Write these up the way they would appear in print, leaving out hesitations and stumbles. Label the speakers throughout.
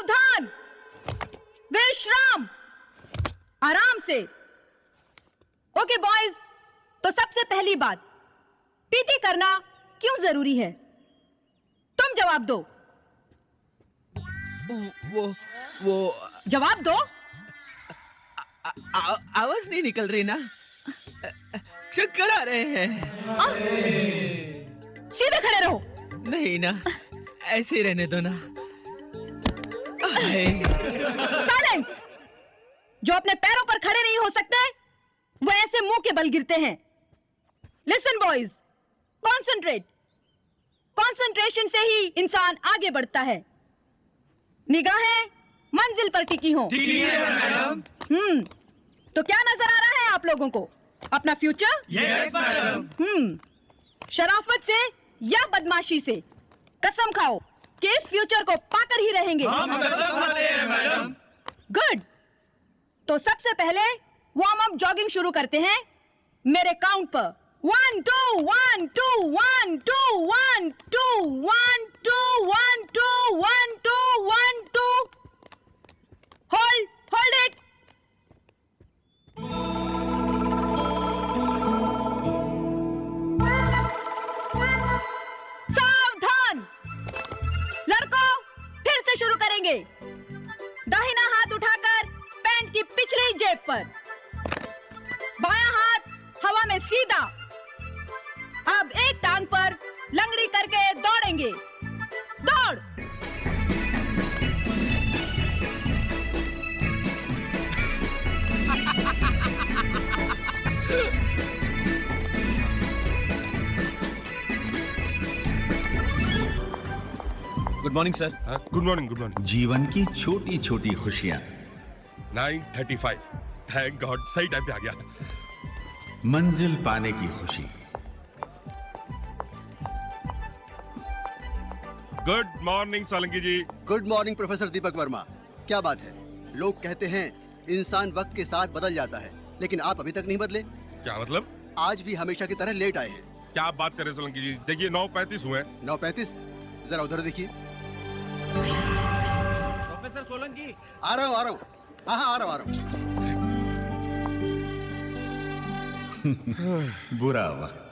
Speaker 1: सावधान, विश्राम, आराम से। ओके बॉयज, तो सबसे पहली बात, पीटी करना क्यों जरूरी है? तुम जवाब दो।
Speaker 2: वो
Speaker 1: जवाब दो।
Speaker 2: आवाज नहीं निकल रही ना, चक्कर आ रहे हैं।
Speaker 1: सीधे खड़े रहो।
Speaker 2: नहीं ना, ऐसे ही रहने दो ना।
Speaker 1: साइलेंस। जो अपने पैरों पर खड़े नहीं हो सकते वो ऐसे मुंह के बल गिरते हैं। Listen boys, concentrate. कॉन्सेंट्रेशन से ही इंसान आगे बढ़ता है। निगाहें मंजिल पर टिकी हों।
Speaker 2: ठीक है मैडम।
Speaker 1: तो क्या नजर आ रहा है आप लोगों को? अपना फ्यूचर?
Speaker 2: Yes madam.
Speaker 1: शराफत से या बदमाशी से कसम खाओ कि इस फ्यूचर को पाकर ही रहेंगे।
Speaker 2: हम कसम खाते हैं मैडम।
Speaker 1: गुड। तो सबसे पहले वार्म अप जॉगिंग शुरू करते हैं मेरे काउंट पर। 1 2 1 2 1 2 1 2 1 2 1 2 1 2 1 2। Hold it. सावधान लड़कों, फिर से शुरू करेंगे। दाहिना हाथ उठाकर पैंट की पिछली जेब पर, बायां हाथ हवा में सीधा। अब एक टांग पर लंगड़ी करके दौड़ेंगे। दौड़।
Speaker 3: Good morning sir.
Speaker 4: Good morning, good morning.
Speaker 5: जीवन की छोटी छोटी खुशियां।
Speaker 4: 9:35, थैंक गॉड, सही टाइम पे आ गया।
Speaker 5: मंजिल पाने की खुशी।
Speaker 4: गुड मॉर्निंग सोलंकी जी।
Speaker 6: Good morning professor Deepak Verma. क्या बात है, लोग कहते हैं इंसान वक्त के साथ बदल जाता है, लेकिन आप अभी तक नहीं बदले।
Speaker 4: क्या मतलब?
Speaker 6: आज भी हमेशा की तरह लेट आए हैं।
Speaker 4: क्या आप बात कर रहे हैं सोलंकी जी? देखिए 9:35 हुए।
Speaker 6: 9:35? जरा उधर देखिए।
Speaker 2: प्रोफेसर सोलंकी।
Speaker 6: आ रहा हूँ। हाँ, आ रहा हूँ।
Speaker 5: बुरा वक्त।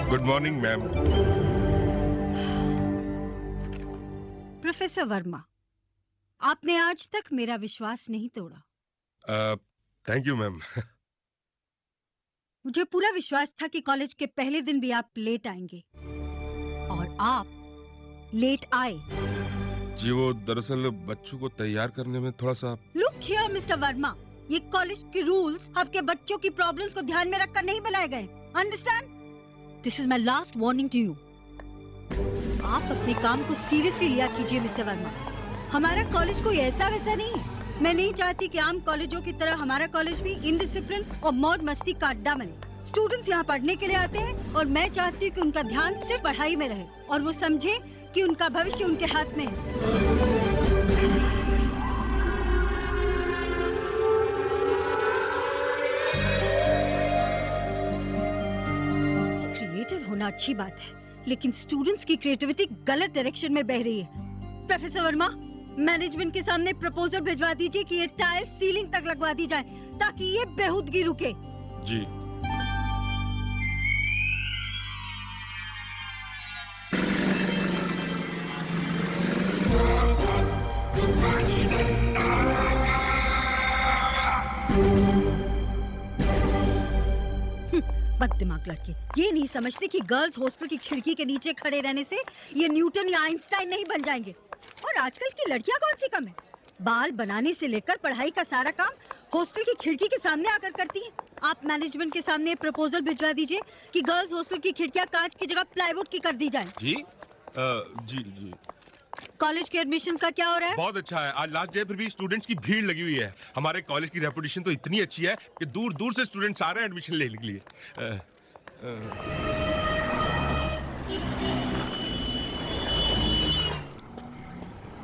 Speaker 4: Good morning ma'am.
Speaker 7: Professor Verma, आपने आज तक मेरा विश्वास नहीं तोड़ा।
Speaker 4: Thank you ma'am.
Speaker 7: मुझे पूरा विश्वास था कि कॉलेज के पहले दिन भी आप लेट आएंगे, और आप लेट आए।
Speaker 4: जी वो दरअसल बच्चों को तैयार करने में थोड़ा सा।
Speaker 7: लुक हियर मिस्टर वर्मा, ये कॉलेज के रूल्स आपके बच्चों की प्रॉब्लम्स को ध्यान में रखकर नहीं बनाए गए। Understand? This is my last warning to you. आप अपने काम को सीरियसली लिया कीजिए मिस्टर वर्मा। हमारा कॉलेज कोई ऐसा वैसा नहीं है। मैं नहीं चाहती कि आम कॉलेजों की तरह हमारा कॉलेज भी इनडिसिप्लिन और मौज मस्ती का अड्डा बने। स्टूडेंट्स यहाँ पढ़ने के लिए आते हैं और मैं चाहती हूँ कि उनका ध्यान सिर्फ पढ़ाई में रहे और वो समझे कि उनका भविष्य उनके हाथ में है। क्रिएटिव होना अच्छी बात है, लेकिन स्टूडेंट्स की क्रिएटिविटी गलत डायरेक्शन में बह रही है। प्रोफेसर वर्मा, मैनेजमेंट के सामने प्रपोजल भिजवा दीजिए कि ये टाइल सीलिंग तक लगवा दी जाए ताकि ये बेहूदगी रुके।
Speaker 4: जी।
Speaker 7: बददिमाग लड़के ये नहीं समझते कि गर्ल्स हॉस्टल की खिड़की के नीचे खड़े रहने से ये न्यूटन या आइंस्टाइन नहीं बन जाएंगे। और आजकल की लड़कियां कौन सी कम है, बाल बनाने से लेकर पढ़ाई का सारा काम हॉस्टल की खिड़की के सामने आकर करती हैं। आप मैनेजमेंट के सामने प्रपोजल भिजवा दीजिए कि गर्ल्स हॉस्टल की खिड़कियां कांच की जगह प्लाईवुड की कर दी जाए।
Speaker 4: जी जी जी।
Speaker 7: कॉलेज के एडमिशन का क्या हो रहा है?
Speaker 4: बहुत अच्छा है। आज लास्ट डे फिर भी स्टूडेंट्स की भीड़ लगी हुई है। हमारे कॉलेज की रेपुटेशन तो इतनी अच्छी है कि दूर दूर से स्टूडेंट्स आ रहे हैं एडमिशन लेने के लिए।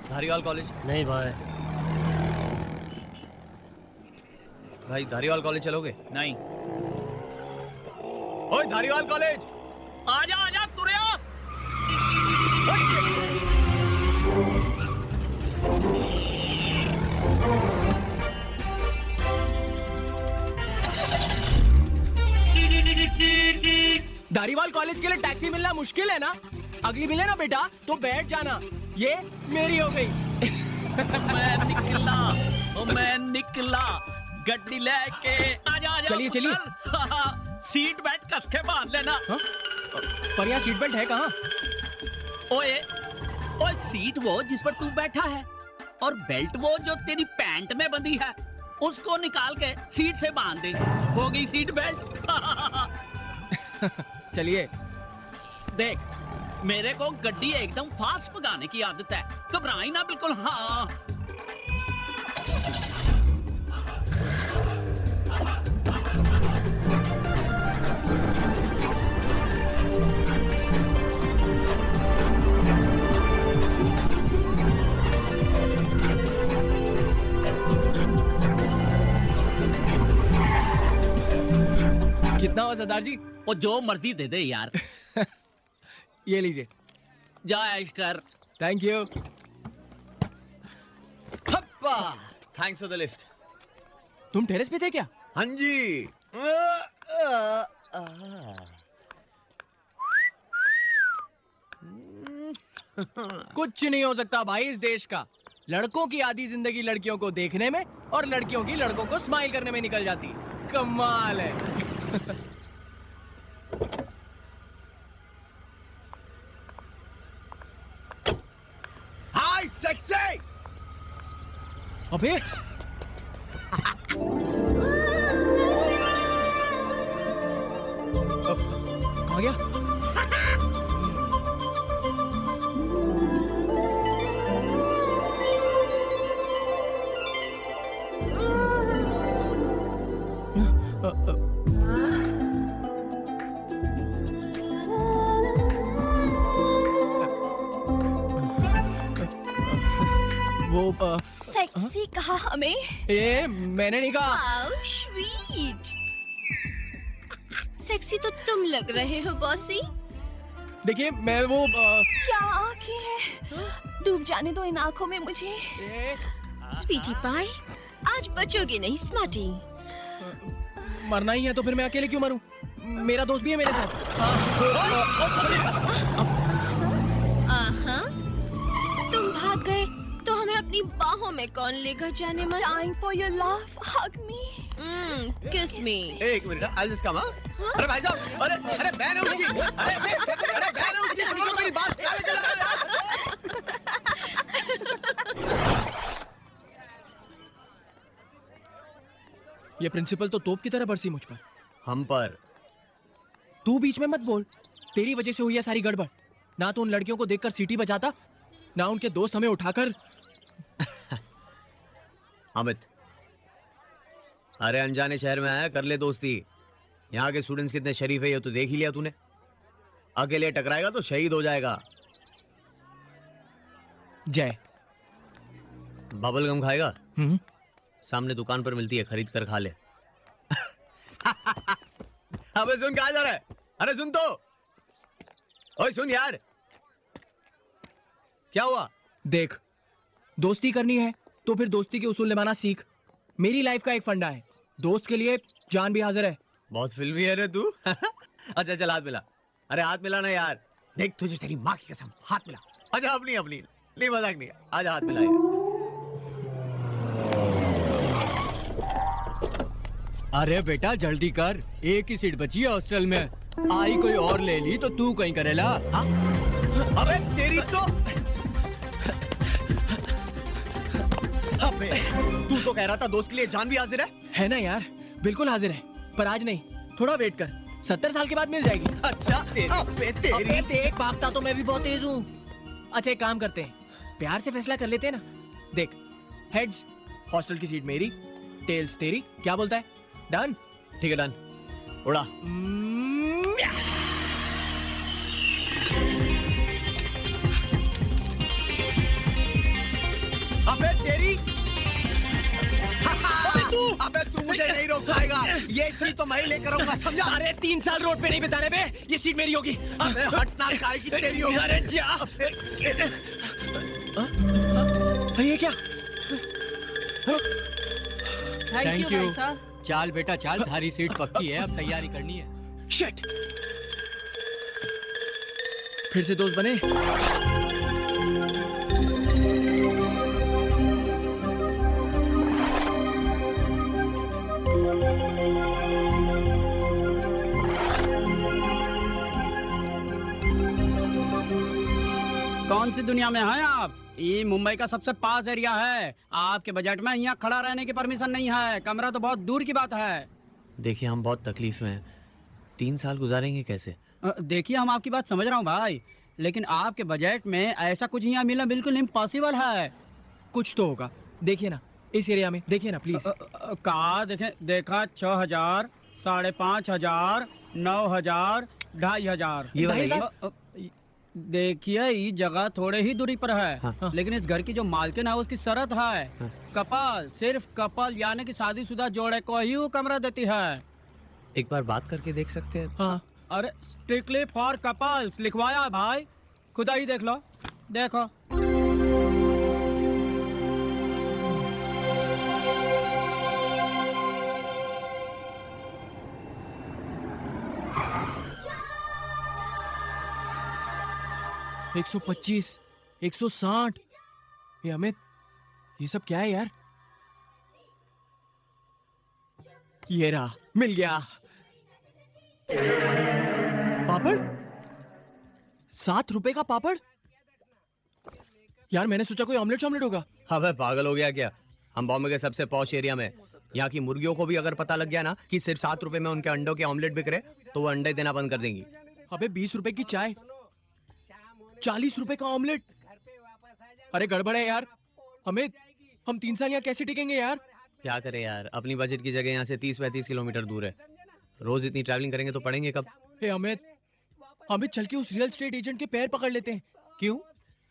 Speaker 6: धारीवाल कॉलेज।
Speaker 8: नहीं भाई।
Speaker 6: भाई धारीवाल कॉलेज चलोगे?
Speaker 2: नहीं।
Speaker 6: ओए धारीवाल कॉलेज।
Speaker 2: आजा तुरिया। धारीवाल कॉलेज के लिए टैक्सी मिलना मुश्किल है ना? अगली मिले ना बेटा तो बैठ जाना। ये मेरी हो गई। मैं निकला गड्डी लेके। आजा चलिए सीट बेल्ट कस के बांध लेना। पर यहाँ सीट बेल्ट है कहाँ? ओए सीट वो जिस पर तू बैठा है और बेल्ट वो जो तेरी पैंट में बंधी है, उसको निकाल के सीट से बांध दे। हो गई सीट बेल्ट। चलिए देख, मेरे को गड्डी एकदम फास्ट भगाने की आदत है, घबराई ना बिल्कुल। हाँ कितना हुआ सरदार जी? और जो मर्जी दे दे यार। ये लीजिए। जा ऐश कर। Thank you.
Speaker 6: Thanks for the lift.
Speaker 2: तुम टेरेस पे थे क्या?
Speaker 6: हाँ जी।
Speaker 2: कुछ नहीं हो सकता भाई इस देश का। लड़कों की आधी जिंदगी लड़कियों को देखने में और लड़कियों की लड़कों को स्माइल करने में निकल जाती है। कमाल है।
Speaker 6: हाय सेक्सी।
Speaker 2: अबे कहाँ गया? वो
Speaker 1: सेक्सी कहा हमें?
Speaker 2: ये मैंने नहीं कहा।
Speaker 1: How sweet. सेक्सी तो तुम लग रहे हो बॉसी।
Speaker 2: देखिए मैं वो
Speaker 1: क्या आंखें हैं, डूब जाने दो इन आंखों में मुझे। स्वीटी पाई, आज बचोगे नहीं स्मार्टी।
Speaker 2: मरना ही है तो फिर मैं अकेले क्यों मरूं? मेरा दोस्त भी है मेरे साथ।
Speaker 1: आहा, तुम भाग गए तो हमें अपनी बाहों में कौन लेकर जाने मन? Dying for your love, hug me, kiss me.
Speaker 6: एक मिनट, I'll just come, हाँ? अरे भाई साहब, अरे बहन है उसकी, अरे बहन है उसकी, सुनो मेरी बात, क्या ले चला रहा है?
Speaker 2: ये प्रिंसिपल तो तोप की तरह बरसी मुझ पर।
Speaker 6: हम पर।
Speaker 2: तू बीच में मत बोल, तेरी वजह से हुई है सारी गड़बड़। ना तो उन लड़कियों को देखकर सीटी बजाता, ना उनके दोस्त हमें उठाकर।
Speaker 6: अमित, अरे अनजाने शहर में आया, कर ले दोस्ती। यहाँ के स्टूडेंट्स कितने शरीफ है ये तो देख ही लिया तूने। अकेले टकराएगा तो शहीद हो जाएगा।
Speaker 2: जय।
Speaker 6: बबल गम खाएगा? सामने दुकान पर मिलती है, खरीद कर खा ले। अबे सुन, कहाँ जा रहा है? अरे सुन तो, ओए सुन यार। क्या हुआ?
Speaker 2: देख, दोस्ती करनी है तो फिर दोस्ती के उसूल निभाना सीख। मेरी लाइफ का एक फंडा है, दोस्त के लिए जान भी हाजिर है।
Speaker 6: बहुत फिल्मी है रे तू। अच्छा चल हाथ मिला। अरे हाथ मिला ना यार। देख तुझे तेरी माँ की कसम, हाथ मिला। अच्छा अपनी अपनी, नहीं मजाक नहीं। आजा हाथ मिला यार।
Speaker 2: अरे बेटा जल्दी कर, एक ही सीट बची है हॉस्टल में। आई कोई और ले ली तो तू कहीं करेला। हाँ?
Speaker 6: अबे तेरी तो, अबे तू तो कह रहा था दोस्त के लिए जान भी हाजिर
Speaker 2: है ना यार, बिल्कुल हाजिर है, पर आज नहीं, थोड़ा वेट कर, 70 साल के बाद मिल जाएगी।
Speaker 6: अच्छा तेरी, अबे तेरी।
Speaker 2: अबे देख, भागता तो मैं भी बहुत तेज हूँ। अच्छा एक काम करते हैं, प्यार से फैसला कर लेते हैं ना। देख, हेड्स हॉस्टल की सीट मेरी, टेल्स तेरी, क्या बोलता है? डन?
Speaker 6: ठीक है डन, उड़ा। अबे तेरी अबे तू मुझे नहीं रोक पाएगा, ये सीट तो मैं ही लेकर आऊंगा, समझा?
Speaker 2: अरे 3 साल रोड पे नहीं बिताने बे, ये सीट मेरी होगी।
Speaker 6: अबे हटना, काय की तेरी होगी।
Speaker 2: अरे जा। ये क्या?
Speaker 8: थैंक यू साहब। चाल बेटा चाल, थारी सीट पक्की है, अब तैयारी करनी है।
Speaker 2: शिट, फिर से दोस्त बने।
Speaker 8: कौन सी दुनिया में हैं आप? ये मुंबई का सबसे पास एरिया है, आपके बजट में यहाँ खड़ा रहने की परमिशन नहीं है, कमरा तो बहुत दूर की बात है।
Speaker 6: देखिए हम बहुत तकलीफ में हैं, 3 साल गुजारेंगे कैसे?
Speaker 8: देखिए हम आपकी बात समझ रहा हूँ भाई, लेकिन आपके बजट में ऐसा कुछ यहाँ मिलना बिल्कुल इम्पॉसिबल है।
Speaker 2: कुछ तो होगा, देखिए ना इस एरिया में, देखिए ना प्लीज।
Speaker 8: कहा देखे, देखा 6,000, 5,500, 9,000, 2,500।
Speaker 6: ये वाला
Speaker 8: देखिए ये जगह थोड़े ही दूरी पर है।
Speaker 6: हाँ।
Speaker 8: लेकिन इस घर की जो मालकिन है उसकी शर्त है,
Speaker 6: हाँ।
Speaker 8: कपल, सिर्फ कपल यानी कि शादीशुदा जोड़े को ही वो कमरा देती है।
Speaker 6: एक बार बात करके देख सकते हैं?
Speaker 2: हाँ,
Speaker 8: अरे स्ट्रिक्टली फॉर कपल्स लिखवाया है भाई, खुदा ही देख लो, देखो।
Speaker 2: एक 125, 160। ये अमित, ये सब क्या है यार? ये रहा, मिल गया। पापड़? 7 रुपए का पापड़? यार मैंने सोचा कोई ऑमलेट ऑमलेट होगा।
Speaker 6: अबे पागल हो गया क्या? हम बॉम्बे के सबसे पॉश एरिया में, यहाँ की मुर्गियों को भी अगर पता लग गया ना कि सिर्फ 7 रुपए में उनके अंडों के ऑमलेट बिक रहे, तो वो अंडे देना बंद कर देंगी।
Speaker 2: अबे 20 रुपए की चाय, 40 रुपए का ऑमलेट। अरे गड़बड़ है यार। अमित, हम 3 साल यहाँ कैसे टिकेंगे यार?
Speaker 6: क्या करे यार, अपनी बजट की जगह यहाँ से 30-35 किलोमीटर दूर है, रोज इतनी ट्रैवलिंग करेंगे तो पड़ेंगे कब?
Speaker 2: हे अमित, अमित चल के उस रियल एस्टेट एजेंट के पैर पकड़ लेते हैं।
Speaker 6: क्यों?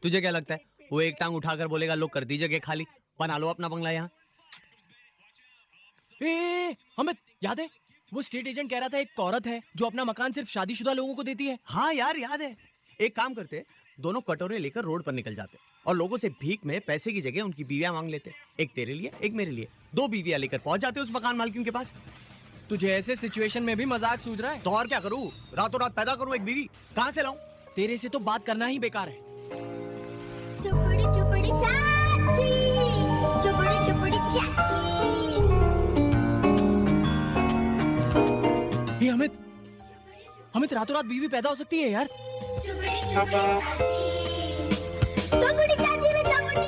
Speaker 6: तुझे क्या लगता है वो एक टांग उठाकर बोलेगा लो कर दी जगह खाली, बना लो अपना बंगला यहाँ?
Speaker 2: अमित याद है वो स्टेट एजेंट कह रहा था एक औरत है जो अपना मकान सिर्फ शादीशुदा लोगों को देती है।
Speaker 6: हाँ यार याद है। एक काम करते, दोनों कटोरे लेकर रोड पर निकल जाते और लोगों से भीख में पैसे की जगह उनकी बीवियां मांग लेते, एक तेरे लिए एक मेरे लिए, 2 बीवियां लेकर पहुंच जाते उस मकान मालकिन के पास।
Speaker 2: तुझे ऐसे सिचुएशन में भी मजाक सूझ रहा है?
Speaker 6: तो और क्या करूं, रातों रात पैदा करूं एक बीवी, कहां से लाऊं?
Speaker 2: तेरे से तो बात करना ही बेकार है।
Speaker 9: चुपड़ी चुपड़ी चाची, चुपड़ी चुपड़ी चाची।
Speaker 2: ये अमित, अमित रातों रात बीवी पैदा हो सकती है यार।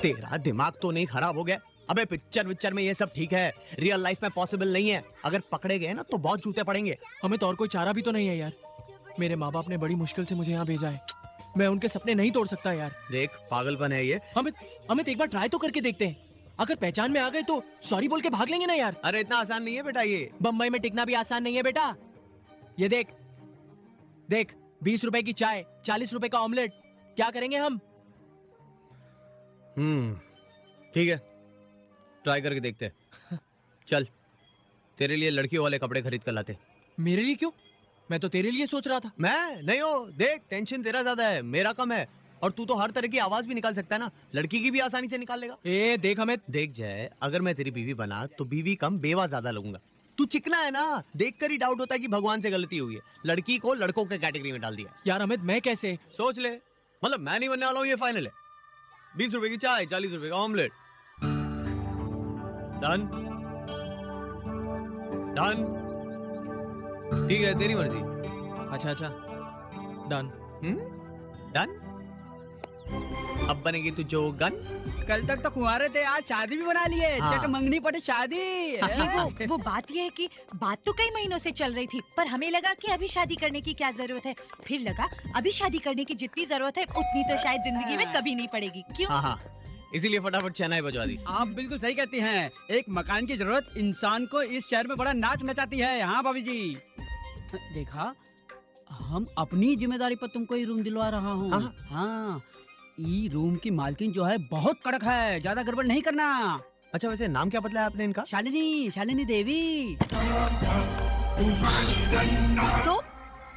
Speaker 6: तेरा दिमाग तो नहीं खराब हो गया? अबे पिक्चर में ये सब ठीक है, रियल लाइफ में पॉसिबल नहीं है। अगर पकड़े गए ना तो बहुत जूते पड़ेंगे।
Speaker 2: अमित और कोई चारा भी तो नहीं है यार। मेरे माँ बाप ने बड़ी मुश्किल से मुझे यहाँ भेजा है, मैं उनके सपने नहीं तोड़ सकता यार।
Speaker 6: देख पागलपन है ये।
Speaker 2: अमित एक बार ट्राई तो करके देखते हैं, अगर पहचान में आ गए तो सॉरी बोल के भाग लेंगे ना यार।
Speaker 6: अरे इतना आसान नहीं है बेटा ये।
Speaker 2: बम्बई में टिकना भी आसान नहीं है बेटा। ये देख देख, 20 रुपए की चाय, 40 रुपए का ऑमलेट, क्या करेंगे हम?
Speaker 6: ठीक है, ट्राई करके देखते हैं। चल तेरे लिए लड़कियों वाले कपड़े खरीद कर लाते।
Speaker 2: मेरे लिए क्यों? मैं तो तेरे लिए सोच रहा था।
Speaker 6: मैं नहीं हो, देख टेंशन तेरा ज्यादा है, मेरा कम है। और तू तो हर तरह की आवाज भी निकाल सकता है ना, लड़की की भी आसानी से निकाल लेगा।
Speaker 2: देख अमित,
Speaker 6: देख जाए, अगर मैं तेरी बीवी बना तो बीवी कम बेवा ज्यादा लगूंगा। तू चिकना है ना, देखकर ही डाउट होता है कि भगवान से गलती हुई है, लड़की को लड़कों के कैटेगरी में डाल दिया।
Speaker 2: यार अमित मैं कैसे?
Speaker 6: सोच ले, मतलब मैं नहीं बनने वाला हूँ, ये फाइनल है। 20 रुपए की चाय, 40 रुपए का ऑमलेट। डन डन, ठीक है तेरी मर्जी।
Speaker 2: अच्छा डन।
Speaker 6: डन। अब बनेगी तू जोगन।
Speaker 8: कल तक तो कुंवारे थे, आज शादी भी बना लिए।
Speaker 6: हाँ।
Speaker 8: चक मंगनी पड़े शादी।
Speaker 1: जी, वो बात ये है कि बात तो कई महीनों से चल रही थी, पर हमें लगा कि अभी शादी करने की क्या जरूरत है। फिर लगा अभी शादी करने की जितनी जरूरत है उतनी तो शायद जिंदगी में कभी नहीं पड़ेगी। क्यों?
Speaker 6: हाँ हाँ, इसीलिए फटाफट शहनाई बजवा दी।
Speaker 8: आप बिल्कुल सही कहती हैं। एक मकान की जरूरत इंसान को इस शहर में बड़ा नाच नचाती है। हाँ भाभी जी, देखा हम अपनी जिम्मेदारी पर तुमको ये रूम दिलवा रहा हूँ।
Speaker 6: हाँ।
Speaker 8: हाँ, ये रूम की मालकिन जो है बहुत कड़क है, ज्यादा गड़बड़ नहीं करना।
Speaker 6: अच्छा, वैसे नाम क्या बदला है आपने इनका?
Speaker 8: शालिनी देवी।
Speaker 1: तो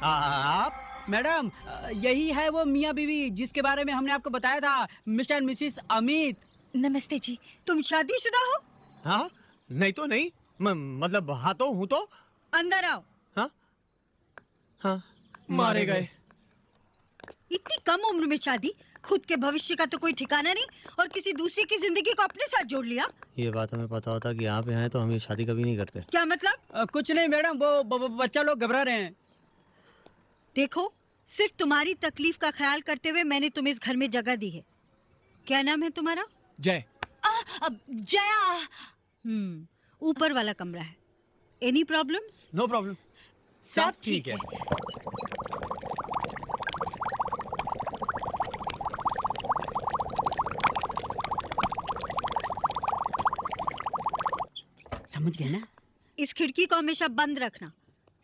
Speaker 6: आप?
Speaker 8: मैडम, यही है वो मियाँ बीवी जिसके बारे में हमने आपको बताया था, मिस्टर मिसिस अमित।
Speaker 1: नमस्ते जी।
Speaker 7: तुम शादीशुदा हो?
Speaker 6: हाँ, नहीं तो नहीं, मतलब हाँ तो हूँ तो।
Speaker 7: अंदर आओ।
Speaker 6: हाँ हाँ,
Speaker 2: मारे गए।
Speaker 7: इतनी कम उम्र में शादी, खुद के भविष्य का तो कोई ठिकाना नहीं और किसी दूसरे की जिंदगी को अपने साथ जोड़ लिया।
Speaker 6: ये बात हमें पता होता कि आप यहाँ हैं तो हम ये शादी कभी नहीं करते।
Speaker 7: क्या मतलब?
Speaker 8: कुछ नहीं मैडम, वो बच्चा लोग घबरा रहे हैं।
Speaker 7: देखो, सिर्फ तुम्हारी तकलीफ का ख्याल करते हुए मैंने तुम्हें इस घर में जगह दी है। क्या नाम है तुम्हारा?
Speaker 2: जय।
Speaker 1: जया।
Speaker 7: ऊपर वाला कमरा है। Any problems?
Speaker 6: नो प्रॉब्लम,
Speaker 1: सब ठीक है।
Speaker 8: समझ गए ना?
Speaker 7: इस खिड़की को हमेशा बंद रखना।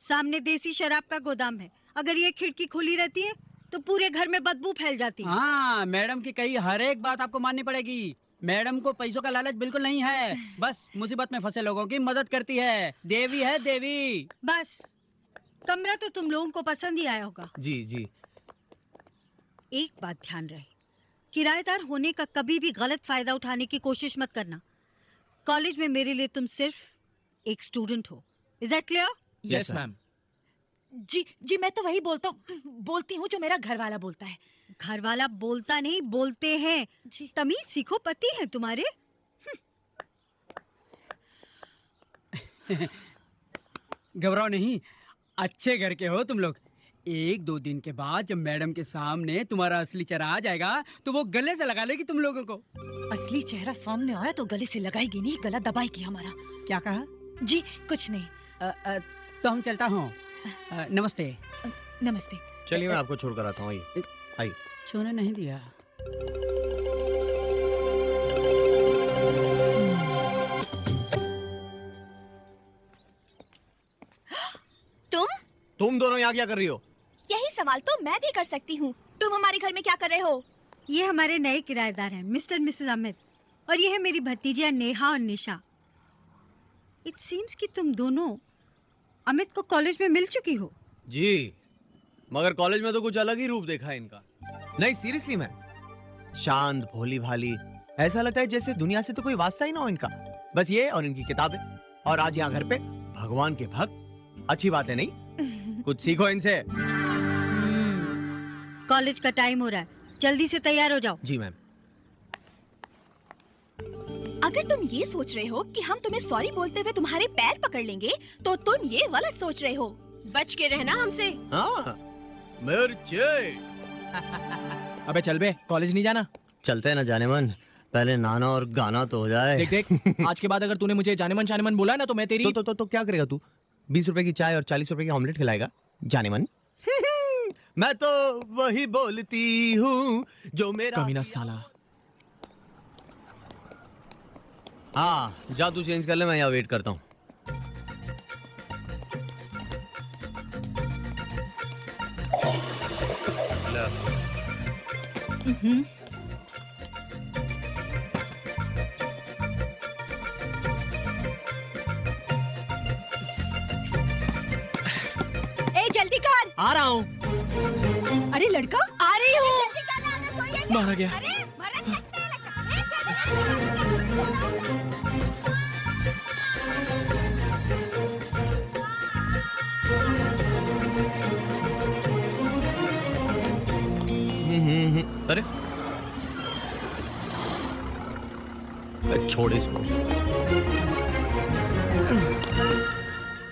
Speaker 7: सामने देसी शराब का गोदाम है। अगर ये खिड़की खुली रहती है तो पूरे घर में बदबू फैल जाती है।
Speaker 8: हाँ, मैडम की कही हर एक बात आपको माननी पड़ेगी। मैडम को पैसों का लालच बिल्कुल नहीं है, बस मुसीबत में फंसे लोगों की मदद करती है। देवी है देवी।
Speaker 7: बस, कमरा तो तुम लोगों को पसंद ही आया होगा।
Speaker 6: जी जी।
Speaker 7: एक बात ध्यान रहे, किराएदार होने का कभी भी गलत फायदा उठाने की कोशिश मत करना। कॉलेज में मेरे लिए तुम सिर्फ एक स्टूडेंट हो। Is that clear?
Speaker 2: Yes ma'am.
Speaker 1: जी मैं तो वही बोलती हूँ जो मेरा घर वाला बोलता है।
Speaker 7: घर वाला बोलता नहीं, बोलते हैं।
Speaker 1: जी।
Speaker 7: तमीज सीखो, पति हैं तुम्हारे।
Speaker 8: घबराओ नहीं, अच्छे घर के हो तुम लोग। एक दो दिन के बाद जब मैडम के सामने तुम्हारा असली चेहरा आ जाएगा तो वो गले से लगा लेगी तुम लोगों को।
Speaker 1: असली चेहरा सामने आया तो गले से लगाएगी नहीं, गला दबाएगी हमारा।
Speaker 8: क्या कहा?
Speaker 1: जी कुछ नहीं।
Speaker 8: तो हम चलता हूँ। नमस्ते।
Speaker 1: नमस्ते।
Speaker 6: चलिए मैं आपको छोड़ कर आता हूँ। आइए आइए।
Speaker 8: छोड़ने नहीं दिया।
Speaker 6: तुम दोनों यहाँ क्या कर रही हो?
Speaker 1: यही सवाल तो मैं भी कर सकती हूँ। तुम हमारे घर में क्या कर रहे हो?
Speaker 7: ये हमारे नए किराएदार हैं, मिस्टर मिसेस अमित, और ये है मेरी भतीजियाँ नेहा और निशा। इट सीम्स कि तुम दोनों अमित को कॉलेज में मिल चुकी हो।
Speaker 6: जी, मगर कॉलेज में तो कुछ अलग ही रूप देखा है इनका। नहीं सीरियसली मैम, शांत भोली भाली, ऐसा लगता है जैसे दुनिया से तो कोई वास्ता ही ना हो इनका। बस ये और इनकी किताबें, और आज यहाँ घर पे भगवान के भक्त। अच्छी बात है नहीं? कुछ सीखो इनसे।
Speaker 7: कॉलेज का टाइम हो रहा है, जल्दी से तैयार हो जाओ।
Speaker 6: जी मैम।
Speaker 1: अगर तुम ये सोच रहे हो कि हम तुम्हें सॉरी बोलते हुए तुम्हारे पैर पकड़ लेंगे तो तुम ये गलत सोच रहे हो। बच के रहना हमसे।
Speaker 6: हाँ, मिर्चे।
Speaker 2: अबे चल बे, कॉलेज नहीं जाना?
Speaker 6: चलते हैं ना जाने मन, पहले नाना और गाना तो हो जाए।
Speaker 2: देख आज के बाद अगर तूने मुझे जाने मन बोला ना तो मैं तेरी
Speaker 6: तो क्या करेगा तू? 20 रुपए की चाय और 40 रुपए की ऑमलेट खिलाएगा जाने मन? मैं तो वही बोलती हूँ जो मेरा
Speaker 2: कमीना साला।
Speaker 6: हाँ, जा तू चेंज कर ले, मैं यहाँ वेट करता हूँ।
Speaker 1: ए जल्दी कर।
Speaker 2: आ रहा हूँ।
Speaker 1: अरे लड़का, आ रही हूँ।
Speaker 2: मारा गया।
Speaker 6: अरे छोड़ इसको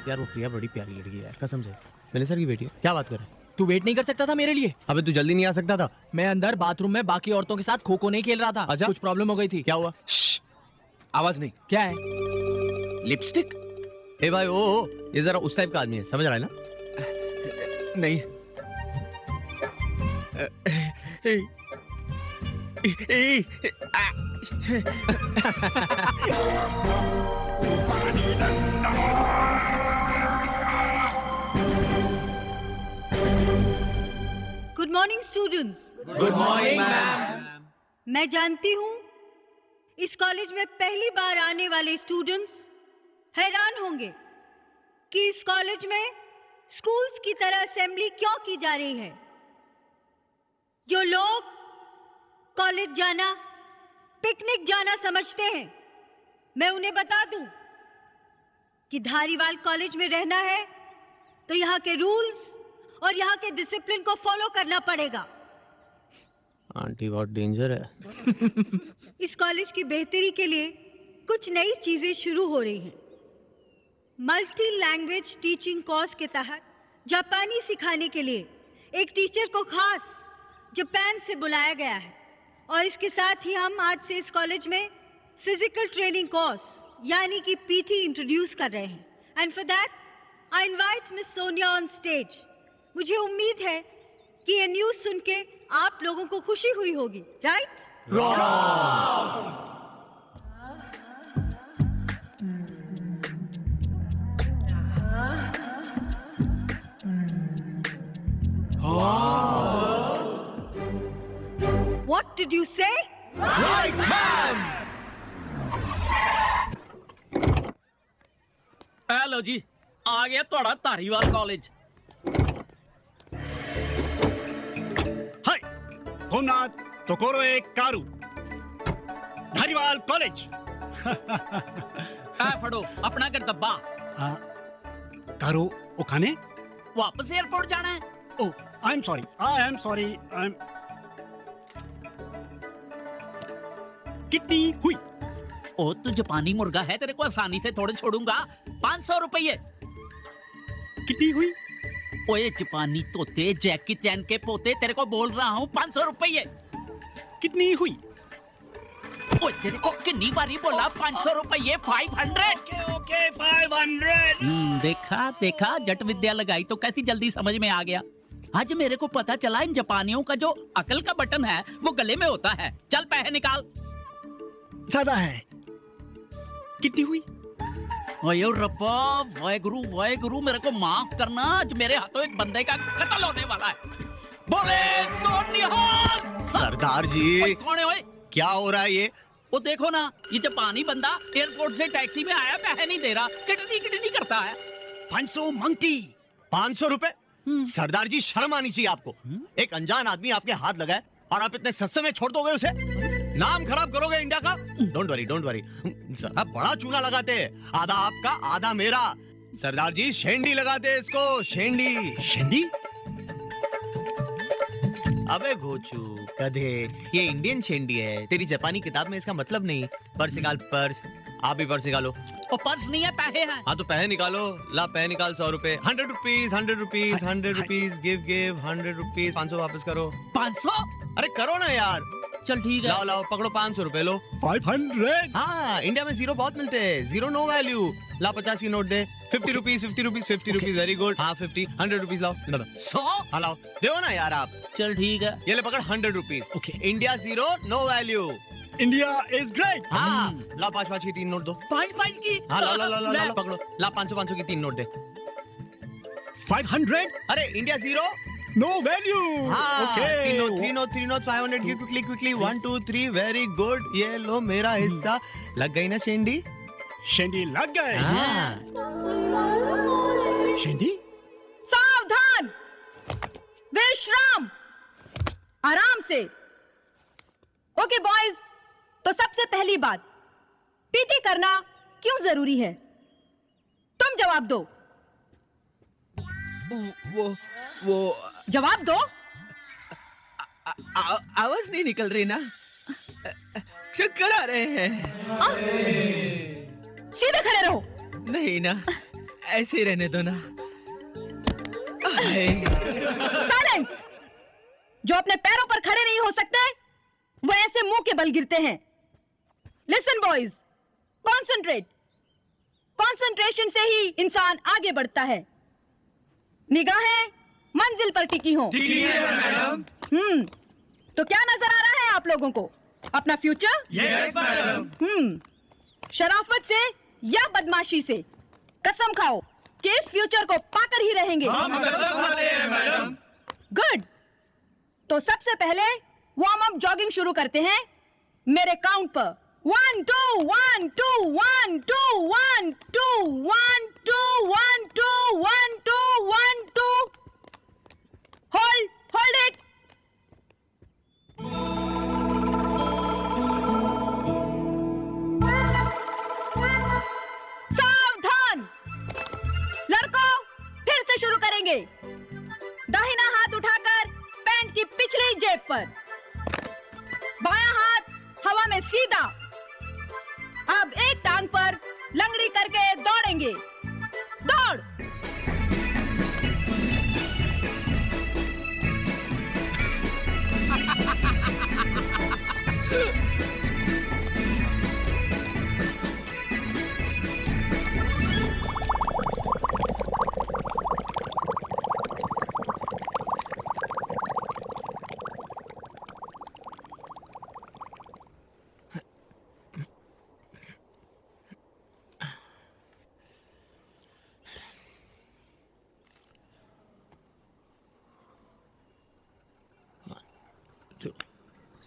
Speaker 6: यार, वो प्रिया बड़ी प्यारी लड़की है यार, कसम से। मैंने सर की बेटी है। क्या बात कर रहे हैं?
Speaker 2: तू वेट नहीं कर सकता था मेरे लिए?
Speaker 6: अबे तू जल्दी नहीं आ सकता था?
Speaker 2: मैं अंदर बाथरूम में बाकी औरतों के साथ खो खो नहीं खेल रहा था।
Speaker 6: अच्छा?
Speaker 2: कुछ प्रॉब्लम हो गई थी।
Speaker 6: क्या हुआ? आवाज नहीं।
Speaker 2: क्या है?
Speaker 6: लिपस्टिक? ए भाई ओ, ये जरा उस टाइप का आदमी है, समझ रहा है ना?
Speaker 2: नहीं।
Speaker 7: Good morning students.
Speaker 2: Good morning ma'am.
Speaker 7: मैं जानती हूँ इस कॉलेज में पहली बार आने वाले स्टूडेंट्स हैरान होंगे कि इस कॉलेज में स्कूल्स की तरह असेंबली क्यों की जा रही है। जो लोग कॉलेज जाना पिकनिक जाना समझते हैं, मैं उन्हें बता दूं कि धारीवाल कॉलेज में रहना है तो यहाँ के रूल्स और यहाँ के डिसिप्लिन को फॉलो करना पड़ेगा।
Speaker 6: आंटी बहुत डेंजर है।
Speaker 7: इस कॉलेज की बेहतरी के लिए कुछ नई चीजें शुरू हो रही हैं। मल्टी लैंग्वेज टीचिंग कोर्स के तहत जापानी सिखाने के लिए एक टीचर को खास जापान से बुलाया गया है और इसके साथ ही हम आज से इस कॉलेज में फिजिकल ट्रेनिंग कोर्स यानी कि पीटी इंट्रोड्यूस कर रहे हैं। And for that I invite miss Sonia on stage. मुझे उम्मीद है कि ये न्यूज़ सुन के आप लोगों को खुशी हुई होगी, right? What did you say?
Speaker 2: Right, ma'am. Hello जी, आ गया थोड़ा धारीवाल कॉलेज।
Speaker 8: हाय, होमनाथ तोकोरोए कारू, धारीवाल कॉलेज।
Speaker 2: फड़ो अपना कर डब्बा।
Speaker 8: कारू ओखाने?
Speaker 2: वापस एयरपोर्ट जाना है।
Speaker 8: ओह, आई एम सॉरी, कितनी हुई?
Speaker 2: ओ तू जापानी मुर्गा है, तेरे को आसानी से थोड़े छोड़ूंगा। 500 रुपये।
Speaker 8: कितनी हुई?
Speaker 2: ओए जापानी तोते, जैकी चैन के पोते, तेरे को बोल रहा हूँ 500 रुपये।
Speaker 8: कितनी हुई?
Speaker 2: ओए तेरे को कितनी बारी बोला 500 रुपये। 500।
Speaker 8: ओके 500।
Speaker 2: देखा जट विद्या लगाई तो कैसी जल्दी समझ में आ गया। आज मेरे को पता चला इन जापानियों का जो अकल का बटन है वो गले में होता है। चल पैसे निकाल।
Speaker 8: ज्यादा है। कितनी हुई?
Speaker 2: ओए रब्बा, वाहेगुरु मेरे को माफ करना। आज मेरे हाथों एक बंदे का कत्ल होने वाला है। बोले तो निहाल।
Speaker 6: सरदार जी,
Speaker 2: कौन है ओए?
Speaker 6: क्या हो रहा है ये?
Speaker 2: वो देखो ना, ये जापानी बंदा एयरपोर्ट से टैक्सी में आया, पैसे नहीं दे रहा, कितनी करता है।
Speaker 8: 500 मंगती।
Speaker 6: 500 रुपए? सरदार जी शर्म आनी चाहिए आपको। एक अनजान आदमी आपके हाथ लगाए और आप इतने सस्ते में छोड़ दोगे उसे? नाम खराब करोगे इंडिया का। Don't worry. जरा बड़ा चूना लगाते हैं, आधा आपका आधा मेरा। सरदार जी शेंडी लगाते हैं इसको, शेंडी। अबे घोचू गधे, ये इंडियन शेंडी है। तेरी जापानी किताब में इसका मतलब नहीं। पर्स निकाल, पर्स। आप भी पर्स निकालो।
Speaker 2: वो पर्स नहीं है, पैसे हैं।
Speaker 6: हाँ तो पैसे निकालो। ला पैसे निकाल। 100 रुपए। 100 rupees, 100 rupees, 100 rupees. Give 100 rupees. 500 वापस करो।
Speaker 2: 500?
Speaker 6: अरे करो ना यार।
Speaker 2: चल ठीक है।
Speaker 6: लाओ पकड़ो 500 रुपए लो।
Speaker 8: 500।
Speaker 6: हाँ, इंडिया में जीरो बहुत मिलते हैं। Zero no value. ला 50 की नोट दे। 50 रुपीज, 50 रुपीज। Very good. हाँ 50, 100 रुपीज लाओ।
Speaker 2: 100?
Speaker 6: हाँ लाओ, दो ना यार आप।
Speaker 2: चल ठीक है।
Speaker 6: ये ले पकड़ 100 rupees.
Speaker 8: Okay.
Speaker 6: India zero no value.
Speaker 8: India is great.
Speaker 6: हाँ ला 5 की 3 नोट दो।
Speaker 2: 5 की?
Speaker 6: हाँ ला पकड़ो। ला 500 की 3 नोट दे।
Speaker 8: 500।
Speaker 6: अरे इंडिया जीरो
Speaker 8: नो वैल्यू।
Speaker 6: हाँ,
Speaker 8: ओके।
Speaker 6: 3 नोट 500 की क्विकली 1 2 3 वेरी गुड। ये लो मेरा हिस्सा। लग गई ना शेंडी?
Speaker 8: शेंडी लग गए।
Speaker 6: हाँ।
Speaker 8: शेंडी?
Speaker 1: सावधान, विश्राम, आराम से। ओके बॉयज, तो सबसे पहली बात, पीटी करना क्यों जरूरी है? तुम जवाब दो।
Speaker 2: वो
Speaker 1: जवाब दो।
Speaker 2: आवाज नहीं निकल रही ना, चक्कर आ रहे हैं।
Speaker 1: सीधे खड़े रहो।
Speaker 2: नहीं ना, ऐसे ही रहने दो ना।
Speaker 1: साइलेंस! जो अपने पैरों पर खड़े नहीं हो सकते वो ऐसे मुंह के बल गिरते हैं। Listen boys, concentrate. कॉन्सेंट्रेशन से ही इंसान आगे बढ़ता है। निगाहें मंजिल पर टिकी हों। तो क्या नजर आ रहा है आप लोगों को? अपना फ्यूचर?
Speaker 2: Yes madam.
Speaker 1: शराफत से या बदमाशी से कसम खाओ कि इस फ्यूचर को पाकर ही रहेंगे।
Speaker 2: हम कसम खाते हैं मैडम।
Speaker 1: गुड। तो सबसे पहले वार्म अप जॉगिंग शुरू करते हैं मेरे काउंट पर। 1 2 1 2 1 2 1 2 1 2 1 2 1 2 1 2। Hold it. सावधान लड़कों, फिर से शुरू करेंगे। दाहिना हाथ उठाकर पैंट की पिछली जेब पर, बायां हाथ हवा में सीधा। अब एक टांग पर लंगड़ी करके दौड़ेंगे। दौड़।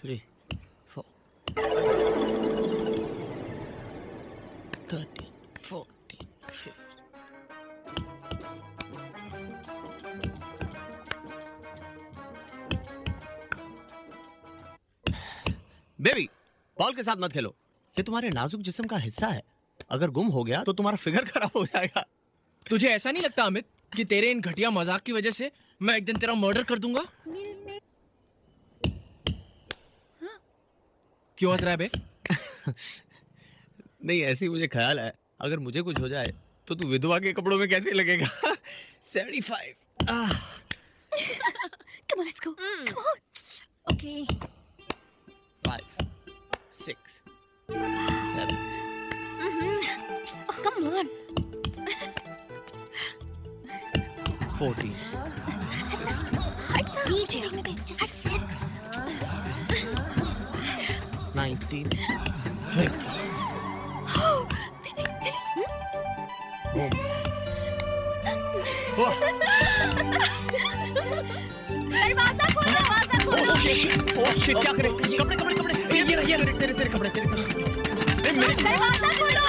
Speaker 6: Three, 4, 13, 14, 15. बेबी, बॉल के साथ मत खेलो। ये तुम्हारे नाजुक जिस्म का हिस्सा है। अगर गुम हो गया तो तुम्हारा फिगर खराब हो जाएगा।
Speaker 3: तुझे ऐसा नहीं लगता अमित कि तेरे इन घटिया मजाक की वजह से मैं एक दिन तेरा मर्डर कर दूंगा? क्यों हंस रहा है बे?
Speaker 6: नहीं, ऐसे ही मुझे ख्याल है, अगर मुझे कुछ हो जाए तो तू विधवा के कपड़ों में कैसे लगेगा? 75.
Speaker 9: Come on, let's go. Come on. Okay.
Speaker 6: 5, 6, 7.
Speaker 9: Oh, come on.
Speaker 6: 14.
Speaker 9: DJ. Just sit.
Speaker 6: 19. 20.
Speaker 9: दरवाजा खोलो, दरवाजा खोलो।
Speaker 3: ओह शिट, क्या करे? कपड़े कपड़े कपड़े, ये तेरे कपड़े, तेरे
Speaker 9: दरवाजा खोलो।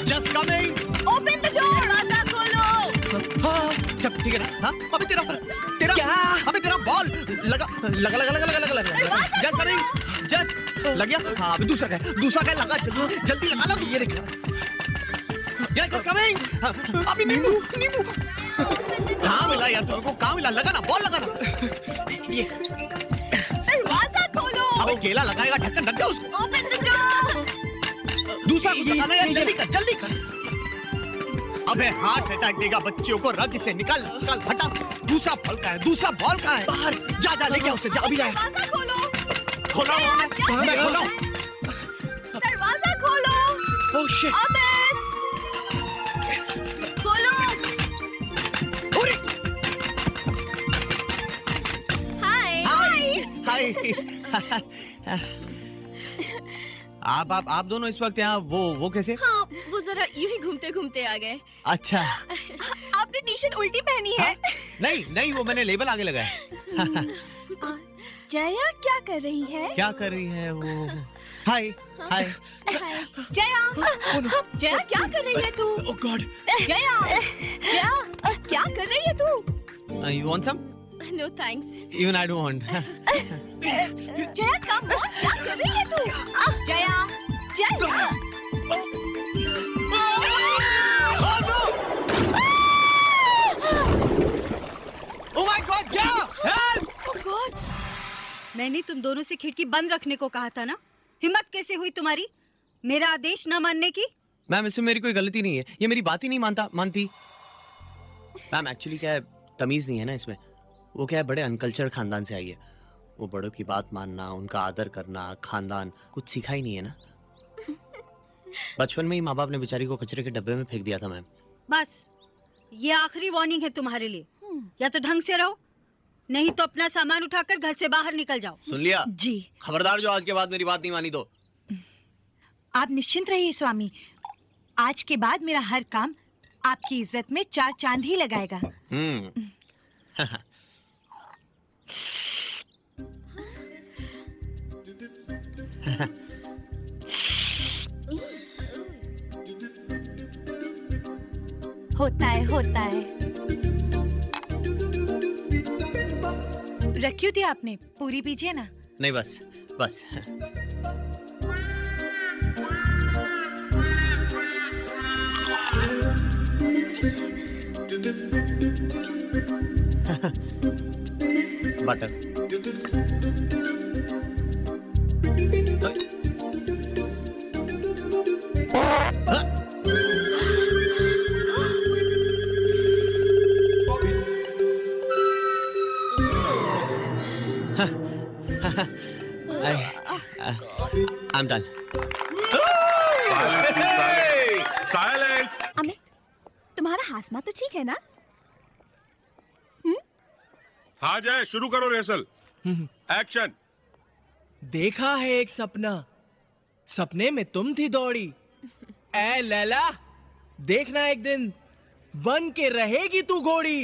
Speaker 6: Just coming.
Speaker 9: Open the door. दरवाजा खोलो।
Speaker 6: हाँ, सब ठीक है ना? हाँ, अबे तेरा क्या? अबे तेरा बॉल लगा। Just coming. Just लग गया? हाँ, अबे दूसरा क्या लगा? जल्दी लगा लो। ये देखा। Yeah, just coming. अभी नींबू। कहाँ मिला यार तुमको? कहाँ मिला? लगा ना, बॉल लगा ना। ये
Speaker 9: दरवाजा खोलो।
Speaker 6: अबे केला लगाएगा, ढक्कन ढक दे उसको।
Speaker 9: Open the door.
Speaker 6: दूसरा कुछ लगाना यार, जल्दी कर। अबे हार्ट अटैक देगा बच्चियों को, रग से निकल हटा। दूसरा बॉल का है, दूसरा बॉल का है। बाहर जा लेके उसे, जा अभी जा।
Speaker 9: दरवाजा खोलो।
Speaker 6: खोला मैं खोला।
Speaker 9: दरवाजा खोलो।
Speaker 6: Oh shit.
Speaker 9: अबे खोलो। हाय।
Speaker 6: आप दोनों इस वक्त यहाँ वो कैसे?
Speaker 1: हाँ, वो जरा यूं ही घूमते घूमते आ गए।
Speaker 6: अच्छा।
Speaker 1: आपने टी शर्ट उल्टी पहनी है।
Speaker 6: नहीं, वो मैंने लेबल आगे लगाया।
Speaker 1: जया क्या कर रही है?
Speaker 6: क्या कर रही है वो? हाय।
Speaker 1: जया क्या कर रही है तू?
Speaker 3: ओह गॉड।
Speaker 1: जया क्या कर रही है तू?
Speaker 6: You want some?
Speaker 1: No thanks.
Speaker 6: Even I don't want.
Speaker 1: Jaya come on, क्या कर रही है तू? जया
Speaker 6: Oh my God, क्या? Help!
Speaker 1: Oh God!
Speaker 7: मैंने तुम दोनों से खिड़की बंद रखने को कहा था ना। हिम्मत कैसे हुई तुम्हारी मेरा आदेश न मानने की?
Speaker 6: मैम, इसमें मेरी कोई गलती नहीं है। ये मेरी बात ही नहीं मानती। मैम एक्चुअली क्या है, तमीज नहीं है ना इसमें। वो क्या है, बड़े अनकल्चर्ड खानदान से आई है। वो बड़ों की बात मानना, उनका आदर करना, खानदान कुछ सीखा ही नहीं है ना। बचपन में ही माँ बाप ने बेचारी को कचरे के डब्बे में फेंक दिया था मैम।
Speaker 7: बस ये आखिरी वार्निंग है तुम्हारे लिए। या तो ढंग से रहो, नहीं तो अपना सामान उठाकर घर से बाहर निकल जाओ।
Speaker 6: सुन लिया?
Speaker 1: जी।
Speaker 6: खबरदार जो आज के बाद मेरी बात नहीं मानी तो।
Speaker 1: आप निश्चिंत रहिए स्वामी, आज के बाद मेरा हर काम आपकी इज्जत में 4 चांद ही लगाएगा। होता है, होता है। रखी थी आपने, पूरी पीजिए ना।
Speaker 6: नहीं बस बस। Butter. I'm done.
Speaker 4: Silence.
Speaker 9: Amit, तुम्हारा हासमा तो ठीक है ना?
Speaker 4: हाँ जय, शुरू करो रिहर्सल। एक्शन।
Speaker 3: देखा है एक सपना, सपने में तुम थी दौड़ी। ए लैला, देखना एक दिन बन के रहेगी तू घोड़ी।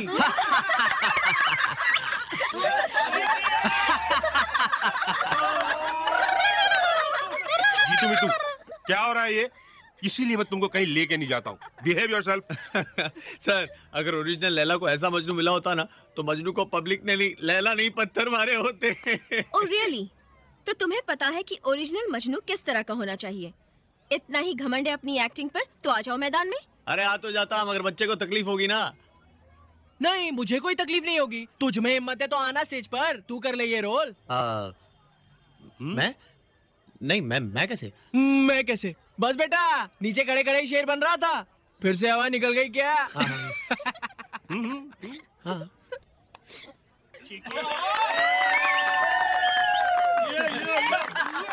Speaker 4: जीतू मितू, क्या हो रहा है ये? इसीलिए मैं तुमको कहीं लेके नहीं जाता हूँ। Behave yourself.
Speaker 6: सर, अगर ओरिजिनल लैला को ऐसा मजनू मिला होता ना, तो मजनू को पब्लिक ने नहीं, लैला नहीं पत्थर मारे होते।
Speaker 9: Oh really? तो तुम्हें पता है कि ओरिजिनल मजनू किस तरह का होना चाहिए? इतना ही घमंड है अपनी एक्टिंग पर तो आ जाओ मैदान में।
Speaker 6: अरे आ तो जाता, मगर बच्चे को तकलीफ होगी ना।
Speaker 3: नहीं, मुझे कोई तकलीफ नहीं होगी। तुझ में हिम्मत है तो आना स्टेज पर, तू कर ले ये रोल।
Speaker 6: मैं नहीं, मैं कैसे?
Speaker 3: मैं कैसे? बस बेटा, नीचे खड़े खड़े ही शेर बन रहा था, फिर से हवा निकल गई क्या?
Speaker 6: हाँ।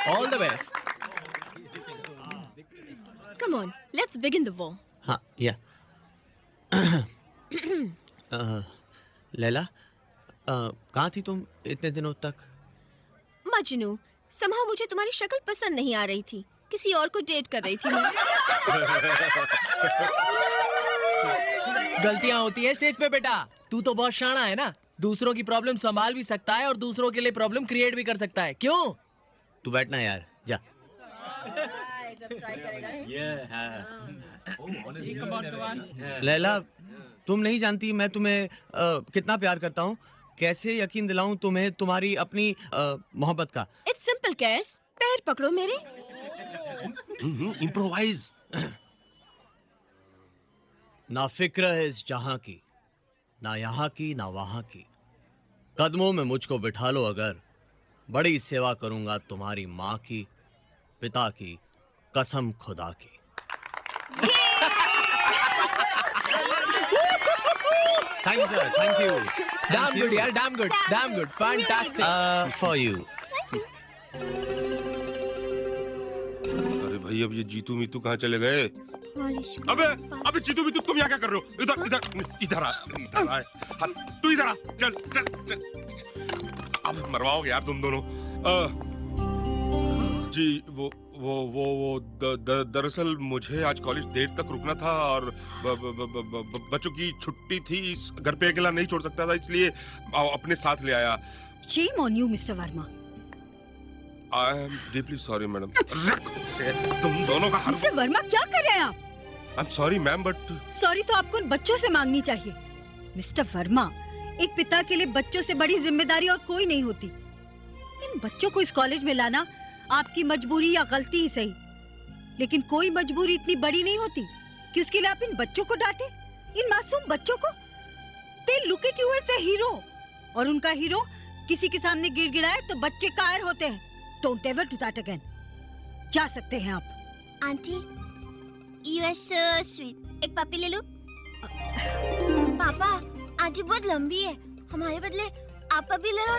Speaker 3: All the best.
Speaker 9: Come on, let's begin the war.
Speaker 6: हाँ, या। लैला, कहाँ थी तुम इतने दिनों तक?
Speaker 9: मजनू, समहाउ मुझे तुम्हारी शक्ल पसंद नहीं आ रही थी, किसी और को डेट कर रही थी मैं।
Speaker 3: गलतियां होती है स्टेज पे बेटा। तू तो बहुत शाना है ना, दूसरों की प्रॉब्लम संभाल भी सकता है और दूसरों के लिए प्रॉब्लम क्रिएट भी कर सकता है। क्यों?
Speaker 6: तू बैठना यार, जा। लैला, तुम नहीं जानती मैं तुम्हें कितना प्यार करता हूँ। कैसे यकीन दिलाऊं तुम्हें तुम्हारी अपनी मोहब्बत का।
Speaker 9: इट्स सिंपल कैस, पैर पकड़ो मेरे।
Speaker 4: इम्प्रोवाइज।
Speaker 6: ना फिक्र है इस जहां की, ना यहाँ की ना वहां की। कदमों में मुझको बिठा लो अगर, बड़ी सेवा करूंगा तुम्हारी माँ की, पिता की, कसम खुदा की। Thank you sir, thank you.
Speaker 3: Damn good यार, damn good, damn good, fantastic.
Speaker 6: For you.
Speaker 4: अरे भाई, अब ये जीतू मीतू कहाँ चले गए? अबे जीतू मीतू, तुम यहाँ क्या कर रहे हो? इधर इधर इधर आ, इधर आ। हाँ, तू इधर आ, चल चल चल। अब मरवाओगे यार तुम दोनों। जी वो दरअसल मुझे आज कॉलेज देर तक रुकना था और बच्चों की छुट्टी थी, घर पे अकेला नहीं छोड़ सकता था, इसलिए अपने साथ ले आया।
Speaker 7: Shame on you, Mr. Verma.
Speaker 4: I am deeply sorry, madam. तुम दोनों का
Speaker 7: Mr. Verma, क्या कर रहे हैं आप?
Speaker 4: I'm sorry, ma'am, but
Speaker 7: sorry तो आपको उन बच्चों से मांगनी चाहिए। मिस्टर वर्मा, एक पिता के लिए बच्चों से बड़ी जिम्मेदारी और कोई नहीं होती। इन बच्चों को इस कॉलेज में लाना आपकी मजबूरी या गलती ही सही, लेकिन कोई मजबूरी इतनी बड़ी नहीं होती कि उसके लिए आप इन बच्चों को डांटे, इन मासूम बच्चों को। They look at you as a hero, और उनका हीरो किसी के सामने गिड़गिड़ाए तो बच्चे कायर होते हैं। Don't ever do that again. जा सकते हैं आप।
Speaker 9: Aunty, you are so sweet. एक पपी ले लो। पापा, आज बहुत लंबी है, हमारे बदले आप अभी ले लो।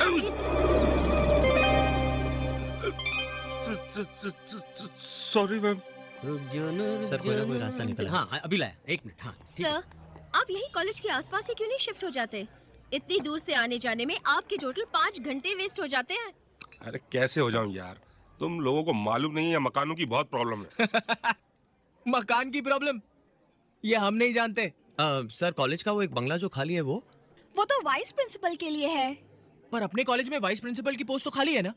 Speaker 4: Sorry ma'am.
Speaker 6: सर कोई ना कोई रास्ता निकला।
Speaker 2: हाँ अभी लाया, एक मिनट। हाँ ठीक है।
Speaker 9: सर, आप यही कॉलेज के आसपास ही क्यों नहीं शिफ्ट हो जाते? इतनी दूर से आने जाने में आपके टोटल 5 घंटे वेस्ट हो जाते हैं।
Speaker 4: अरे कैसे हो जाऊं यार, तुम लोगों को मालूम नहीं है मकानों की बहुत प्रॉब्लम है।
Speaker 3: मकान की प्रॉब्लम ये हम नहीं जानते।
Speaker 6: सर कॉलेज का वो एक बंगला जो खाली है वो
Speaker 9: तो वाइस प्रिंसिपल के लिए है।
Speaker 3: पर अपने कॉलेज में वाइस प्रिंसिपल की पोस्ट तो खाली है ना।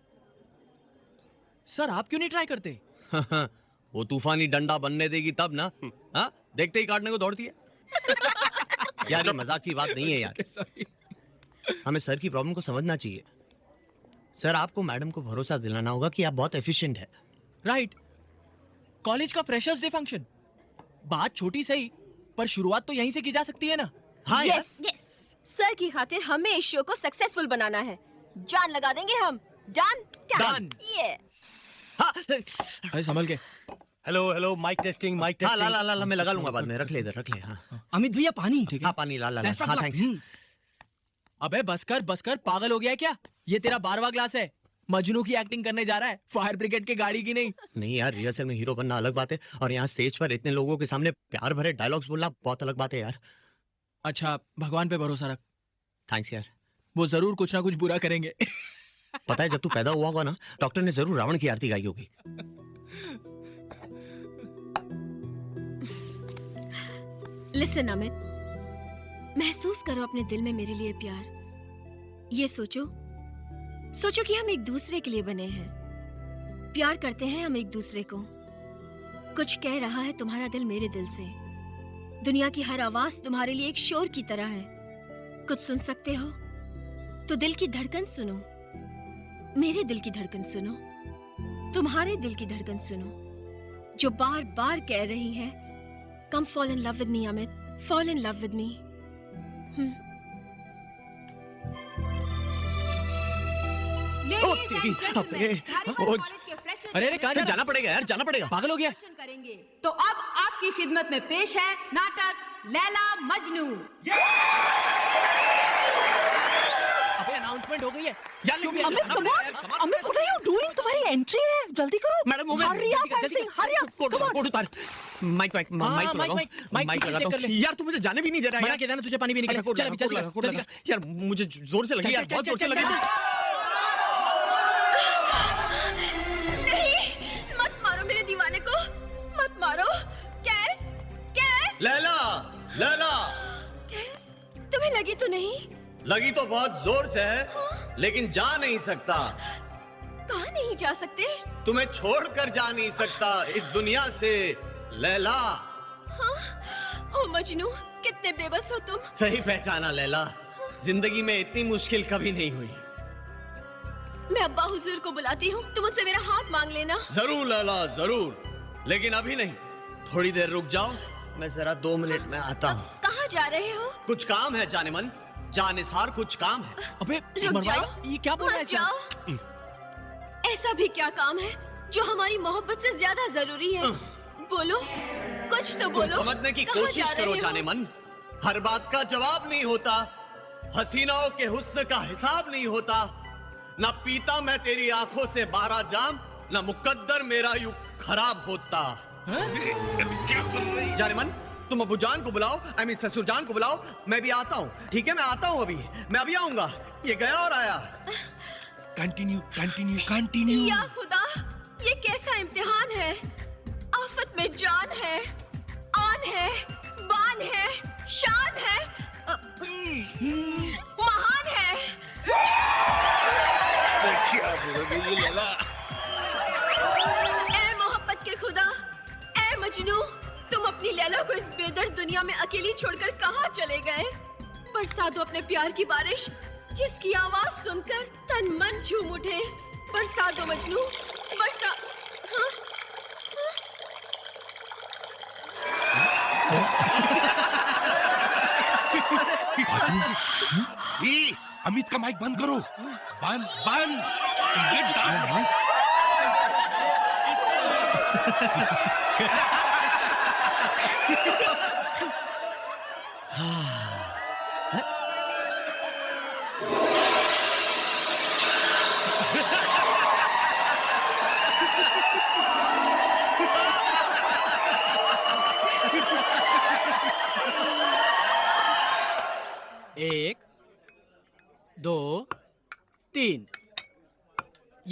Speaker 3: सर आप क्यों नहीं ट्राई करते?
Speaker 6: वो तूफानी डंडा बनने देगी तब ना। हाँ देखते ही काटने को दौड़ती है। यार ये मजाक की बात नहीं है यार। हमें सर की प्रॉब्लम को समझना चाहिए। सर आपको मैडम को भरोसा दिलाना होगा कि आप बहुत एफिशिएंट है।
Speaker 3: राइट। कॉलेज का फ्रेशर्स डे फंक्शन, बात छोटी सही पर शुरुआत तो यहीं से की जा सकती है ना।
Speaker 6: हाँ यार।
Speaker 9: यस सर की खातिर हमें इस शो को सक्सेसफुल बनाना है। जान लगा देंगे हम। Done
Speaker 3: Done.
Speaker 9: ये
Speaker 3: भाई संभल के।
Speaker 8: हेलो माइक टेस्टिंग
Speaker 6: हाँ ला मैं लगा लूंगा बाद में। रख ले इधर, रख ले। हाँ
Speaker 8: अमित भैया पानी।
Speaker 3: ठीक है।
Speaker 6: हाँ पानी ला हाँ थैंक्स।
Speaker 3: अबे बस कर, पागल हो गया है क्या? ये तेरा 12वां क्लास है। मजनू की एक्टिंग करने जा रहा है, फायर ब्रिगेड की गाड़ी की नहीं।
Speaker 6: नहीं यार, रिहर्सल में हीरो बनना अलग बात है और यहाँ स्टेज पर इतने लोगों के सामने प्यार भरे डायलॉग्स बोलना बहुत अलग बात है यार।
Speaker 3: अच्छा भगवान पे भरोसा रख,
Speaker 6: थैंक्स यार।
Speaker 3: वो जरूर कुछ ना कुछ बुरा करेंगे।
Speaker 6: पता है जब तू पैदा हुआ होगा ना, डॉक्टर ने जरूर रावण की आरती गाई होगी।
Speaker 9: लिसन अमित, महसूस करो अपने दिल में मेरे लिए प्यार। ये सोचो कि हम एक दूसरे के लिए बने हैं। प्यार करते हैं हम एक दूसरे को। कुछ कह रहा है तुम्हारा दिल मेरे दिल से। दुनिया की हर आवाज तुम्हारे लिए एक शोर की तरह है। कुछ सुन सकते हो तो दिल की धड़कन सुनो। मेरे दिल की धड़कन सुनो, तुम्हारे दिल की धड़कन सुनो, जो बार बार कह रही है come fall in love with me Amit, fall in love with me.
Speaker 3: अरे कहाँ जा?
Speaker 6: जाना पड़ेगा यार, जाना पड़ेगा।
Speaker 3: पागल हो गया?
Speaker 1: करेंगे तो अब आपकी खिदमत में पेश है नाटक लैला मजनू।
Speaker 3: अबे अनाउंसमेंट हो गई है
Speaker 6: यार
Speaker 7: Amit what are you doing? तुम्हारी एंट्री है, जल्दी करो।
Speaker 6: मैडम वो
Speaker 7: हरी अप ऐसे, हरी अप।
Speaker 6: कोट उतार। माइक लगाता हूँ। यार तू मुझे जाने भी नहीं दे रहा है।
Speaker 3: मना किया था ना तुझे पानी भी निकले। चल अभी चल
Speaker 6: यार मुझे जोर से लगी यार, बहुत जोर से लगी।
Speaker 9: नहीं, मत मारो मेरे दीवाने को, मत मारो। कैस
Speaker 6: लैला
Speaker 9: कैस, तुम्हें लगी तो नहीं?
Speaker 6: लगी तो बहुत जोर से है, लेकिन जा नहीं सकता।
Speaker 9: कहाँ नहीं जा सकते?
Speaker 6: तुम्हें छोड़कर जा नहीं सकता इस दुनिया से लैला।
Speaker 9: ओ मजनू, कितने बेबस हो तुम।
Speaker 6: सही पहचाना लैला, जिंदगी में इतनी मुश्किल कभी नहीं हुई।
Speaker 9: मैं अब्बा हुजूर को बुलाती हूँ, तुम मुझसे मेरा हाथ मांग लेना।
Speaker 6: जरूर लैला जरूर, लेकिन अभी नहीं, थोड़ी देर रुक जाओ, मैं जरा 2 मिनट में आता हूँ।
Speaker 9: कहाँ जा रहे हो?
Speaker 6: कुछ काम है जाने मन, जानिसार कुछ काम है।
Speaker 3: अबे
Speaker 9: रुक जाओ।
Speaker 3: ये क्या बोल रहा है?
Speaker 9: मत जाओ। ऐसा भी क्या काम है जो हमारी मोहब्बत से ज्यादा जरूरी है? बोलो, कुछ तो बोलो।
Speaker 6: समझने की
Speaker 9: कहाँ
Speaker 6: कोशिश
Speaker 9: जा रहे
Speaker 6: करो
Speaker 9: हो?
Speaker 6: जाने मन, हर बात का जवाब नहीं होता, हसीनाओं के हुस्न का हिसाब नहीं होता, ना पीता मैं तेरी आंखों से 12 जाम, ना मुकद्दर मेरा यूं खराब होता। जाने मन, तुम अबू जान को बुलाओ, आई मीन ससुर जान को बुलाओ, मैं भी आता हूँ। ठीक है मैं आता हूँ, मैं अभी आऊंगा। ये गया और आया।
Speaker 4: कंटिन्यू।
Speaker 9: या खुदा, ये कैसा इम्तिहान है? आफत में जान है, आन है, बान है, शान है, महान है। ए मोहब्बत के खुदा, ए मजनू, तुम अपनी लैला को इस बेदर्द दुनिया में अकेली छोड़कर कहाँ चले गए? बरसा दो अपने प्यार की बारिश, जिसकी आवाज सुनकर तन मन झूम उठे। बरसा दो मजनू, बरसा। हाँ?
Speaker 4: अमित का माइक बंद करो। बंद।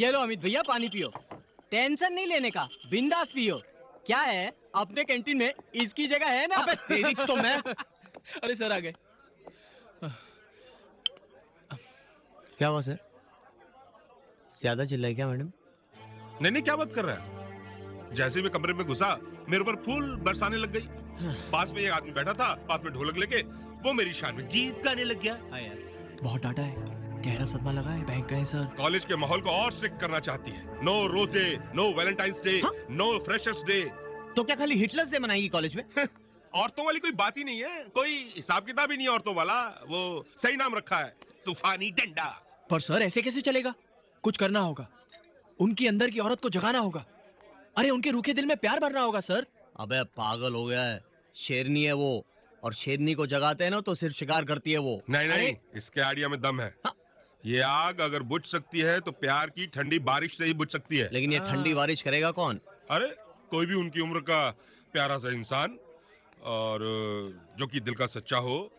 Speaker 3: ये लो अमित भैया पानी पियो, टेंशन नहीं लेने का, बिंदास पियो। क्या है अपने कैंटीन में इसकी जगह है ना?
Speaker 6: अबे तेरी तो मैं
Speaker 3: अरे सर आ गए।
Speaker 6: क्या हुआ सर? ज्यादा चिल्लाए क्या मैडम?
Speaker 4: नहीं, क्या बात कर रहा है? जैसे मैं कमरे में घुसा मेरे ऊपर फूल बरसाने लग गई। पास में एक आदमी बैठा था, पास में ढोलक लेके, वो मेरी शान में गीत गाने लग गया।
Speaker 3: हाँ यार, बहुत डांटा है, गहरा सदमा लगा है। बैंक गए सर।
Speaker 4: कॉलेज के माहौल को और स्ट्रिक्ट करना चाहती है। No Rose Day, no Valentine's Day, no Freshers Day.
Speaker 6: तो क्या खाली हिटलर्स डे मनाएगी कॉलेज में?
Speaker 4: औरतों वाली कोई बात ही नहीं है, कोई हिसाब किताब ही नहीं है औरतों वाला। वो सही नाम रखा है, तूफानी डंडा।
Speaker 3: पर सर ऐसे कैसे चलेगा? कुछ करना होगा, उनकी अंदर की औरत को जगाना होगा। अरे उनके रूखे दिल में प्यार भरना होगा सर।
Speaker 6: अबे पागल हो गया है, शेरनी है वो, और शेरनी को जगाते हैं ना तो सिर्फ शिकार करती है वो।
Speaker 4: नहीं, इसके आइडिया में दम है।
Speaker 6: हाँ।
Speaker 4: ये आग अगर बुझ सकती है तो प्यार की ठंडी बारिश से ही बुझ सकती है।
Speaker 6: लेकिन ये ठंडी बारिश करेगा कौन?
Speaker 4: अरे कोई भी उनकी उम्र का प्यारा सा इंसान, और जो कि दिल का सच्चा हो,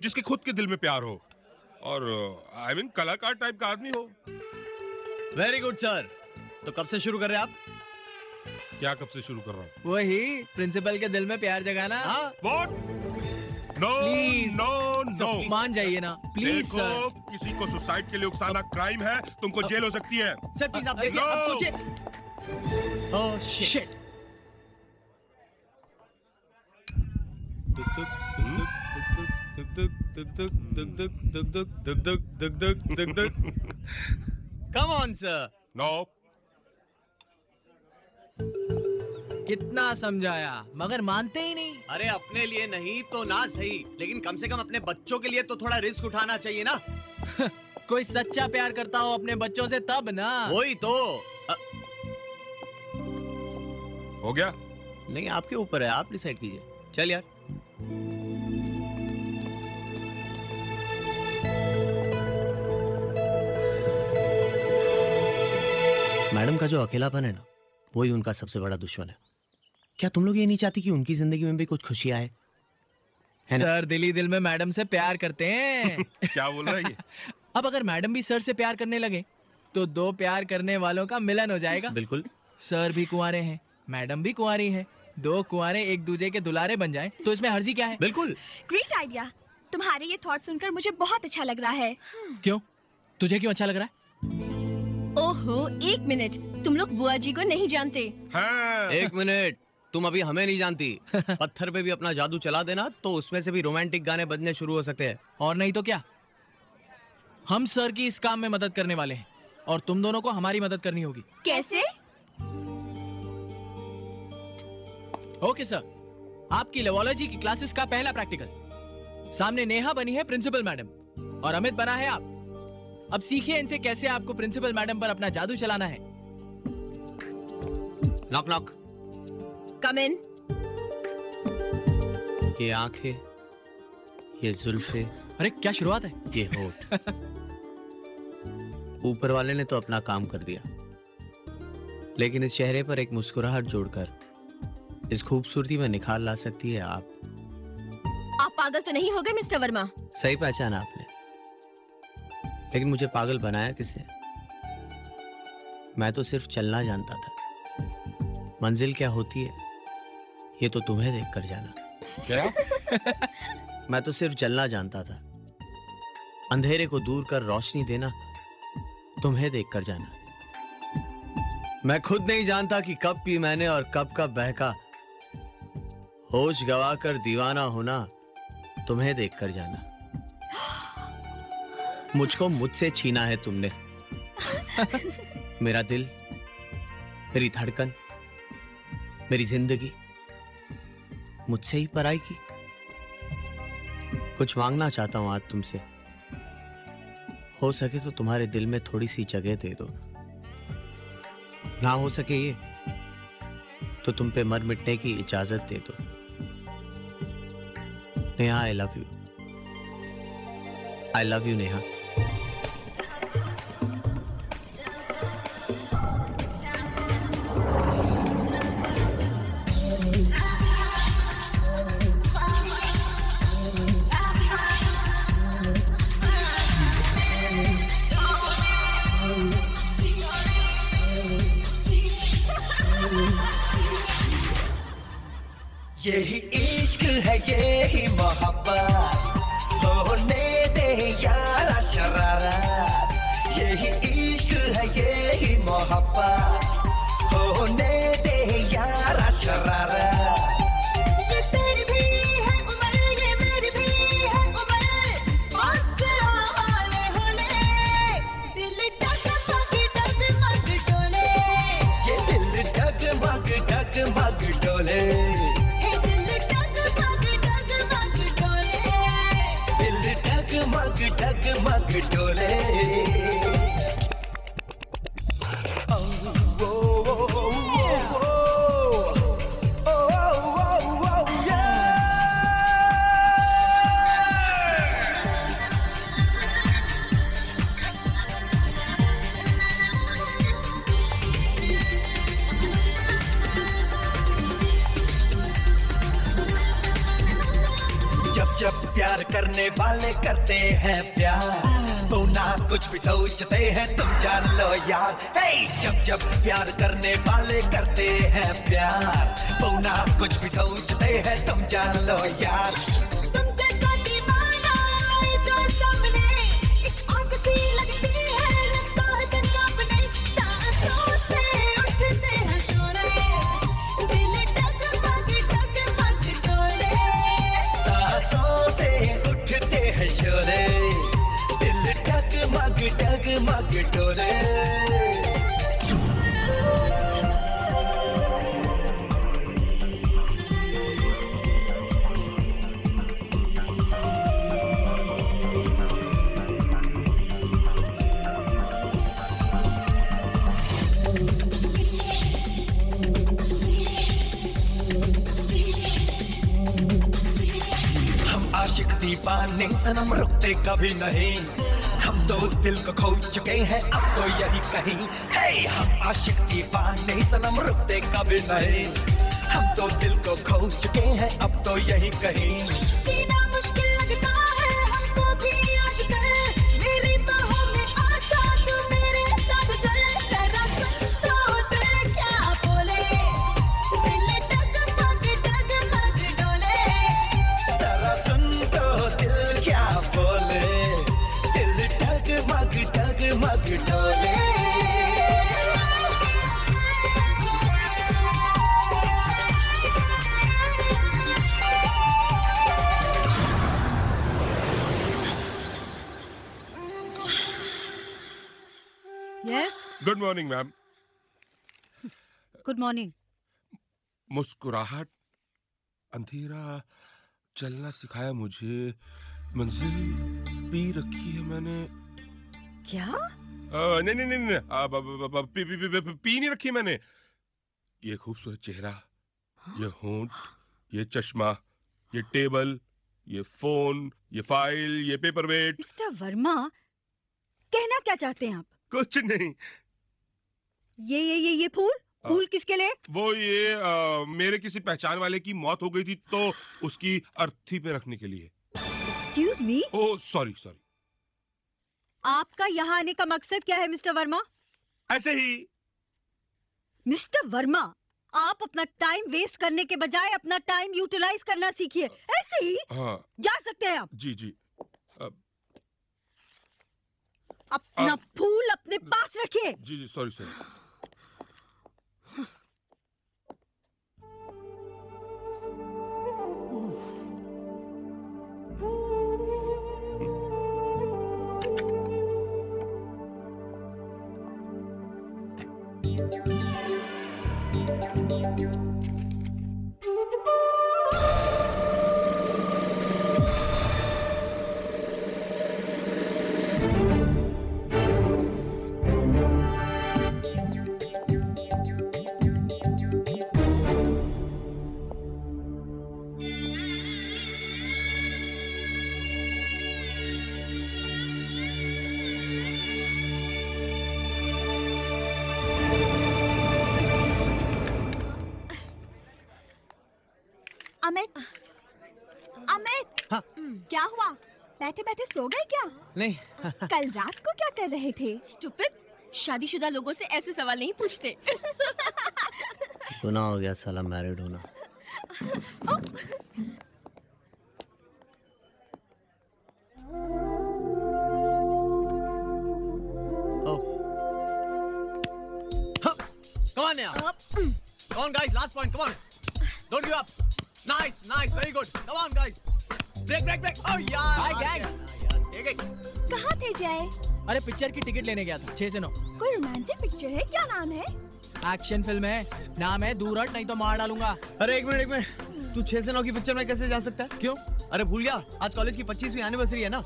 Speaker 4: जिसके खुद के दिल में प्यार हो, और आई मीन कलाकार टाइप का आदमी हो।
Speaker 6: Very good sir. तो कब से शुरू कर रहे हैं आप?
Speaker 4: क्या कब से शुरू कर रहा हूँ?
Speaker 3: वही प्रिंसिपल के दिल में प्यार जगाना।
Speaker 6: हाँ?
Speaker 4: What? No
Speaker 3: Please.
Speaker 4: नो
Speaker 3: मान जाइए ना प्लीज
Speaker 4: देखो,
Speaker 3: सर।
Speaker 4: किसी को सुसाइड के लिए उकसाना क्राइम है, तुमको जेल हो सकती है।
Speaker 6: सर प्लीज आप देखिए,
Speaker 4: No.
Speaker 6: आप सोचिए। Oh shit.
Speaker 3: Shit.
Speaker 6: Come on sir.
Speaker 4: No,
Speaker 3: कितना समझाया मगर मानते ही नहीं।
Speaker 6: अरे अपने लिए नहीं तो ना सही, लेकिन कम से कम अपने बच्चों के लिए तो थोड़ा रिस्क उठाना चाहिए ना।
Speaker 3: कोई सच्चा प्यार करता हो अपने बच्चों से तब ना।
Speaker 6: वही तो।
Speaker 4: हो गया?
Speaker 6: नहीं आपके ऊपर है, आप डिसाइड कीजिए। चल यार। मैडम का जो अकेलापन है ना, वही उनका सबसे बड़ा दुश्मन है। क्या तुम लोग ये नहीं चाहती कि उनकी जिंदगी में भी कुछ खुशी आए? है ना?
Speaker 3: सर दिल ही दिल में मैडम से प्यार करते हैं।
Speaker 4: क्या बोल रहा है ये?
Speaker 3: अब अगर मैडम भी सर से प्यार करने लगे तो दो प्यार करने वालों का मिलन हो जाएगा।
Speaker 6: बिल्कुल।
Speaker 3: सर भी कुंवारे हैं, मैडम भी कुंवारी है, दो कुंवारे एक दूसरे के दुलारे बन जाएं तो इसमें हर्जी क्या है?
Speaker 6: बिल्कुल।
Speaker 9: Great idea. तुम्हारे ये थॉट सुनकर मुझे बहुत अच्छा लग रहा है।
Speaker 3: क्यों? तुझे क्यों अच्छा लग रहा है?
Speaker 9: ओहो, एक मिनट, तुम लोग बुआ जी को नहीं जानते।
Speaker 4: हाँ।
Speaker 6: एक मिनट, तुम अभी हमें नहीं जानती। पत्थर पे भी अपना जादू चला देना तो उसमें से भी रोमांटिक गाने बजने शुरू हो सकते हैं।
Speaker 3: और नहीं तो क्या, हम सर की इस काम में मदद करने वाले हैं और तुम दोनों को हमारी मदद करनी होगी।
Speaker 9: कैसे?
Speaker 3: ओके सर, आपकी लेवोलॉजी की क्लासेस का पहला प्रैक्टिकल। सामने नेहा बनी है प्रिंसिपल मैडम और अमित बना है आप। अब सीखिए इनसे कैसे आपको प्रिंसिपल मैडम पर अपना जादू चलाना है।
Speaker 6: Knock knock.
Speaker 9: Come in.
Speaker 6: ये आंखें, ये जुल्फे,
Speaker 3: अरे क्या शुरुआत है।
Speaker 6: ये होठ। ऊपर वाले ने तो अपना काम कर दिया, लेकिन इस चेहरे पर एक मुस्कुराहट जोड़कर इस खूबसूरती में निखार ला सकती है आप।
Speaker 9: आप पागल तो नहीं हो गए मिस्टर वर्मा?
Speaker 6: सही पहचाना आपने, लेकिन मुझे पागल बनाया किसने? मैं तो सिर्फ चलना जानता था। मंजिल क्या होती है ये तो तुम्हें देखकर जाना।
Speaker 4: क्या?
Speaker 6: मैं तो सिर्फ चलना जानता था, अंधेरे को दूर कर रोशनी देना तुम्हें देखकर जाना। मैं खुद नहीं जानता कि कब पी मैंने और कब कब बहका, होश गवाकर दीवाना होना तुम्हें देखकर जाना। मुझको मुझसे छीना है तुमने। मेरा दिल, मेरी धड़कन, मेरी जिंदगी मुझसे ही पराई की। कुछ मांगना चाहता हूं आज तुमसे, हो सके तो तुम्हारे दिल में थोड़ी सी जगह दे दो। ना हो सके ये तो तुम पे मर मिटने की इजाजत दे दो। Neha, I love you. I love you Neha.
Speaker 10: यही इश्क है यही मोहब्बत होने दे यारा शरारत यही इश्क है यही मोहब्बत होने दे यारा शरारत ये तेरी भी है उम्र ये मेरी भी है उम्र बस आले होले दिल डगमग डोले ये दिल डगमग डोले डगमग डोले जब जब प्यार करने वाले करते हैं प्यार तो ना कुछ भी सोचते हैं तुम जान लो यार हे जब जब प्यार करने वाले करते हैं प्यार तो ना कुछ भी सोचते हैं तुम जान लो यार तुम जैसा दीवाना जो सामने एक आंख सी लगती है लगता है दिन कांपने सांसों से उठते हैं शोरे दिल डगमग डोले सांसों से उठते हैं शोरे दिल डगमग डोले आशिक दीवाने सनम रुकते कभी नहीं हम तो दिल को खो चुके हैं अब तो यही कहीं हे हम आशिक दीवाने सनम रुकते कभी नहीं हम तो दिल को खो चुके हैं अब तो यही कहीं जीना मुश्किल लगता है हमको भी आजकल मेरी बाहों में आ जा तू मेरे साथ चल जरा सुन तो दिल क्या बोले दिल डगमग डोले जरा सुन तो दिल क्या बोले दिल डगमग डोले
Speaker 7: Yes,
Speaker 4: good morning ma'am.
Speaker 7: good morning.
Speaker 4: मुस्कुराहट अंधेरा चलना सिखाया मुझे मंजिल पी रखी है मैंने
Speaker 7: क्या?
Speaker 4: नहीं नहीं नहीं नहीं पी नहीं रखी मैंने ये खूबसूरत चेहरा ये होंठ ये चश्मा ये टेबल ये फोन ये फाइल ये पेपर वेट
Speaker 7: मिस्टर वर्मा, कहना क्या चाहते हैं आप?
Speaker 4: कुछ नहीं
Speaker 7: ये फूल फूल किसके लिए?
Speaker 4: वो ये मेरे किसी पहचान वाले की मौत हो गई थी तो उसकी अर्थी पे रखने के लिए।
Speaker 7: Excuse me,
Speaker 4: oh sorry sorry.
Speaker 7: आपका यहाँ आने का मकसद क्या है मिस्टर वर्मा?
Speaker 4: ऐसे ही।
Speaker 7: मिस्टर वर्मा, आप अपना टाइम वेस्ट करने के बजाय अपना टाइम यूटिलाइज करना सीखिए। ऐसे ही
Speaker 4: हाँ
Speaker 7: जा सकते हैं आप।
Speaker 4: जी जी।
Speaker 7: अपना फूल अपने पास रखिए।
Speaker 4: जी जी सॉरी सॉरी।
Speaker 9: अमित, अमित,
Speaker 6: हाँ?
Speaker 9: क्या हुआ? बैठे बैठे सो गए क्या?
Speaker 6: नहीं।
Speaker 9: कल रात को क्या कर रहे थे? स्टूपिड, शादीशुदा लोगों से ऐसे सवाल नहीं पूछते।
Speaker 6: गुनाह हो गया साला मैरिड होना। Come on now. Come on, guys. Last point. Come on. Don't give up. Nice, nice. Very good. Come on, guys. Break, break, break. Oh, यार.
Speaker 3: Hi, gang.
Speaker 6: एक
Speaker 1: कहाँ थे जय?
Speaker 3: अरे पिक्चर की टिकट लेने गया था 6 से 9।
Speaker 1: कोई रोमांटिक पिक्चर है? क्या नाम है?
Speaker 3: एक्शन फिल्म है, नाम है दूर हट नहीं तो मार डालूंगा।
Speaker 6: अरे एक मिनट। तू 6 से 9 की पिक्चर में कैसे जा सकता है?
Speaker 3: क्यों?
Speaker 6: अरे भूल गया, आज कॉलेज की 25वीं एनिवर्सरी है ना।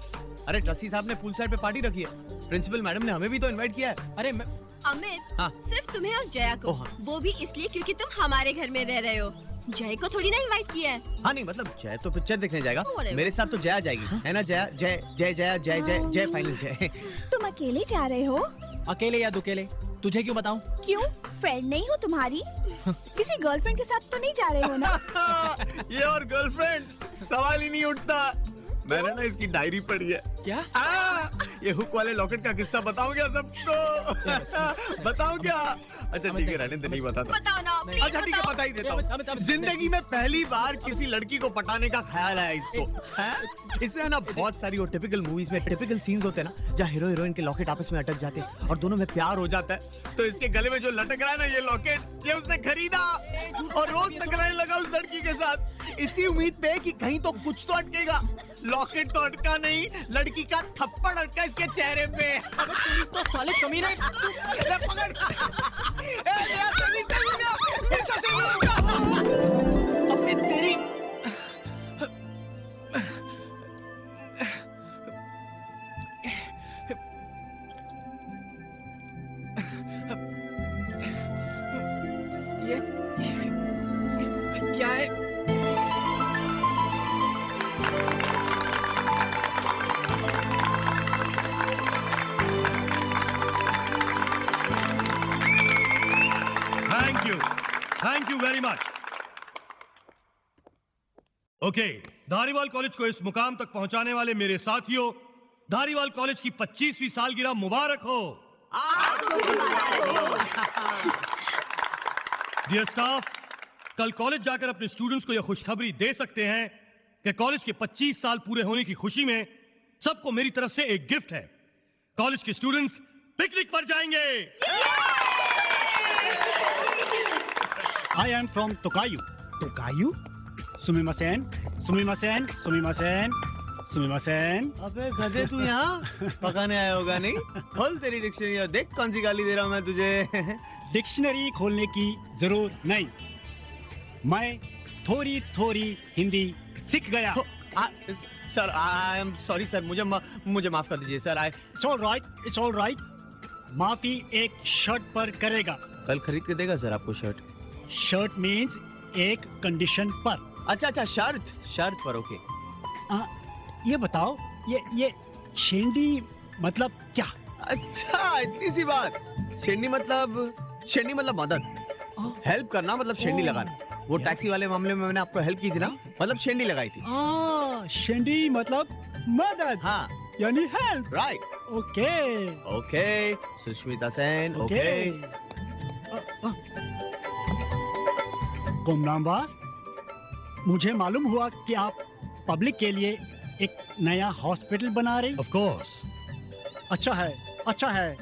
Speaker 6: अरे ट्रस्टी साहब ने पूल साइड पे पार्टी रखी है। प्रिंसिपल मैडम ने हमें भी तो इनवाइट किया है।
Speaker 3: अरे
Speaker 9: अमित,
Speaker 6: हाँ।
Speaker 9: सिर्फ तुम्हें और जया को,
Speaker 6: हाँ।
Speaker 9: वो भी इसलिए क्योंकि तुम हमारे घर में रह रहे हो। जय को थोड़ी ना इनवाइट किया है।
Speaker 6: हाँ नहीं मतलब जय तो पिक्चर देखने जाएगा,
Speaker 9: Whatever.
Speaker 6: मेरे साथ तो जया जाएगी, है ना जया? जय जय जया जय जय जय फाइनल जय।
Speaker 1: तुम अकेले जा रहे हो?
Speaker 3: अकेले या दुकेले तुझे क्यों बताऊं?
Speaker 1: क्यों? फ्रेंड नहीं हो तुम्हारी? किसी गर्लफ्रेंड के साथ तो नहीं जा रहे हो ना?
Speaker 6: ये और गर्लफ्रेंड सवाल ही नहीं उठता। मैंने ना इसकी डायरी पढ़ी है।
Speaker 3: क्या?
Speaker 6: ये हुक वाले लॉकेट का किस्सा बताऊं क्या सबको? बताऊं क्या? अच्छा ठीक है, रहने दे, नहीं बताता।
Speaker 9: बताओ ना, please
Speaker 6: अच्छा ठीक है,
Speaker 9: बताओ।
Speaker 6: बता ही देता हूँ। जिंदगी में पहली बार किसी लड़की को पटाने का ख्याल आया इसको। हैं? इसमें ना बहुत सारी वो टिपिकल मूवीज में टिपिकल सीन्स होते हैं ना, जहाँ हीरो हीरोइन के लॉकेट आपस में अटक जाते हैं और दोनों में प्यार हो जाता है। तो इसके गले में जो लटक रहा है ना ये लॉकेट, ये उसने खरीदा और रोज टकराने लगा उस लड़की के साथ, इसी उम्मीद पे कि कहीं तो कुछ तो अटकेगा। लॉकेट तो अटका नहीं, लड़की का थप्पड़ अटका इसके चेहरे पे।
Speaker 3: तो साले कमीने।
Speaker 6: ले पकड़। ए, ऐसा नहीं चलेगा, ऐसा नहीं होगा। अबे तेरी।
Speaker 3: ये क्या है?
Speaker 11: Thank you very much. Okay, Dhariwal college को इस मुकाम तक पहुंचाने वाले मेरे साथियों, धारीवाल कॉलेज की 25वीं सालगिरह मुबारक हो। डियर स्टाफ, कल कॉलेज जाकर अपने स्टूडेंट्स को यह खुशखबरी दे सकते हैं कि कॉलेज के 25 साल पूरे होने की खुशी में सबको मेरी तरफ से एक गिफ्ट है। कॉलेज के स्टूडेंट्स पिकनिक पर जाएंगे।
Speaker 8: I am from Tokayu. Tokayu? Sumimasen, sumimasen, sumimasen, sumimasen.
Speaker 6: अबे गधे तू यहाँ पकाने आया होगा नहीं? खोल तेरी डिक्शनरी और देख कौन सी गाली दे रहा हूँ मैं तुझे।
Speaker 8: डिक्शनरी खोलने की जरूरत नहीं, मैं थोड़ी थोड़ी हिंदी सीख गया।
Speaker 6: Sir I am sorry sir, मुझे माफ कर दीजिए sir.
Speaker 8: It's all right, it's all right. माफी एक शर्ट पर करेगा।
Speaker 6: कल खरीद के देगा सर आपको शर्ट?
Speaker 8: शर्ट मीन्स एक कंडीशन पर।
Speaker 6: अच्छा शर्त पर, ओके।
Speaker 8: ये बताओ, ये शेंडी मतलब क्या?
Speaker 6: अच्छा इतनी सी बात। शेंडी मतलब मदद, हेल्प करना मतलब शेंडी लगाना। वो टैक्सी वाले मामले में मैंने आपको हेल्प की थी ना, मतलब शेंडी लगाई थी।
Speaker 8: शेंडी मतलब मदद,
Speaker 6: हाँ
Speaker 8: यानी help.
Speaker 6: Right. Okay Sushmita Sen, okay.
Speaker 8: गुमनाम, मुझे मालूम हुआ कि आप पब्लिक के लिए एक नया हॉस्पिटल बना रही।
Speaker 11: Of course.
Speaker 8: अच्छा है।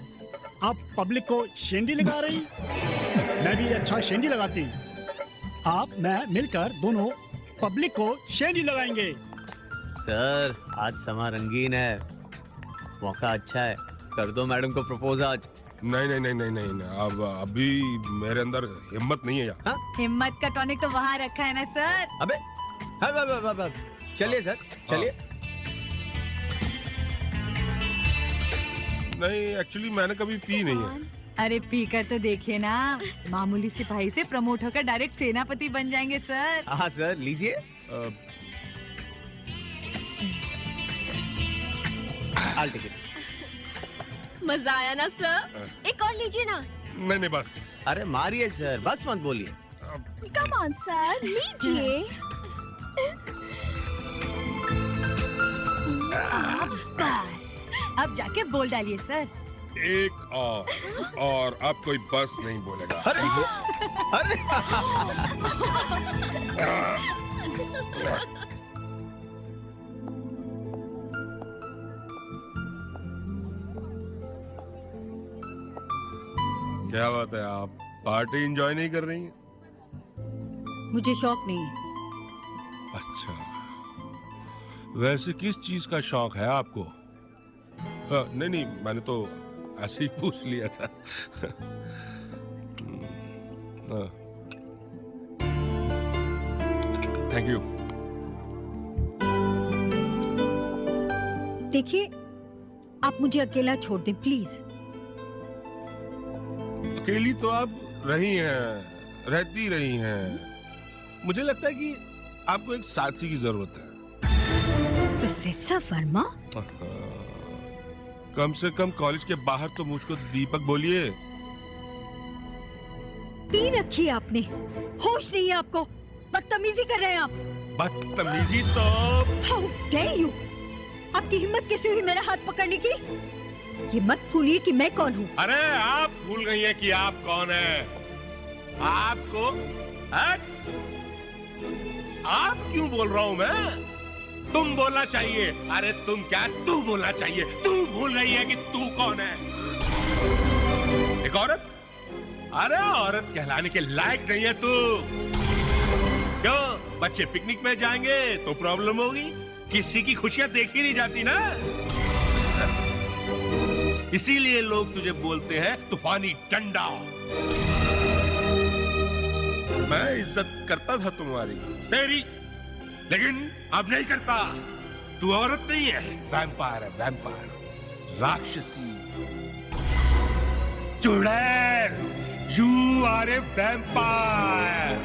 Speaker 8: आप पब्लिक को शेंडी लगा रही, मैं भी अच्छा शेंडी लगाती। आप मैं मिलकर दोनों पब्लिक को शेंडी लगाएंगे।
Speaker 6: सर आज समा रंगीन है, मौका अच्छा है, कर दो मैडम को प्रपोज आज।
Speaker 4: नहीं, अब अभी मेरे अंदर हिम्मत नहीं है यार।
Speaker 1: हिम्मत का टॉनिक तो वहाँ रखा है ना सर।
Speaker 6: अबे चलिए सर, चलिए।
Speaker 4: नहीं एक्चुअली मैंने कभी पी नहीं है।
Speaker 1: अरे पी कर तो देखिए ना, मामूली सिपाही से प्रमोट होकर डायरेक्ट सेनापति बन जाएंगे सर।
Speaker 6: हाँ सर लीजिए। I'll take it.
Speaker 9: मजा आया ना सर? एक और लीजिए ना।
Speaker 4: नहीं बस।
Speaker 6: अरे मारिए सर, बस मत बोलिए।
Speaker 1: कम ऑन सर, लीजिए। बस अब जाके बोल डालिए सर।
Speaker 4: एक और अब कोई बस नहीं बोलेगा।
Speaker 6: अरे
Speaker 4: क्या बात है, आप पार्टी एंजॉय नहीं कर रही हैं?
Speaker 7: मुझे शौक नहीं है।
Speaker 4: अच्छा, वैसे किस चीज का शौक है आपको? नहीं नहीं, मैंने तो ऐसे ही पूछ लिया था। Thank you.
Speaker 7: देखिए, आप मुझे अकेला छोड़ दें प्लीज।
Speaker 4: अकेली तो आप रही हैं, रहती रही हैं। मुझे लगता है कि आपको एक साथी की जरूरत है।
Speaker 7: प्रोफेसर वर्मा,
Speaker 4: कम से कम कॉलेज के बाहर तो मुझको दीपक बोलिए।
Speaker 7: पी रखी है आपने, होश नहीं है आपको, बदतमीजी कर रहे हैं आप।
Speaker 4: बदतमीजी तो
Speaker 7: How dare you? आपकी हिम्मत कैसे हुई मेरा हाथ पकड़ने की? ये मत भूलिए कि मैं कौन हूँ।
Speaker 4: अरे आप भूल गई हैं कि आप कौन हैं? आपको आप क्यों बोल रहा हूँ मैं? तुम बोलना चाहिए। अरे तुम क्या, तू बोलना चाहिए। तू भूल गई है कि तू कौन है? एक औरत? अरे औरत कहलाने के लायक नहीं है तू। क्यों? बच्चे पिकनिक में जाएंगे तो प्रॉब्लम होगी? किसी की खुशियां देखी नहीं जाती ना, इसीलिए लोग तुझे बोलते हैं तूफानी डंडा। मैं इज्जत करता था तुम्हारी, तेरी, लेकिन अब नहीं करता। तू औरत नहीं है, वैम्पायर है, वैम्पायर, राक्षसी, चुड़ैल। You are a vampire,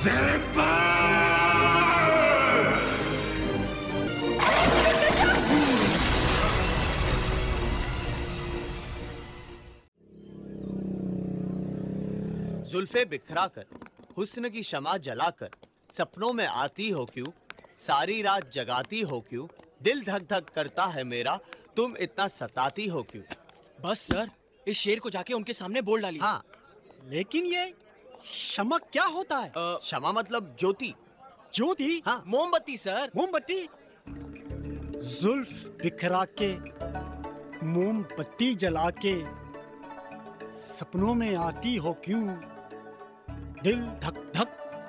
Speaker 4: vampire.
Speaker 6: जुल्फे बिखरा कर, हुस्न की शमा जलाकर, सपनों में आती हो क्यों, सारी रात जगाती हो क्यों, दिल धक धक करता है मेरा, तुम इतना सताती हो क्यों।
Speaker 3: बस सर, इस शेर को जाके उनके सामने बोल डालिए।
Speaker 6: हाँ,
Speaker 8: लेकिन ये क्षमा क्या होता है?
Speaker 6: क्षमा मतलब ज्योति।
Speaker 8: ज्योति?
Speaker 6: हाँ,
Speaker 3: मोमबत्ती सर।
Speaker 8: मोमबत्ती? जुल्फ बिखरा के, मोमबत्ती जला के, सपनों में आती हो क्यों, दिल धक धक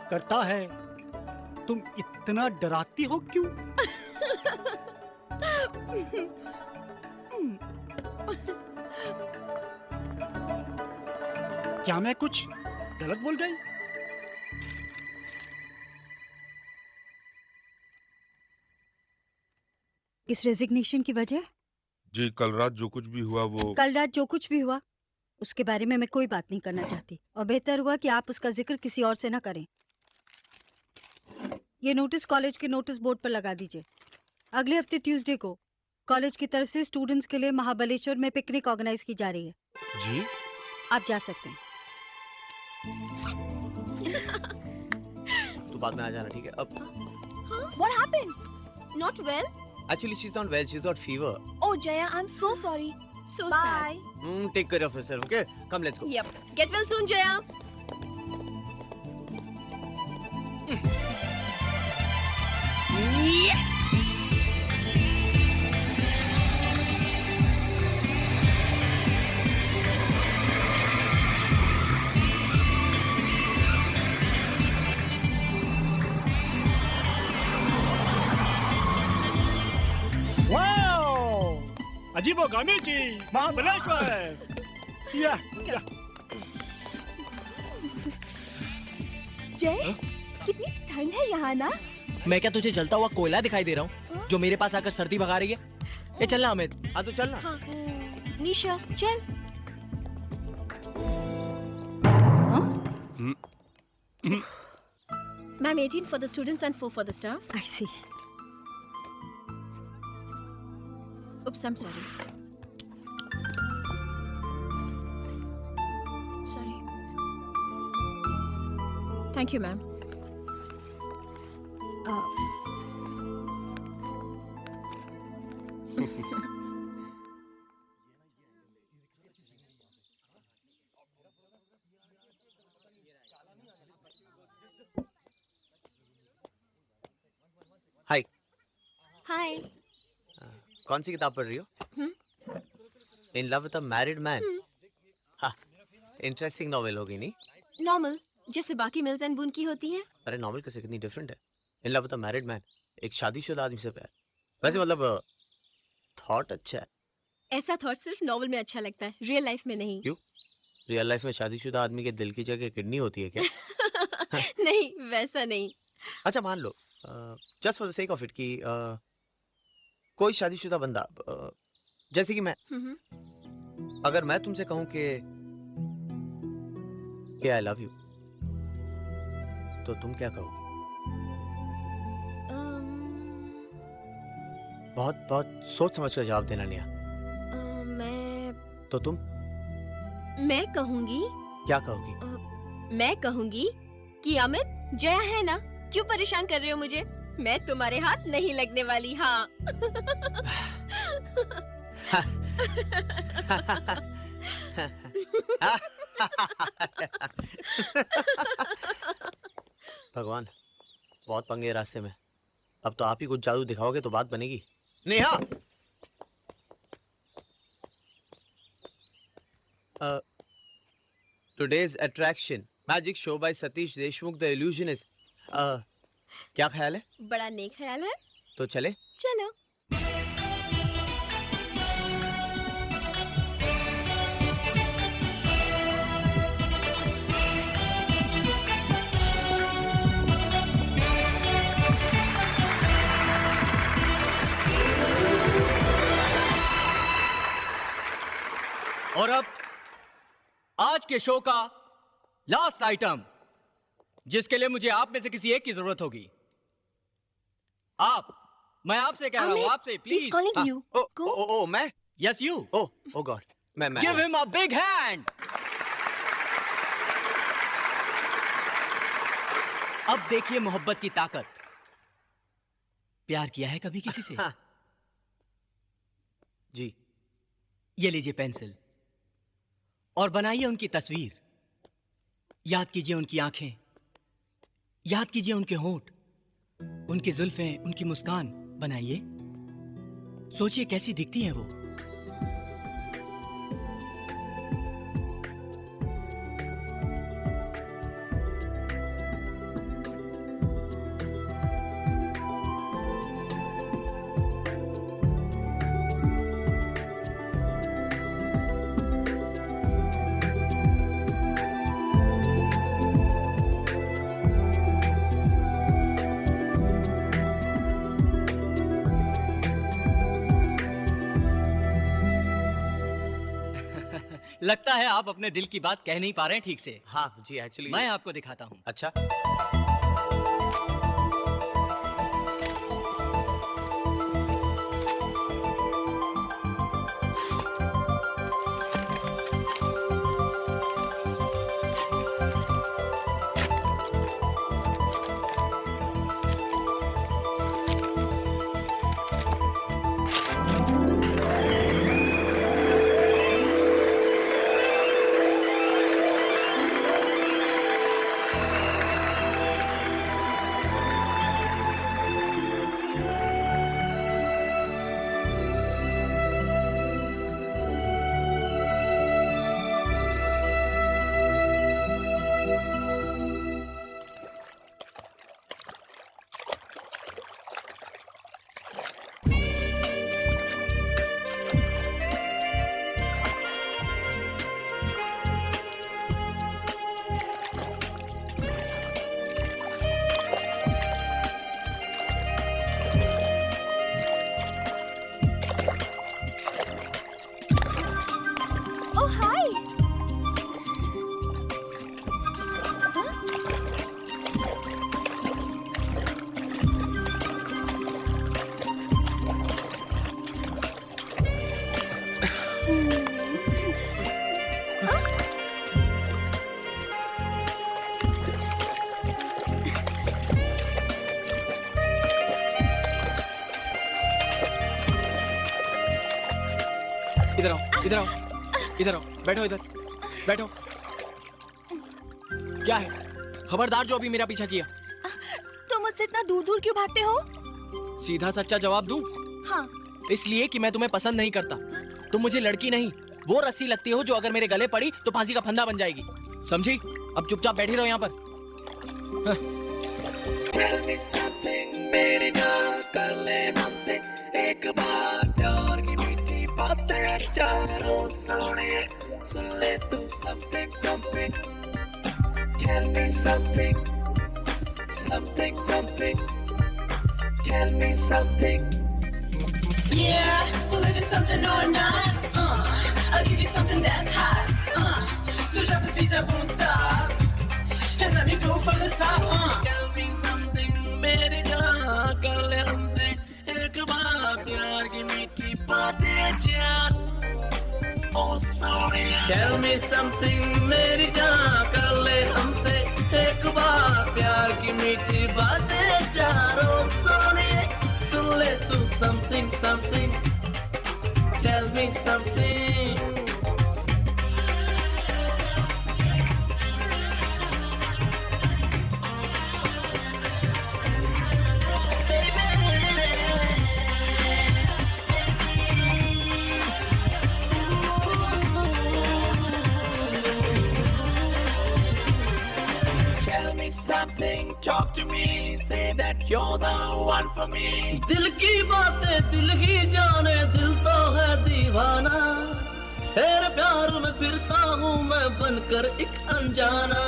Speaker 8: करता है, तुम इतना डराती हो क्यों? क्या मैं कुछ गलत बोल गई?
Speaker 7: इस रेजिग्नेशन की वजह?
Speaker 4: जी, कल रात जो कुछ भी हुआ वो
Speaker 7: कल रात जो कुछ भी हुआ उसके बारे में मैं कोई बात नहीं करना चाहती, और बेहतर हुआ कि आप उसका जिक्र किसी और से ना करें। ये नोटिस कॉलेज के नोटिस बोर्ड पर लगा दीजिए। अगले हफ्ते ट्यूसडे को कॉलेज की तरफ से स्टूडेंट्स के लिए महाबलेश्वर में पिकनिक ऑर्गेनाइज की जा रही है।
Speaker 6: जी,
Speaker 7: आप जा सकते हैं।
Speaker 6: तो बाद में आ जाना, ठीक है? अब
Speaker 9: What happened? Not well?
Speaker 6: actually she's not well, she's got fever.
Speaker 9: Oh Jaya, I'm so sorry. So sad.
Speaker 6: Take care of yourself, okay? Come, let's go.
Speaker 9: Yep. Get well soon, Jaya. Yes.
Speaker 8: अजीबोगरीब जी, महाबलेश्वर। या
Speaker 9: जय, कितनी ठंड है यहाँ ना?
Speaker 3: मैं क्या तुझे जलता हुआ कोयला दिखाई दे रहा हूँ जो मेरे पास आकर सर्दी भगा रही है? ये चलना अमित।
Speaker 6: हाँ तो चलना।
Speaker 9: हाँ। निशा, चल। Ma'am, 18 for the students and 4 for the staff.
Speaker 7: I see.
Speaker 9: Oops, I'm sorry. Sorry. Thank you, ma'am.
Speaker 6: Hi.
Speaker 9: Hi.
Speaker 6: कौन सी किताब पढ़ रही हो? इन love with a married man. हाँ, इंटरेस्टिंग नॉवेल होगी नहीं?
Speaker 9: नॉर्मल, जैसे बाकी मिल्स एंड बून की होती हैं।
Speaker 6: अरे नॉवेल कैसे कितनी डिफरेंट है। इन love with a married man, एक शादीशुदा आदमी से प्यार। वैसे मतलब थॉट अच्छा है।
Speaker 9: ऐसा थॉट सिर्फ नॉवेल में अच्छा लगता है, रियल लाइफ में नहीं।
Speaker 6: क्यों? रियल लाइफ में शादीशुदा आदमी के दिल की जगह किडनी होती है क्या?
Speaker 9: नहीं, वैसा नहीं।
Speaker 6: अच्छा मान लो just for the sake of it कि कोई शादीशुदा बंदा जैसे कि मैं, अगर मैं तुमसे कहूं कि आई लव यू, तो तुम क्या कहोगे? बहुत बहुत सोच समझ कर जवाब देना नेहा। तो तुम
Speaker 9: मैं कहूंगी।
Speaker 6: क्या कहोगी?
Speaker 9: मैं कहूंगी कि अमित, जया है ना, क्यों परेशान कर रहे हो मुझे? मैं तुम्हारे हाथ नहीं लगने वाली। हाँ। भगवान, बहुत पंगे रास्ते में। अब तो आप ही कुछ जादू दिखाओगे तो बात बनेगी। Neha, today's attraction, magic show by Satish Deshmukh, the illusionist. क्या ख्याल है? बड़ा नेक ख्याल है।
Speaker 6: तो चले?
Speaker 9: चलो।
Speaker 2: और अब आज के शो का लास्ट आइटम, जिसके लिए मुझे आप में से किसी एक की जरूरत होगी। मैं आपसे कह रहा हूं, आपसे प्लीज।
Speaker 9: calling you.
Speaker 6: ओ मैं?
Speaker 2: Yes you.
Speaker 6: ओ गॉड, मैं
Speaker 2: give him a big hand. अब देखिए मोहब्बत की ताकत। प्यार किया है कभी किसी से?
Speaker 6: जी।
Speaker 2: ये लीजिए पेंसिल और बनाइए उनकी तस्वीर। याद कीजिए उनकी आंखें, याद कीजिए उनके होंठ, उनकी जुल्फें, उनकी मुस्कान बनाइए। सोचिए कैसी दिखती हैं वो। लगता है आप अपने दिल की बात कह नहीं पा रहे हैं ठीक से।
Speaker 6: हाँ जी, एक्चुअली
Speaker 2: मैं आपको दिखाता हूँ।
Speaker 6: अच्छा।
Speaker 3: इधर आओ, इधर आओ, इधर आओ, बैठो इधर, बैठो। क्या है? खबरदार जो अभी मेरा पीछा किया।
Speaker 9: तुम मुझसे इतना दूर दूर क्यों भागते हो?
Speaker 3: सीधा सच्चा जवाब दूं?
Speaker 9: हाँ।
Speaker 3: इसलिए कि मैं तुम्हें पसंद नहीं करता। तुम मुझे लड़की नहीं, वो रस्सी लगती हो जो अगर मेरे गले पड़ी तो फांसी का फंदा बन जाएगी, समझी? अब चुपचाप बैठी रहो यहाँ पर।
Speaker 10: Tell me something, मेरी जान, कर ले हमसे एक बार प्यार की मीठी बातें चारों सोनिए, सुन ले तू something, something. Tell me something, something, something. Tell me something.
Speaker 12: Yeah, well if it's something or not, I'll give you something that's hot. So drop a beat that won't stop, and let me flow from the top.
Speaker 10: Tell me something, मेरी जान, कर ले हमसे एक बार प्यार की मीठी बातें चार। Oh sorry. Tell me something, मेरी जान, कर ले हमसे एक बार प्यार की मीठी बातें चार। Oh sorry. सुन ले तू something, something. Tell me something. Tell me something, talk to me, say that you're the one for me. दिल की बातें दिल ही जाने, दिल तो है दीवाना, तेरे प्यार में फिरता हूँ मैं बनकर एक अनजाना।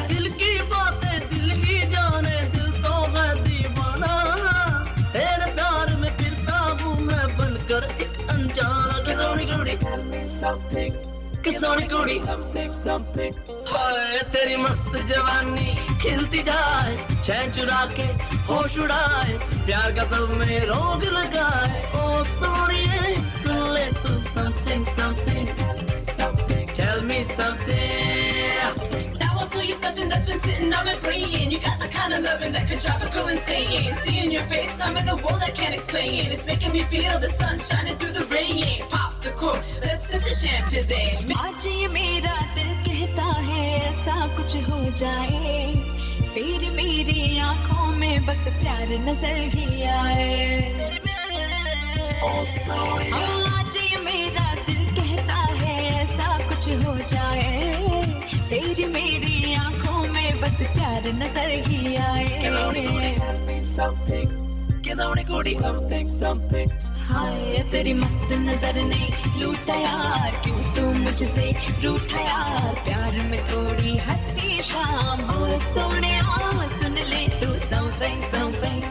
Speaker 10: दिल की बातें दिल ही जाने, दिल तो है दीवाना, तेरे प्यार में फिरता हूँ मैं बनकर एक अनजाना। किसोनी कुड़ी, tell me something. किसोनी कुड़ी, something, something. हाय तेरी मस्त जवानी खिलती जाए, चैन चुरा के होश उड़ाए, प्यार का सब में रोग लगाए। ओ सोनिए सुन ले तू something, something. Tell me something.
Speaker 12: Now I'll tell you something that's been sitting on my brain. You got the kind of loving that could drive a girl insane. Seeing your face, I'm in a world I can't explain. It's making me feel the sun shining through the rain. Pop the cork, let's sip the champagne.
Speaker 13: आज ये मेरा दिल कहता है ऐसा कुछ हो जाए, तेरी मेरी आंखों में बस प्यार नजर ही आए। आज ये मेरा दिल कहता है ऐसा कुछ हो जाए, तेरी मेरी आंखों में बस प्यार नजर ही आए। हाय तेरी मस्त नजर ने लूटा यार, क्यों तू मुझसे रूठा यार, प्यार में थोड़ी हंसती शाम हो सोने सुन ले तू something, something.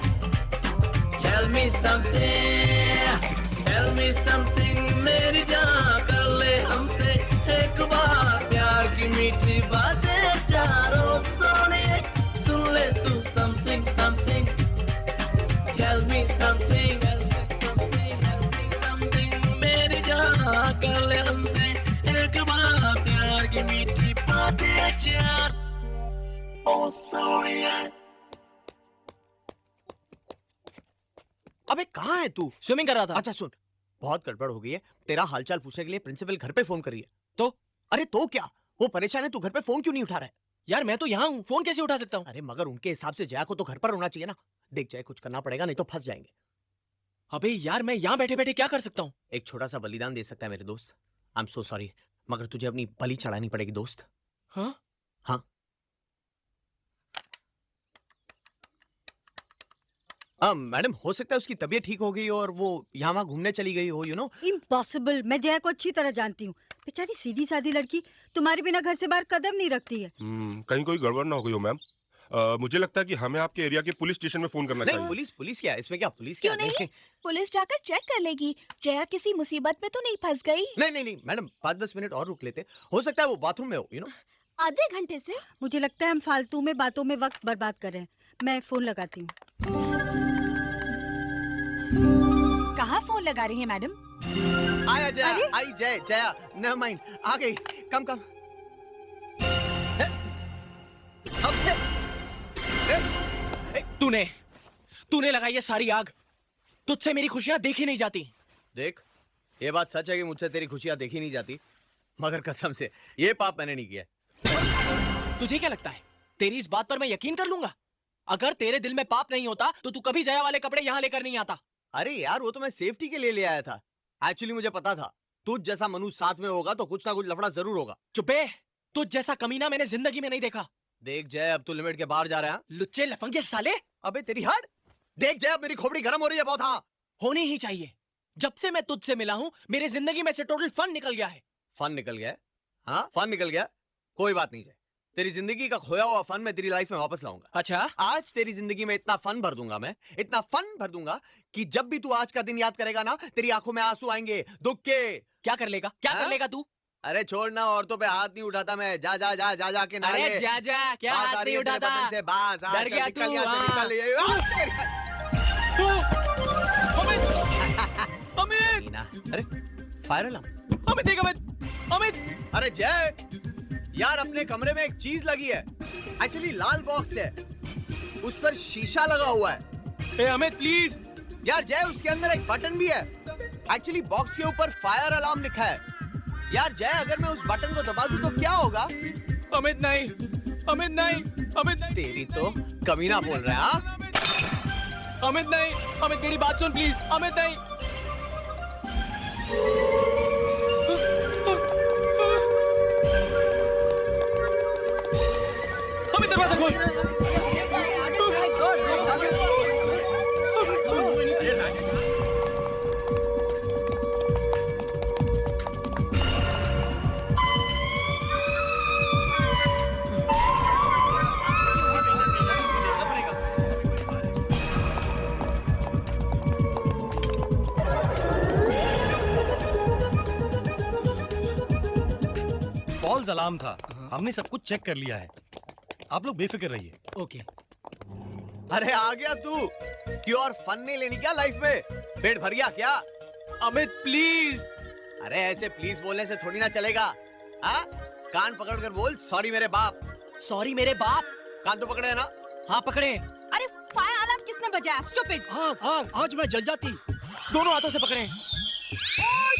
Speaker 10: Tell me something, tell me something. मेरी जान कर ले हमसे एक बार प्यार की मीठी बातें चारों सोने, सुन ले तू something, something. Tell me something, tell me something. मेरी जान कर ले हमसे एक बार प्यार की मीठी बातें चार। Oh sorry.
Speaker 6: अबे कहाँ है तू?
Speaker 3: स्विमिंग कर रहा था।
Speaker 6: अच्छा सुन, बहुत गड़बड़ हो गई है, तेरा हालचाल पूछने के लिए प्रिंसिपल घर पे फोन कर रही है।
Speaker 3: तो?
Speaker 6: अरे तो क्या, वो परेशान है, तू घर पे फोन क्यों नहीं उठा रहा है?
Speaker 3: यार मैं तो यहाँ हूँ, फोन कैसे उठा सकता हूँ?
Speaker 6: अरे मगर उनके हिसाब से जया को तो घर पर होना चाहिए ना। देख जया, कुछ करना पड़ेगा नहीं तो फंस जाएंगे।
Speaker 3: अबे यार मैं यहाँ बैठे बैठे क्या कर सकता हूँ?
Speaker 6: एक छोटा सा बलिदान दे सकता है मेरे दोस्त। आई एम सो सॉरी, मगर तुझे अपनी बलि चढ़ानी पड़ेगी दोस्त।
Speaker 3: हाँ?
Speaker 6: हाँ। मैडम हो सकता है उसकी तबीयत ठीक हो गई और वो यहाँ वहाँ घूमने चली गई हो, यू नो।
Speaker 7: इम्पॉसिबल, मैं जया को अच्छी तरह जानती हूँ। बेचारी सीधी सादी लड़की तुम्हारे बिना घर से बाहर कदम नहीं रखती है।
Speaker 4: कहीं कोई गड़बड़ ना हो गई हो मैम। मुझे लगता है कि हमें आपके एरिया के पुलिस स्टेशन में फोन करना चाहिए।
Speaker 6: पुलिस क्या, इसमें क्या पुलिस
Speaker 9: क्यों
Speaker 6: क्या?
Speaker 9: नहीं? पुलिस जाकर चेक कर लेगी, जया किसी मुसीबत में तो नहीं फंस गई।
Speaker 6: नहीं मैडम, 5-10 मिनट और रुक लेते, हो सकता है वो बाथरूम में हो, यू नो।
Speaker 9: आधे घंटे से
Speaker 7: मुझे लगता है हम फालतू में बातों में वक्त बर्बाद कर रहे हैं। मैं फोन लगाती हूँ।
Speaker 13: कहाँ फोन लगा रही है मैडम?
Speaker 6: आया जया, आई जया, नेवर माइंड, आ गई, कम।
Speaker 3: तूने लगाई है सारी आग, तुझसे मेरी खुशियां देखी नहीं जाती।
Speaker 6: देख, ये बात सच है कि मुझसे तेरी खुशियां देखी नहीं जाती, मगर कसम से ये पाप मैंने नहीं किया।
Speaker 3: तुझे क्या लगता है तेरी इस बात पर मैं यकीन कर लूंगा? अगर तेरे दिल में पाप नहीं होता तो तू कभी जया वाले कपड़े यहाँ लेकर नहीं आता।
Speaker 6: अरे यार वो तो मैं सेफ्टी के लिए ले आया था। एक्चुअली मुझे पता था तुझ जैसा मनुष्य साथ में होगा तो कुछ ना कुछ लफड़ा जरूर होगा।
Speaker 3: चुपे, तुझ जैसा कमीना मैंने जिंदगी में नहीं देखा।
Speaker 6: देख जय, अब तू लिमिट के बाहर जा रहा है।
Speaker 3: लुच्चे लफंगे साले।
Speaker 6: अबे तेरी हट। देख जय, अब मेरी खोपड़ी गर्म हो रही है बहुत। हाँ,
Speaker 3: होनी ही चाहिए। जब से मैं तुझसे मिला हूं मेरे जिंदगी में से टोटल फन निकल गया है।
Speaker 6: फन निकल गया? हाँ, फन निकल गया। कोई बात नहीं जय, तेरी जिंदगी का खोया हुआ फन मैं तेरी लाइफ में वापस लाऊंगा।
Speaker 3: अच्छा,
Speaker 6: आज तेरी जिंदगी में इतना फन भर दूंगा मैं, इतना फन भर दूंगा कि जब भी तू आज का दिन याद करेगा ना, तेरी आंखों में आंसू आएंगे दुख के।
Speaker 3: क्या कर लेगा? क्या कर लेगा तू?
Speaker 6: अरे छोड़ ना, औरतों पे हाथ नहीं उठाता मैं। जा जा जा जा जा के नहा ले।
Speaker 3: अरे जा जा, क्या हाथ नहीं उठाता?
Speaker 6: से बास,
Speaker 3: डर गया तू? अमित,
Speaker 6: अरे फायर अलार्म।
Speaker 3: अमित देख, अमित, अमित।
Speaker 6: अरे जय यार, अपने कमरे में एक चीज लगी है। एक्चुअली लाल बॉक्स है, उस पर शीशा लगा हुआ है।
Speaker 3: ए अमित प्लीज।
Speaker 6: यार जय, उसके अंदर एक बटन भी है। एक्चुअली बॉक्स के ऊपर फायर अलार्म लिखा है। यार जय, अगर मैं उस बटन को दबा दूं तो क्या होगा?
Speaker 3: अमित नहीं, अमित नहीं, अमित नहीं।
Speaker 6: तेरी तो कमीना बोल रहा है। हाँ
Speaker 3: अमित नहीं, अमित मेरी बात सुन प्लीज। अमित नहीं। अमित दरवाजा खोल।
Speaker 11: फॉल्स अलार्म था, हमने सब कुछ चेक कर लिया है। आप लोग बेफिक्र रहिए।
Speaker 3: ओके।
Speaker 6: अरे आ गया तू? क्यों और फन नहीं लेनी क्या लाइफ में? पेट भर गया क्या?
Speaker 3: अमित प्लीज।
Speaker 6: अरे ऐसे प्लीज बोलने से थोड़ी ना चलेगा। हाँ, कान पकड़ कर बोल, सॉरी मेरे बाप।
Speaker 3: सॉरी मेरे बाप?
Speaker 6: कान तो पकड़े है ना?
Speaker 3: हाँ पकड़े।
Speaker 1: अरे फायर अलार्म किसने बजाया? स्टूपिड।
Speaker 8: हाँ, आज मैं जल जाती।
Speaker 3: दोनों हाथों से पकड़े।
Speaker 1: Oh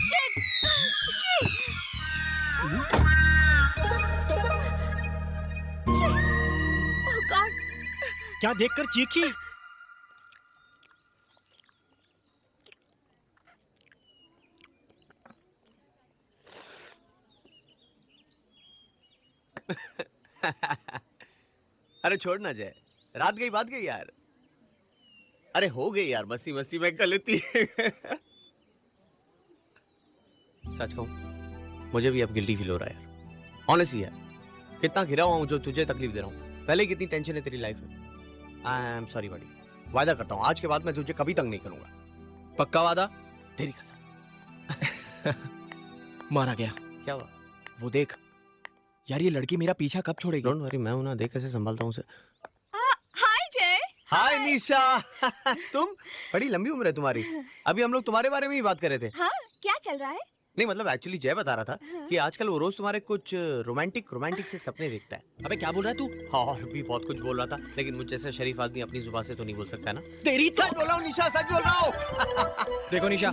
Speaker 1: shit, shit. Oh god.
Speaker 8: क्या देखकर चीखी?
Speaker 6: अरे छोड़ ना जय, रात गई बात गई यार। अरे हो गई यार, मस्ती मस्ती में गलती। सच कहूं, मुझे भी अब गिल्टी फील हो रहा है यार। ऑनेस्टली यार, कितना घिरा हुआ हूं जो तुझे तकलीफ दे रहा हूं। पहले कितनी टेंशन है तेरी लाइफ में। आई एम सॉरी बड़ी। वादा करता हूं आज के बाद मैं तुझे कभी तंग नहीं करूंगा।
Speaker 3: पक्का वादा?
Speaker 6: तेरी कसम।
Speaker 3: मारा गया।
Speaker 6: क्या हुआ?
Speaker 3: वो देख यार, ये लड़की मेरा पीछा कब छोड़ेगी?
Speaker 6: डोंट वरी, मैं हूं ना, देख कैसे संभालता हूं उसे।
Speaker 1: हाय जय।
Speaker 6: हाय निशा। तुम? बड़ी लंबी उम्र है तुम्हारी। अभी हम लोग तुम्हारे बारे में ही बात कर रहे थे।
Speaker 1: हाँ, क्या चल रहा है?
Speaker 6: नहीं मतलब एक्चुअली जय बता रहा था कि आजकल वो रोज तुम्हारे कुछ रोमांटिक से सपने देखता है।
Speaker 3: अबे क्या बोल रहा है तू?
Speaker 6: हाँ, और भी बहुत कुछ बोल रहा था, लेकिन मुझ जैसा शरीफ आदमी अपनी जुबान से तो नहीं बोल सकता है ना।
Speaker 3: तेरी
Speaker 6: सच बोल रहा हूँ निशा, सच बोल रहा हूँ।
Speaker 3: देखो निशा,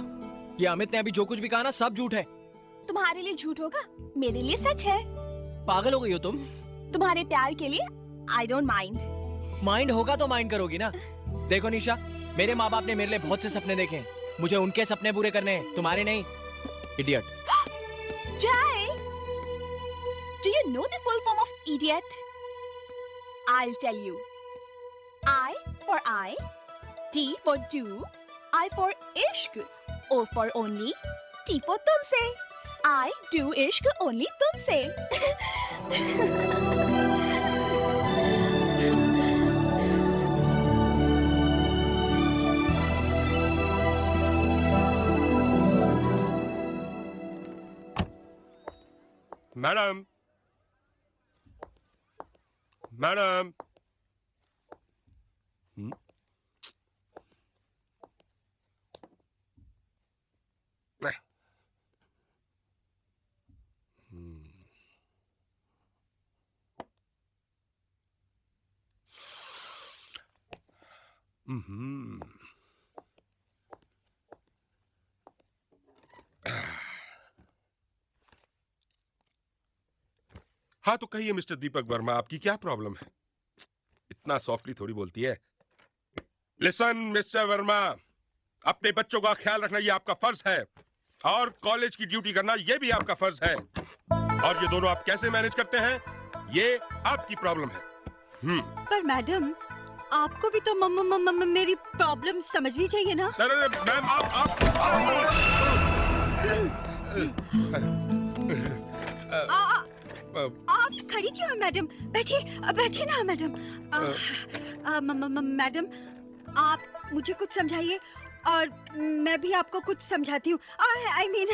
Speaker 3: ये अमित ने अभी जो कुछ भी कहा ना सब झूठ है।
Speaker 1: तुम्हारे लिए झूठ होगा, मेरे लिए सच है।
Speaker 3: पागल हो गई हो तुम?
Speaker 1: तुम्हारे प्यार के लिए आई डोंट माइंड।
Speaker 3: माइंड होगा तो माइंड करोगी ना। देखो निशा, मेरे माँ बाप ने मेरे लिए बहुत से सपने देखे हैं, मुझे उनके सपने पूरे करने हैं, तुम्हारे नहीं। Idiot.
Speaker 1: Jai, do you know the full form of idiot? I'll tell you. I for I, D for do, I for ishq, O for only, T for तुमसे. I do ishq only तुमसे.
Speaker 4: Madam, madam. हाँ तो कहिए mister Deepak Verma, आपकी क्या problem है? इतना softly थोड़ी बोलती है। लिसन मिस्टर वर्मा, अपने बच्चों का ख्याल रखना ये आपका फर्ज है। और कॉलेज की ड्यूटी करना ये भी आपका फर्ज है। और ये दोनों आप कैसे मैनेज करते हैं ये आपकी प्रॉब्लम है।
Speaker 7: पर मैडम आपको भी तो मेरी प्रॉब्लम समझनी चाहिए ना।
Speaker 4: मैम आप
Speaker 7: खड़ी क्यों है मैडम? बैठिए बैठिए ना मैडम। मैडम आप मुझे कुछ समझाइए और मैं भी आपको कुछ समझाती हूँ। I mean,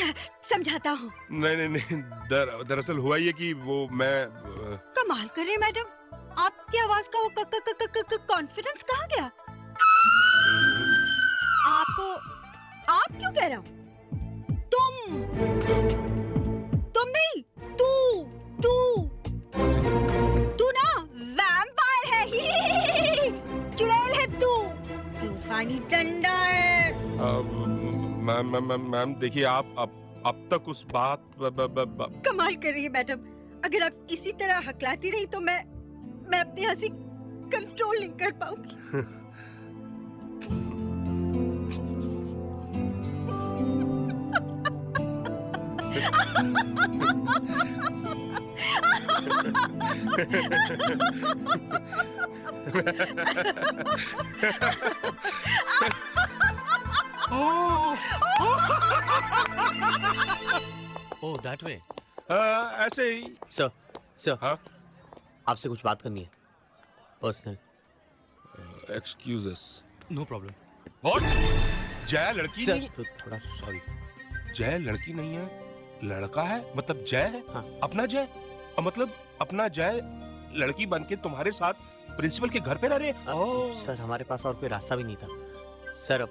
Speaker 7: समझाता हूँ।
Speaker 4: नहीं दरअसल हुआ ये कि वो मैं
Speaker 7: कमाल कर रहे हैं मैडम, आपकी आवाज का वो कॉन्फिडेंस कहाँ गया? आपको आप क्यों कह रहा हूँ? तुम नहीं, तू ना वैम्पायर है। चुड़ैल है तू, तूफानी डंडा है।
Speaker 4: मैम देखिए आप अब तक उस बात
Speaker 7: कमाल कर रही है मैडम। अगर आप इसी तरह हकलाती रही तो मैं अपनी हंसी कंट्रोल नहीं कर पाऊंगी।
Speaker 6: Oh that way.
Speaker 4: ऐसे ही।
Speaker 6: सर
Speaker 4: हाँ
Speaker 6: आपसे कुछ बात करनी है personal.
Speaker 4: Excuse us.
Speaker 6: No problem.
Speaker 4: What? Jai लड़की नहीं?
Speaker 6: थोड़ा सॉरी।
Speaker 4: जय लड़की नहीं है, लड़का है। मतलब जय है।
Speaker 6: हाँ।
Speaker 4: अपना जय मतलब अपना जय लड़की बन के तुम्हारे साथ प्रिंसिपल के घर पे रह रहे।
Speaker 6: सर हमारे पास और कोई रास्ता भी नहीं था सर। अब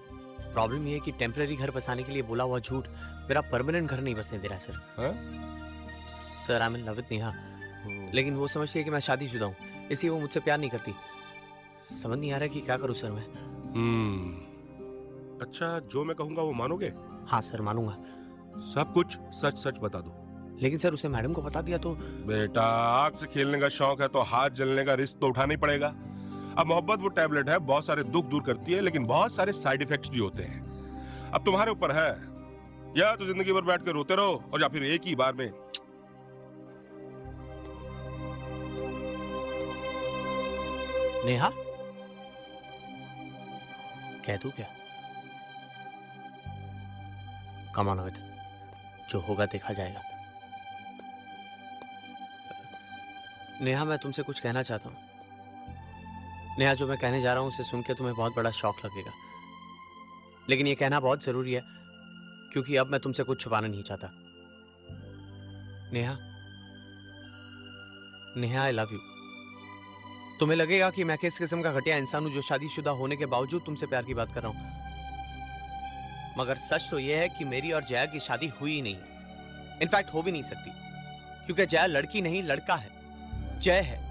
Speaker 6: प्रॉब्लम ये है कि टेम्पररी घर बसाने के लिए बोला हुआ झूठ मेरा परमानेंट घर नहीं बसने दे रहा है sir. Sir I am in love with Neha, लेकिन वो समझती है कि मैं शादीशुदा हूँ, इसलिए वो मुझसे प्यार नहीं करती। समझ नहीं आ रहा कि क्या करूँ सर मैं।
Speaker 4: अच्छा जो मैं कहूँगा वो मानोगे?
Speaker 6: हाँ सर मानूंगा।
Speaker 4: सब कुछ सच सच बता दो।
Speaker 6: लेकिन सर उसे मैडम को बता दिया तो।
Speaker 4: बेटा आग से खेलने का शौक है तो हाथ जलने का रिस्क तो उठाना ही पड़ेगा। अब मोहब्बत वो टैबलेट है, बहुत सारे दुख दूर करती है, लेकिन बहुत सारे साइड इफेक्ट्स भी होते हैं। अब तुम्हारे ऊपर है, या तो जिंदगी भर बैठ कर रोते रहो और या फिर एक ही बार में।
Speaker 6: नेहा कह दूं क्या? कम ऑन अमित, जो होगा देखा जाएगा। नेहा मैं तुमसे कुछ कहना चाहता हूँ। नेहा जो मैं कहने जा रहा हूँ उसे सुन के तुम्हें बहुत बड़ा शॉक लगेगा, लेकिन ये कहना बहुत जरूरी है क्योंकि अब मैं तुमसे कुछ छुपाना नहीं चाहता। Neha Neha I love you. तुम्हें लगेगा कि मैं किस किस्म का घटिया इंसान हूं जो शादीशुदा होने के बावजूद तुमसे प्यार की बात कर रहा हूं, मगर सच तो यह है कि मेरी और जया की शादी हुई ही नहीं है। इनफैक्ट हो भी नहीं सकती क्योंकि जया लड़की नहीं लड़का है, जय है।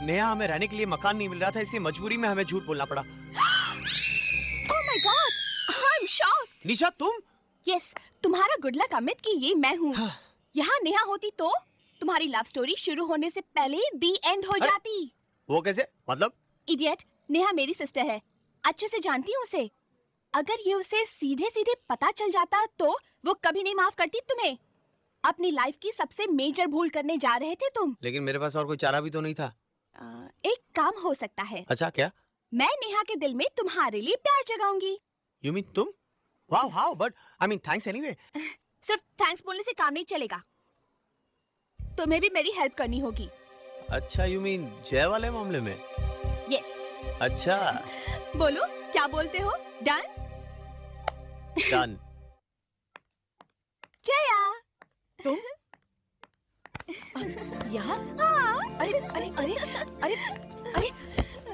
Speaker 6: नेहा हमें रहने के लिए मकान नहीं मिल रहा था, इसलिए मजबूरी में हमें झूठ बोलना पड़ा।
Speaker 9: Oh my God, I'm shocked.
Speaker 6: निशा तुम?
Speaker 9: Yes, तुम्हारा गुड लक अमित कि ये मैं हूँ। यहाँ नेहा होती तो तुम्हारी लव स्टोरी शुरू होने से पहले दी एंड हो जाती।
Speaker 6: वो कैसे? मतलब?
Speaker 9: इडियट, नेहा मेरी सिस्टर है, अच्छे से जानती हूँ उसे। अगर ये उसे सीधे सीधे पता चल जाता तो वो कभी नहीं माफ करती तुम्हें। अपनी लाइफ की सबसे मेजर भूल करने जा रहे थे तुम।
Speaker 6: लेकिन मेरे पास और कोई चारा भी तो नहीं था।
Speaker 9: एक काम हो सकता है।
Speaker 6: अच्छा क्या?
Speaker 9: मैं नेहा के दिल में तुम्हारे लिए प्यार जगाऊंगी।
Speaker 6: You mean तुम? Wow, how? But I mean thanks anyway.
Speaker 9: सिर्फ थैंक्स बोलने से काम नहीं चलेगा, तुम्हें भी मेरी हेल्प करनी होगी।
Speaker 6: अच्छा you mean जय वाले मामले में?
Speaker 9: Yes.
Speaker 6: अच्छा।
Speaker 9: बोलो क्या बोलते हो? डन?
Speaker 6: डन।
Speaker 9: जया
Speaker 1: तुम यहाँ?
Speaker 9: हाँ।
Speaker 1: अरे अरे अरे अरे अरे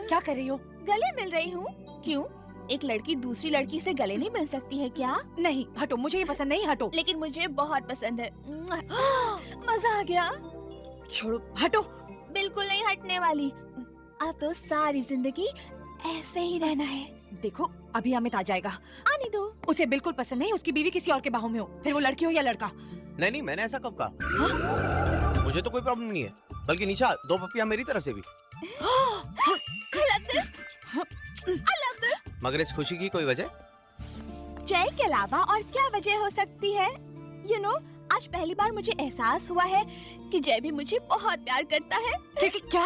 Speaker 1: क्या कर रही हो?
Speaker 9: गले मिल रही हूँ। क्यों, एक लड़की दूसरी लड़की से गले नहीं मिल सकती है क्या?
Speaker 1: नहीं हटो, मुझे ये पसंद नहीं, हटो।
Speaker 9: लेकिन मुझे बहुत पसंद है। मजा आ गया।
Speaker 1: छोड़ो, हटो।
Speaker 9: बिल्कुल नहीं हटने वाली। अब तो सारी जिंदगी ऐसे ही रहना है।
Speaker 1: देखो अभी अमित आ जाएगा।
Speaker 9: आने दो।
Speaker 1: उसे बिल्कुल पसंद नहीं उसकी बीवी किसी और के बाहों में हो, फिर वो लड़की हो या लड़का।
Speaker 6: नहीं मैंने ऐसा कब कहा? मुझे तो कोई प्रॉब्लम नहीं है, बल्कि निशा 2 पप्पियां मेरी तरफ से भी।
Speaker 9: I love this.
Speaker 6: मगर इस खुशी की कोई वजह?
Speaker 14: जय के अलावा और क्या वजह हो सकती है? You know, आज पहली बार मुझे एहसास हुआ है कि जय भी मुझे बहुत प्यार करता है। क्या?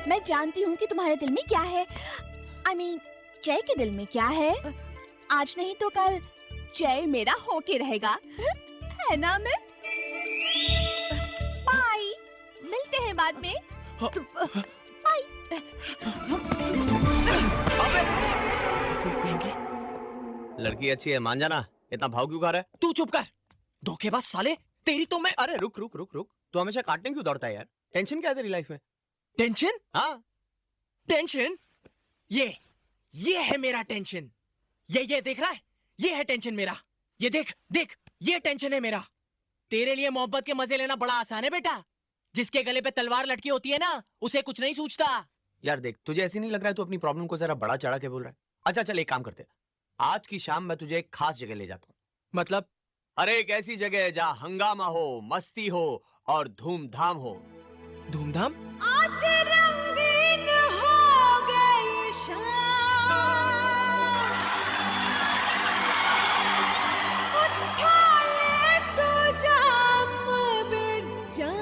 Speaker 14: मैं जानती हूँ कि तुम्हारे दिल में क्या है। I mean, जय के दिल में क्या है? आज नहीं तो कल जय मेरा होके रहेगा, है ना मैं? बाय, मिलते हैं बाद में। बाय।
Speaker 6: लड़की अच्छी है, मान जाना। इतना भाव क्यों खा रहा है?
Speaker 3: तू चुप कर, धोखेबाज साले। तेरी तो मैं।
Speaker 6: अरे रुक रुक रुक रुक, तू हमेशा काटने क्यों दौड़ता है यार? टेंशन क्या है तेरी लाइफ में?
Speaker 3: टेंशन?
Speaker 6: हाँ
Speaker 3: टेंशन? ये है मेरा टेंशन। ये देख रहा है? ये है टेंशन मेरा। ये देख देख, ये टेंशन है मेरा। तेरे लिए मोहब्बत के मजे लेना बड़ा आसान है बेटा। जिसके गले पे तलवार लटकी होती है ना, उसे कुछ नहीं सूझता।
Speaker 6: यार देख, तुझे ऐसे नहीं लग रहा है तू अपनी प्रॉब्लम को जरा बड़ा चढ़ा के बोल रहा है? अच्छा चल, एक काम करते हैं, आज की शाम मैं तुझे एक खास जगह ले जाता हूँ।
Speaker 3: मतलब?
Speaker 6: अरे एक ऐसी जगह जहाँ हंगामा हो, मस्ती हो और धूमधाम हो।
Speaker 3: धूमधाम?
Speaker 13: आज रंगीन हो गई शाम, उठा ले तू जाम बेजाम।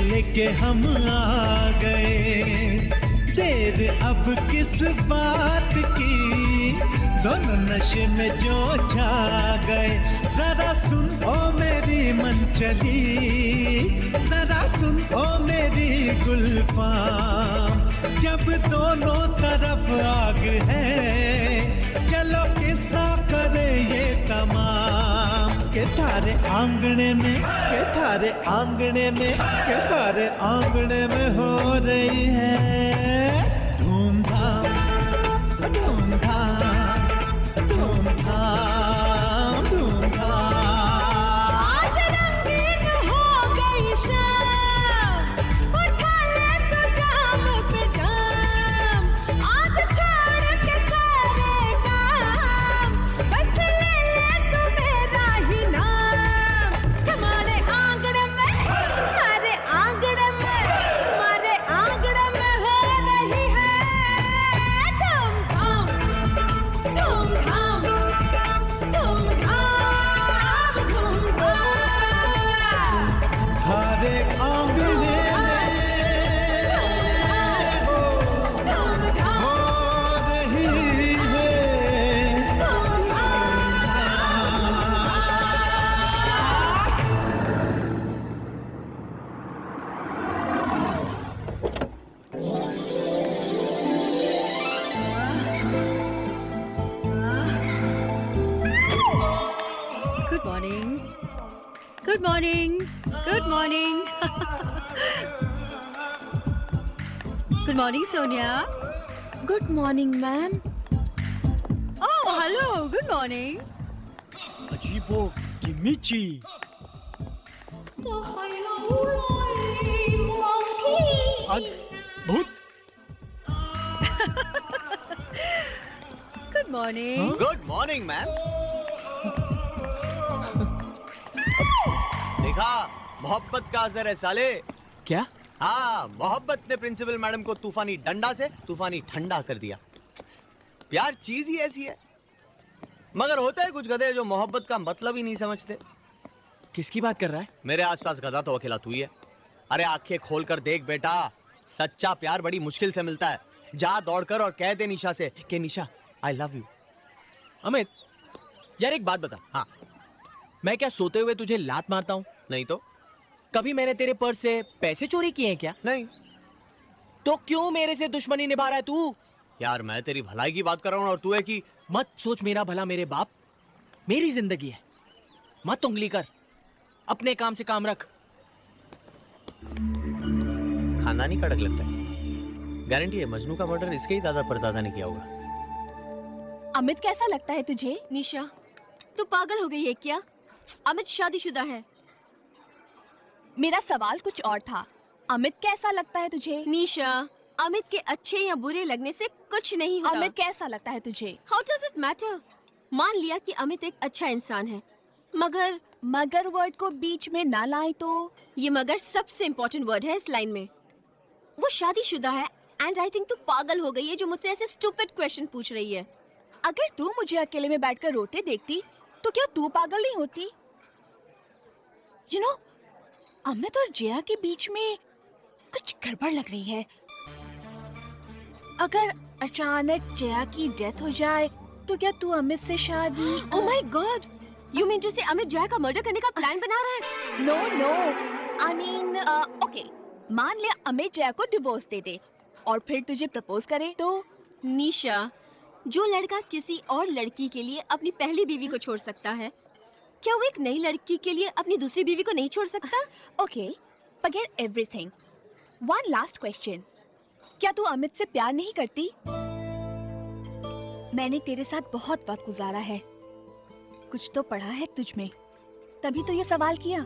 Speaker 10: लेके हम आ गए, देर अब किस बात की, दोनों नशे में जो छा गए। जरा सुन ओ मेरी मन चली, जरा सुन ओ मेरी गुलफाम, जब दोनों तरफ आग है, चलो किस्सा करे ये तमाम। के थारे आंगने में, के थारे आंगने में, के थारे आंगने में हो रही है धूमधाम, धूमधाम, धूमधाम, धूमधाम।
Speaker 13: आज रंगीन हो गई शाम, उठा ले तो जाम पे जाम, आज छोड़ के सारे काम, बस ले ले तू मेरा ही नाम। हमारे आंगन में, हमारे आंगन में, हमारे आंगन में हो रही है धूमधाम, धूमधाम, धूमधाम, धूमधाम।
Speaker 10: थारे आंगने में हो रही है।
Speaker 7: Good morning. Good morning. Good morning. Good morning, Sonia.
Speaker 14: Good morning ma'am.
Speaker 7: Oh, hello. Good morning.
Speaker 8: अजीबो किमिची। अद्भुत।
Speaker 7: Good morning.
Speaker 6: Good morning ma'am. देखा, मोहब्बत का असर है साले।
Speaker 3: क्या?
Speaker 6: हाँ, मोहब्बत ने प्रिंसिपल मैडम को तूफानी डंडा से तूफानी ठंडा कर दिया। प्यार चीज ही ऐसी है। मगर होता है कुछ गधे जो मोहब्बत का मतलब ही नहीं समझते।
Speaker 3: किसकी बात कर रहा है?
Speaker 6: मेरे आसपास गधा तो अकेला तू ही है। अरे आंखें खोल कर देख बेटा, सच्चा प्यार बड़ी मुश्किल से मिलता है। जा दौड़कर और कह दे निशा से कि निशा आई लव यू।
Speaker 3: अमित, यार एक बात बता।
Speaker 6: हाँ।
Speaker 3: मैं क्या सोते हुए तुझे लात मारता हूँ?
Speaker 6: नहीं तो।
Speaker 3: कभी मैंने तेरे पर्स से पैसे चोरी किए हैं क्या?
Speaker 6: नहीं।
Speaker 3: तो क्यों मेरे से दुश्मनी निभा रहा है तू?
Speaker 6: यार मैं तेरी भलाई की बात कर रहा हूँ और तू है कि
Speaker 3: मत सोच मेरा भला मेरे बाप। मेरी जिंदगी है, मत उंगली कर। अपने काम से काम रख।
Speaker 6: खानदानी कड़क लगता है। गारंटी है मजनू का मर्डर इसके ही दादा परदादा ने किया होगा।
Speaker 14: अमित कैसा लगता है तुझे?
Speaker 9: निशा, तू पागल हो गई है क्या? अमित शादीशुदा है।
Speaker 14: मेरा सवाल कुछ और था। अमित कैसा लगता है तुझे?
Speaker 9: निशा, अमित के अच्छे या बुरे लगने से कुछ नहीं होता।
Speaker 14: अमित कैसा लगता है तुझे?
Speaker 9: How does it matter? मान लिया कि अमित एक अच्छा इंसान है,
Speaker 14: मगर वर्ड को बीच में ना लाए तो।
Speaker 9: ये मगर सबसे इम्पोर्टेंट वर्ड है इस लाइन में। वो शादीशुदा है एंड आई थिंक तू पागल हो गई है जो मुझसे ऐसे स्टूपिड क्वेश्चन पूछ रही है।
Speaker 14: अगर तू मुझे अकेले में बैठकर रोते देखती तो क्या तू पागल नहीं होती? यू नो, अमित और जया के बीच में कुछ गड़बड़ लग रही है। अगर अचानक जया की डेथ हो जाए तो क्या तू अमित से शादी?
Speaker 9: Oh my God, you mean to say Amit Jaya का मर्डर करने का प्लान बना रहा है?
Speaker 14: No no, I mean okay, मान ले अमित जया को डिवोर्स दे दे और फिर तुझे प्रपोज करे तो?
Speaker 9: निशा, जो लड़का किसी और लड़की के लिए अपनी पहली बीवी को छोड़ सकता है, क्या वो एक नई लड़की के लिए अपनी दूसरी बीवी को नहीं छोड़ सकता?
Speaker 14: Okay, forget everything. One last question. क्या तू अमित से प्यार नहीं करती? मैंने तेरे साथ बहुत वक्त गुजारा है, कुछ तो पढ़ा है तुझ में, तभी तो ये सवाल किया।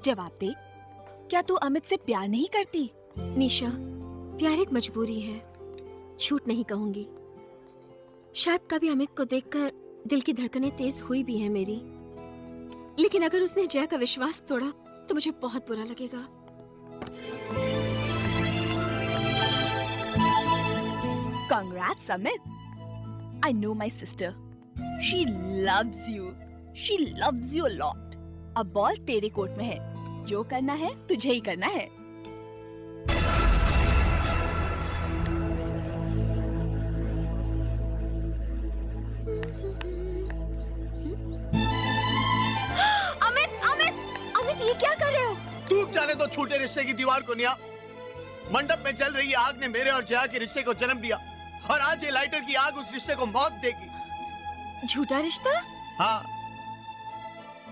Speaker 14: जवाब दे, क्या तू अमित से प्यार नहीं करती?
Speaker 9: निशा, प्यार एक मजबूरी है, झूठ नहीं कहूंगी। शायद कभी अमित को देखकर दिल की धड़कनें तेज हुई भी है मेरी, लेकिन अगर उसने जया का विश्वास तोड़ा तो मुझे बहुत बुरा लगेगा।
Speaker 14: Congrats, Amit. I know my sister. She loves you. She loves you a lot. अब बॉल तेरे कोर्ट में है, जो करना है तुझे ही करना है।
Speaker 6: छूटे रिश्ते की दीवार को नेहा। मंडप में जल रही आग ने मेरे और जया के रिश्ते को जन्म दिया और आज ये लाइटर की आग उस रिश्ते को मौत देगी।
Speaker 9: झूठा रिश्ता?
Speaker 6: हाँ,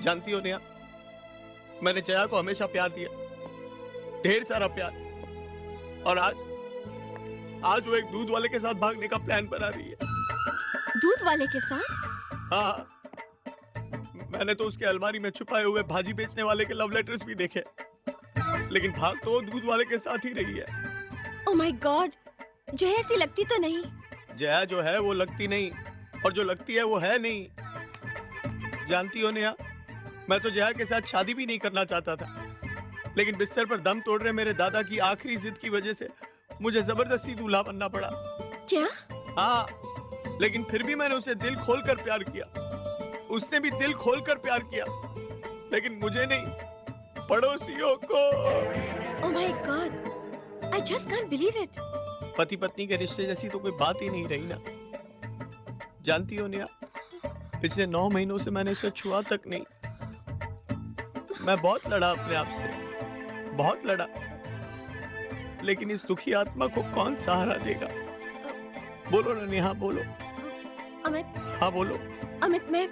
Speaker 6: जानती हो नेहा, मैंने जया को हमेशा प्यार दिया, ढेर सारा प्यार, और आज वो एक दूध वाले के साथ भागने का प्लान बना रही है।
Speaker 9: दूध वाले के साथ?
Speaker 6: हाँ, मैंने तो उसके अलमारी में छुपाए हुए भाजी बेचने वाले के लव लेटर्स भी देखे, लेकिन भाग तो वो दूध वाले के साथ ही रही है।
Speaker 9: ओह माय गॉड, जया ऐसी लगती तो नहीं?
Speaker 6: जया जो है वो लगती नहीं, और जो लगती है वो है नहीं। जानती हो नेहा, मैं तो जया के साथ शादी भी नहीं करना चाहता था, लेकिन बिस्तर पर दम तोड़ रहे मेरे दादा की आखिरी जिद की वजह से मुझे जबरदस्ती दूल्हा बनना पड़ा।
Speaker 9: क्या?
Speaker 6: हाँ, लेकिन फिर भी मैंने उसे दिल खोलकर प्यार किया, उसने भी दिल खोलकर प्यार किया, लेकिन मुझे नहीं, पड़ोसियों को।
Speaker 9: ओह my God, I just can't believe it.
Speaker 6: पति पत्नी के रिश्ते जैसी तो कोई बात ही नहीं रही ना। जानती हो नेहा, पिछले 9 महीनों से मैंने उसे छुआ तक नहीं। मैं बहुत लड़ा अपने आप से, बहुत लड़ा, लेकिन इस दुखी आत्मा को कौन सहारा देगा? बोलो ना नेहा, बोलो।
Speaker 9: अमित।
Speaker 6: हाँ बोलो।
Speaker 9: अमित, मैं।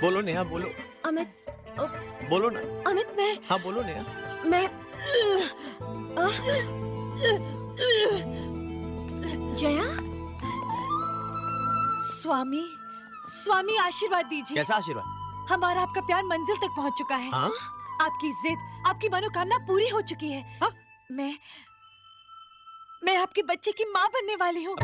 Speaker 6: बोलो नेहा, बोलो।
Speaker 9: अमित।
Speaker 6: बोलो ना।
Speaker 9: अमित, मैं।
Speaker 6: हाँ बोलो नेहा।
Speaker 9: मैं। जया।
Speaker 14: स्वामी, स्वामी आशीर्वाद दीजिए।
Speaker 6: कैसा आशीर्वाद?
Speaker 14: हमारा आपका प्यार मंजिल तक पहुंच चुका है।
Speaker 6: हाँ?
Speaker 14: आपकी जिद, आपकी मनोकामना पूरी हो चुकी है।
Speaker 6: हाँ?
Speaker 14: मैं आपके बच्चे की माँ बनने वाली हूँ।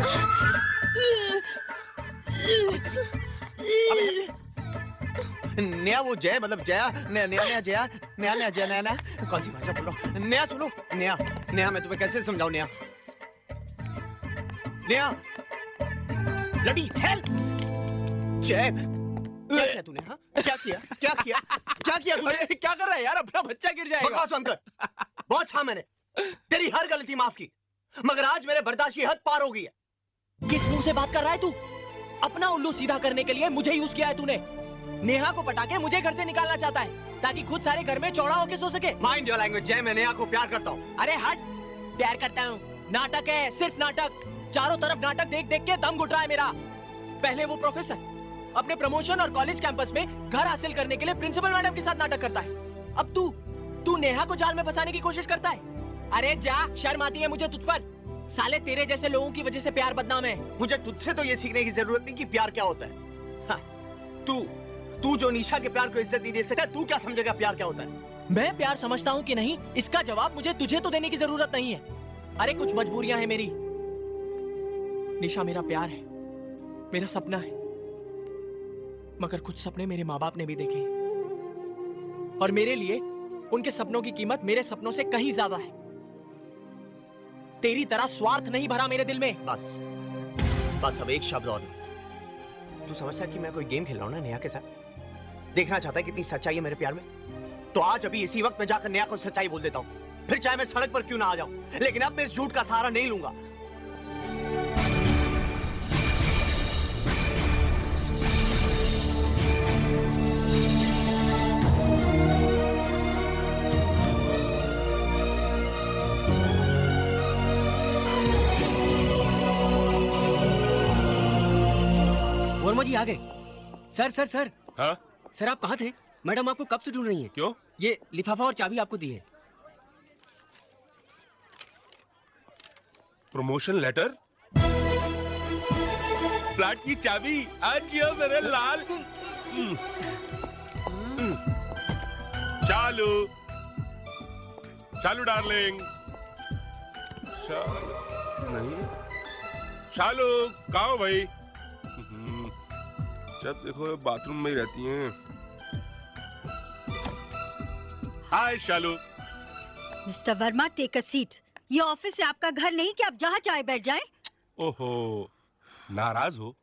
Speaker 6: नेहा, वो जय मतलब जया, नेहा जया, नेहा जया, नेहा कौन सी भाषा बोल रहा हूँ? नेहा सुनो, नेहा मैं तुम्हें कैसे समझाऊं? Neha bloody help! जय, क्या किया तूने? हाँ, क्या किया तूने?
Speaker 3: क्या कर रहा है यार? अपना बच्चा गिर जाएगा।
Speaker 6: बकवास बंद कर। बहुत छा मैंने तेरी हर गलती माफ की, मगर आज मेरे बर्दाश्त की हद पार हो गई है।
Speaker 3: किस मुंह से बात कर रहा है तू? अपना उल्लू सीधा करने के लिए मुझे यूज किया है तूने। नेहा को पटा के मुझे घर से निकालना चाहता है ताकि खुद सारे घर में चौड़ा होके सो सके।
Speaker 6: माइंड योर लैंग्वेज जय, मैं नेहा को प्यार करता हूँ।
Speaker 3: अरे हट, प्यार करता हूँ? नाटक है, सिर्फ नाटक। चारों तरफ नाटक देख देख के दम घुट रहा है मेरा। पहले वो प्रोफेसर अपने प्रमोशन और कॉलेज कैंपस में घर हासिल करने के लिए प्रिंसिपल मैडम के साथ नाटक करता है। अब तू नेहा को जाल में फंसाने की कोशिश करता है। अरे जा, शर्म आती है मुझे तुझ पर। साले तेरे जैसे लोगों की वजह से प्यार बदनाम है।
Speaker 6: मुझे तुझसे तो ये सीखने की जरूरत नहीं कि प्यार क्या होता है। हाँ, तू जो निशा के प्यार को इज्जत नहीं दे सकता, तू क्या समझेगा प्यार क्या होता है?
Speaker 3: मैं प्यार समझता हूँ कि नहीं, इसका जवाब मुझे तुझे तो देने की जरूरत नहीं है। अरे कुछ मजबूरियां हैं मेरी। निशा मेरा प्यार है, मेरा सपना है, मगर कुछ सपने मेरे माँ बाप ने भी देखे हैं और मेरे लिए उनके सपनों की कीमत मेरे सपनों से कहीं ज्यादा है। तेरी तरह स्वार्थ नहीं भरा मेरे दिल में।
Speaker 6: बस अब एक शब्द और। तू समझता है कि मैं कोई गेम खेल रहा हूं ना नेहा के साथ? देखना चाहता है कितनी सच्चाई है मेरे प्यार में? तो आज अभी इसी वक्त मैं जाकर नेहा को सच्चाई बोल देता हूं, फिर चाहे मैं सड़क पर क्यों ना आ जाऊं, लेकिन अब मैं इस झूठ का सहारा नहीं लूंगा।
Speaker 3: वर्मा जी आ गए। सर।
Speaker 4: हाँ?
Speaker 3: सर आप कहाँ थे? मैडम आपको कब से ढूंढ रही हैं।
Speaker 4: क्यों?
Speaker 3: ये लिफाफा और चाबी आपको दी है।
Speaker 4: प्रमोशन लेटर, फ्लैट की चाबी, आज ये मेरे लाल। चालू डार्लिंग। नहीं, शालू कहाँ हो भाई? जब देखो बाथरूम में ही रहती हैं। Hi Shalu.
Speaker 7: Mister Verma, take a seat. ये ऑफिस है, आपका घर नहीं कि आप जहाँ चाहे बैठ जाएं।
Speaker 4: ओहो, नाराज हो?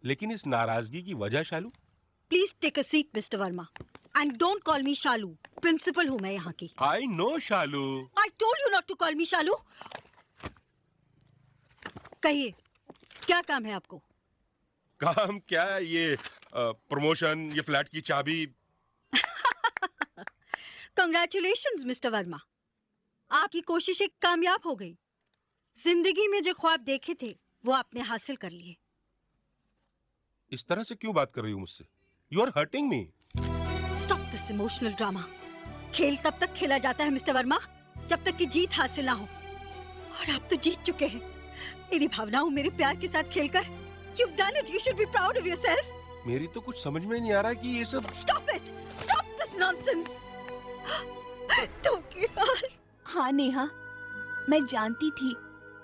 Speaker 4: लेकिन इस नाराजगी की वजह Shalu?
Speaker 7: Please take a seat mister Verma, and don't call me Shalu. Principal हूँ मैं यहाँ की।
Speaker 4: I know Shalu.
Speaker 7: I told you not to call me Shalu. कहिए, क्या काम है आपको?
Speaker 4: काम क्या है? ये प्रमोशन, ये फ्लैट की चाबी।
Speaker 7: कंग्रेचुलेशंस मिस्टर वर्मा, आपकी कोशिशें कामयाब हो गई। जिंदगी में जो ख्वाब देखे थे वो आपने हासिल कर लिए।
Speaker 4: इस तरह से क्यों बात कर रही हो मुझसे? You are hurting me.
Speaker 7: Stop this emotional drama. खेल तब तक खेला जाता है मिस्टर वर्मा जब तक कि जीत हासिल ना हो, और आप तो जीत चुके हैं। मेरी भावनाओं, मेरे प्यार के साथ खेलकर you've done it. You should be proud of yourself.
Speaker 4: मेरी तो कुछ समझ में नहीं आ रहा कि ये सब।
Speaker 7: Stop it! Stop this nonsense. धोखेबाज।
Speaker 14: हाँ नेहा, मैं जानती थी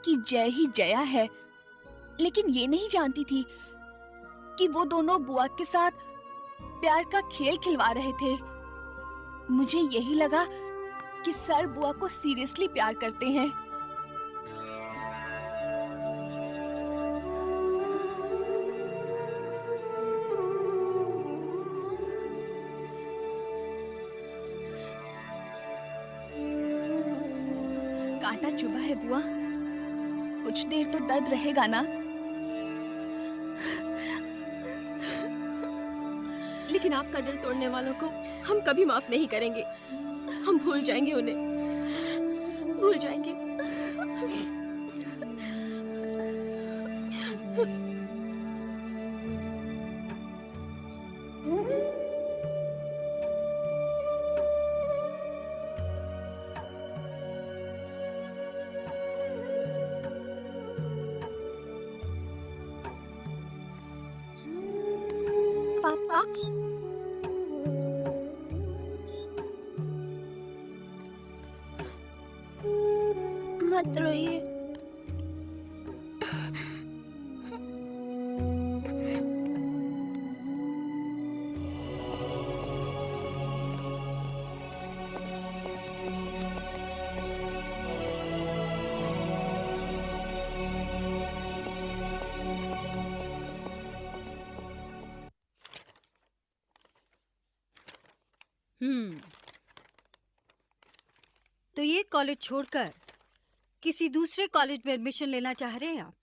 Speaker 14: कि जय ही जया है, लेकिन ये नहीं जानती थी कि वो दोनों बुआ के साथ प्यार का खेल खिलवा रहे थे। मुझे यही लगा कि सर बुआ को सीरियसली प्यार करते हैं। कांटा चुभा है बुआ, कुछ देर तो दर्द रहेगा ना।
Speaker 9: लेकिन आपका दिल तोड़ने वालों को हम कभी माफ नहीं करेंगे। हम भूल जाएंगे उन्हें, भूल जाएंगे।
Speaker 14: पापा, मत रोइए।
Speaker 7: तो ये कॉलेज छोड़कर किसी दूसरे कॉलेज में एडमिशन लेना चाह रहे हैं आप?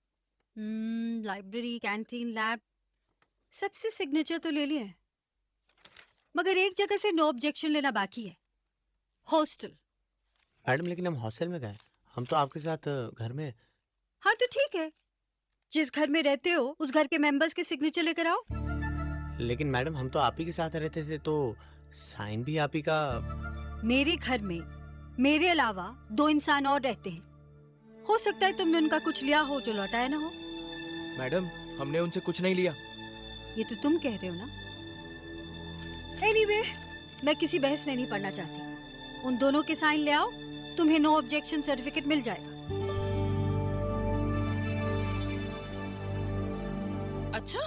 Speaker 7: लाइब्रेरी, कैंटीन, लैब, सबसे सिग्नेचर तो ले लिए, मगर एक जगह से नो ऑब्जेक्शन लेना बाकी है, हॉस्टल।
Speaker 6: मैडम लेकिन हम हॉस्टल में गए, हम तो आपके साथ घर में।
Speaker 7: हाँ तो ठीक है, जिस घर में रहते हो उस घर के मेंबर्स के सिग्नेचर लेकर आओ।
Speaker 6: लेकिन मैडम हम तो आप ही के साथ रहते थे, तो साइन भी आप ही का।
Speaker 7: मेरे घर में मेरे अलावा 2 इंसान और रहते हैं, हो सकता है तुमने उनका कुछ लिया हो जो लौटाया ना हो।
Speaker 3: मैडम, हमने उनसे कुछ नहीं लिया।
Speaker 7: ये तो तुम कह रहे हो ना। एनीवे, मैं किसी बहस में नहीं पड़ना चाहती। उन दोनों के साइन ले आओ, तुम्हें नो ऑब्जेक्शन सर्टिफिकेट मिल जाएगा।
Speaker 15: अच्छा,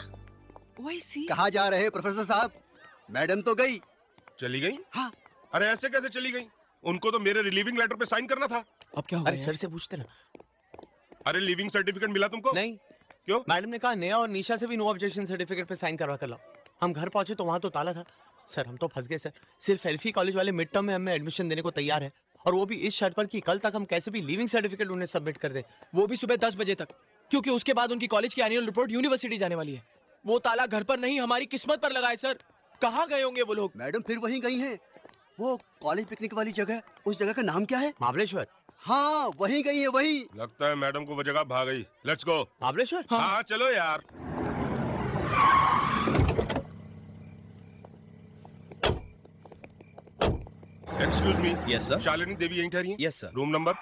Speaker 15: वही सी।
Speaker 16: कहाँ जा रहे हैं प्रोफेसर साहब? मैडम तो गई।
Speaker 4: चली गई?
Speaker 16: हाँ।
Speaker 4: अरे ऐसे कैसे चली गई? उनको तो मेरे रिलीविंग लेटर पे साइन करना था।
Speaker 3: अब क्या होगा?
Speaker 6: अरे सर से पूछते ना।
Speaker 4: अरे लिविंग सर्टिफिकेट मिला तुमको?
Speaker 6: नहीं।
Speaker 4: क्यों?
Speaker 6: मैडम ने कहा नेहा और निशा से भी नो ऑब्जेक्शन सर्टिफिकेट पे साइन करवा कर लाओ। हम घर पहुंचे तो वहाँ तो ताला था। सर हम तो फंस गए सर। सिर्फ एल्फी कॉलेज वाले मिड टर्म में हमें एडमिशन देने को तैयार है, और वो भी इस शर्त पर कि कल तक हम कैसे भी लिविंग सर्टिफिकेट उन्हें सबमिट कर दें,
Speaker 3: वो भी सुबह 10 बजे तक, क्योंकि उसके बाद उनकी कॉलेज की एनुअल रिपोर्ट यूनिवर्सिटी जाने वाली है। वो ताला घर पर नहीं, हमारी किस्मत पर लगा है सर। कहाँ गए होंगे वो लोग?
Speaker 16: मैडम फिर वहीं गई हैं। वो कॉलेज पिकनिक वाली जगह, उस जगह का नाम क्या है?
Speaker 6: महाबलेश्वर।
Speaker 16: हाँ वहीं गई है, वहीं।
Speaker 4: लगता है मैडम को वो जगह भाग गई। Let's go.
Speaker 6: महाबलेश्वर?
Speaker 4: हाँ चलो यार। Excuse me.
Speaker 17: Yes sir.
Speaker 4: Shalini Devi यहीं ठहरी हैं?
Speaker 17: Yes sir.
Speaker 4: Room number?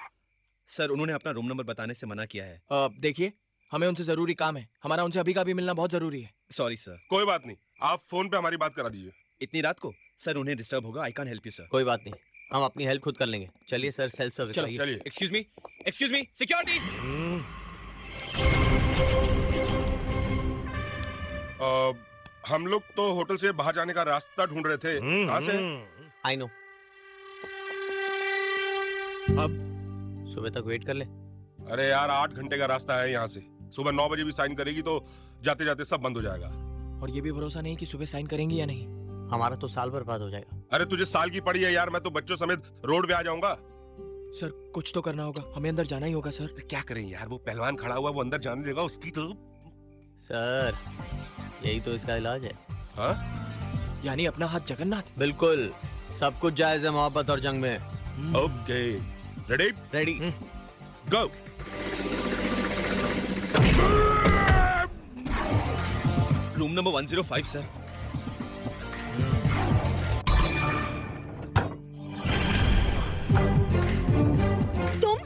Speaker 17: Sir उन्होंने अपना रूम नंबर बताने से मना किया है।
Speaker 3: देखिए, हमें उनसे जरूरी काम है, हमारा उनसे अभी का भी मिलना बहुत जरूरी है।
Speaker 17: Sorry sir.
Speaker 4: कोई बात नहीं, आप फोन पे हमारी बात करा दीजिए।
Speaker 17: इतनी रात को? सर उन्हें डिस्टर्ब होगा, I can help you sir.
Speaker 6: कोई बात नहीं, हम अपनी हेल्प खुद कर लेंगे। चलिए सर, सेल्फ सर्विस आइए।
Speaker 4: चलिए।
Speaker 17: Excuse me, security.
Speaker 4: हम लोग तो होटल से बाहर जाने का रास्ता ढूंढ रहे थे। कहाँ से?
Speaker 6: I know.
Speaker 3: अब
Speaker 6: सुबह तक वेट कर ले।
Speaker 4: अरे यार 8 घंटे का रास्ता है यहाँ से। सुबह 9 बजे भी साइन करेगी तो जाते जाते सब बंद हो जाएगा।
Speaker 3: और ये भी भरोसा नहीं कि सुबह साइन करेंगी या नहीं।
Speaker 6: हमारा तो साल बर्बाद हो जाएगा।
Speaker 4: अरे तुझे साल की पड़ी है यार, मैं तो बच्चों समेत रोड पे आ जाऊंगा।
Speaker 3: सर कुछ तो करना होगा, हमें अंदर जाना ही होगा सर।
Speaker 4: क्या करें यार, वो पहलवान खड़ा हुआ, वो अंदर जाने देगा उसकी तो।
Speaker 6: सर यही तो इसका इलाज है।
Speaker 4: हाँ?
Speaker 3: यानी अपना हाथ जगन्नाथ?
Speaker 6: बिल्कुल। सब कुछ जायज है मोहब्बत और जंग में।
Speaker 4: Okay, ready?
Speaker 6: Ready.
Speaker 4: Go.
Speaker 17: Room number 105 sir.
Speaker 7: तुम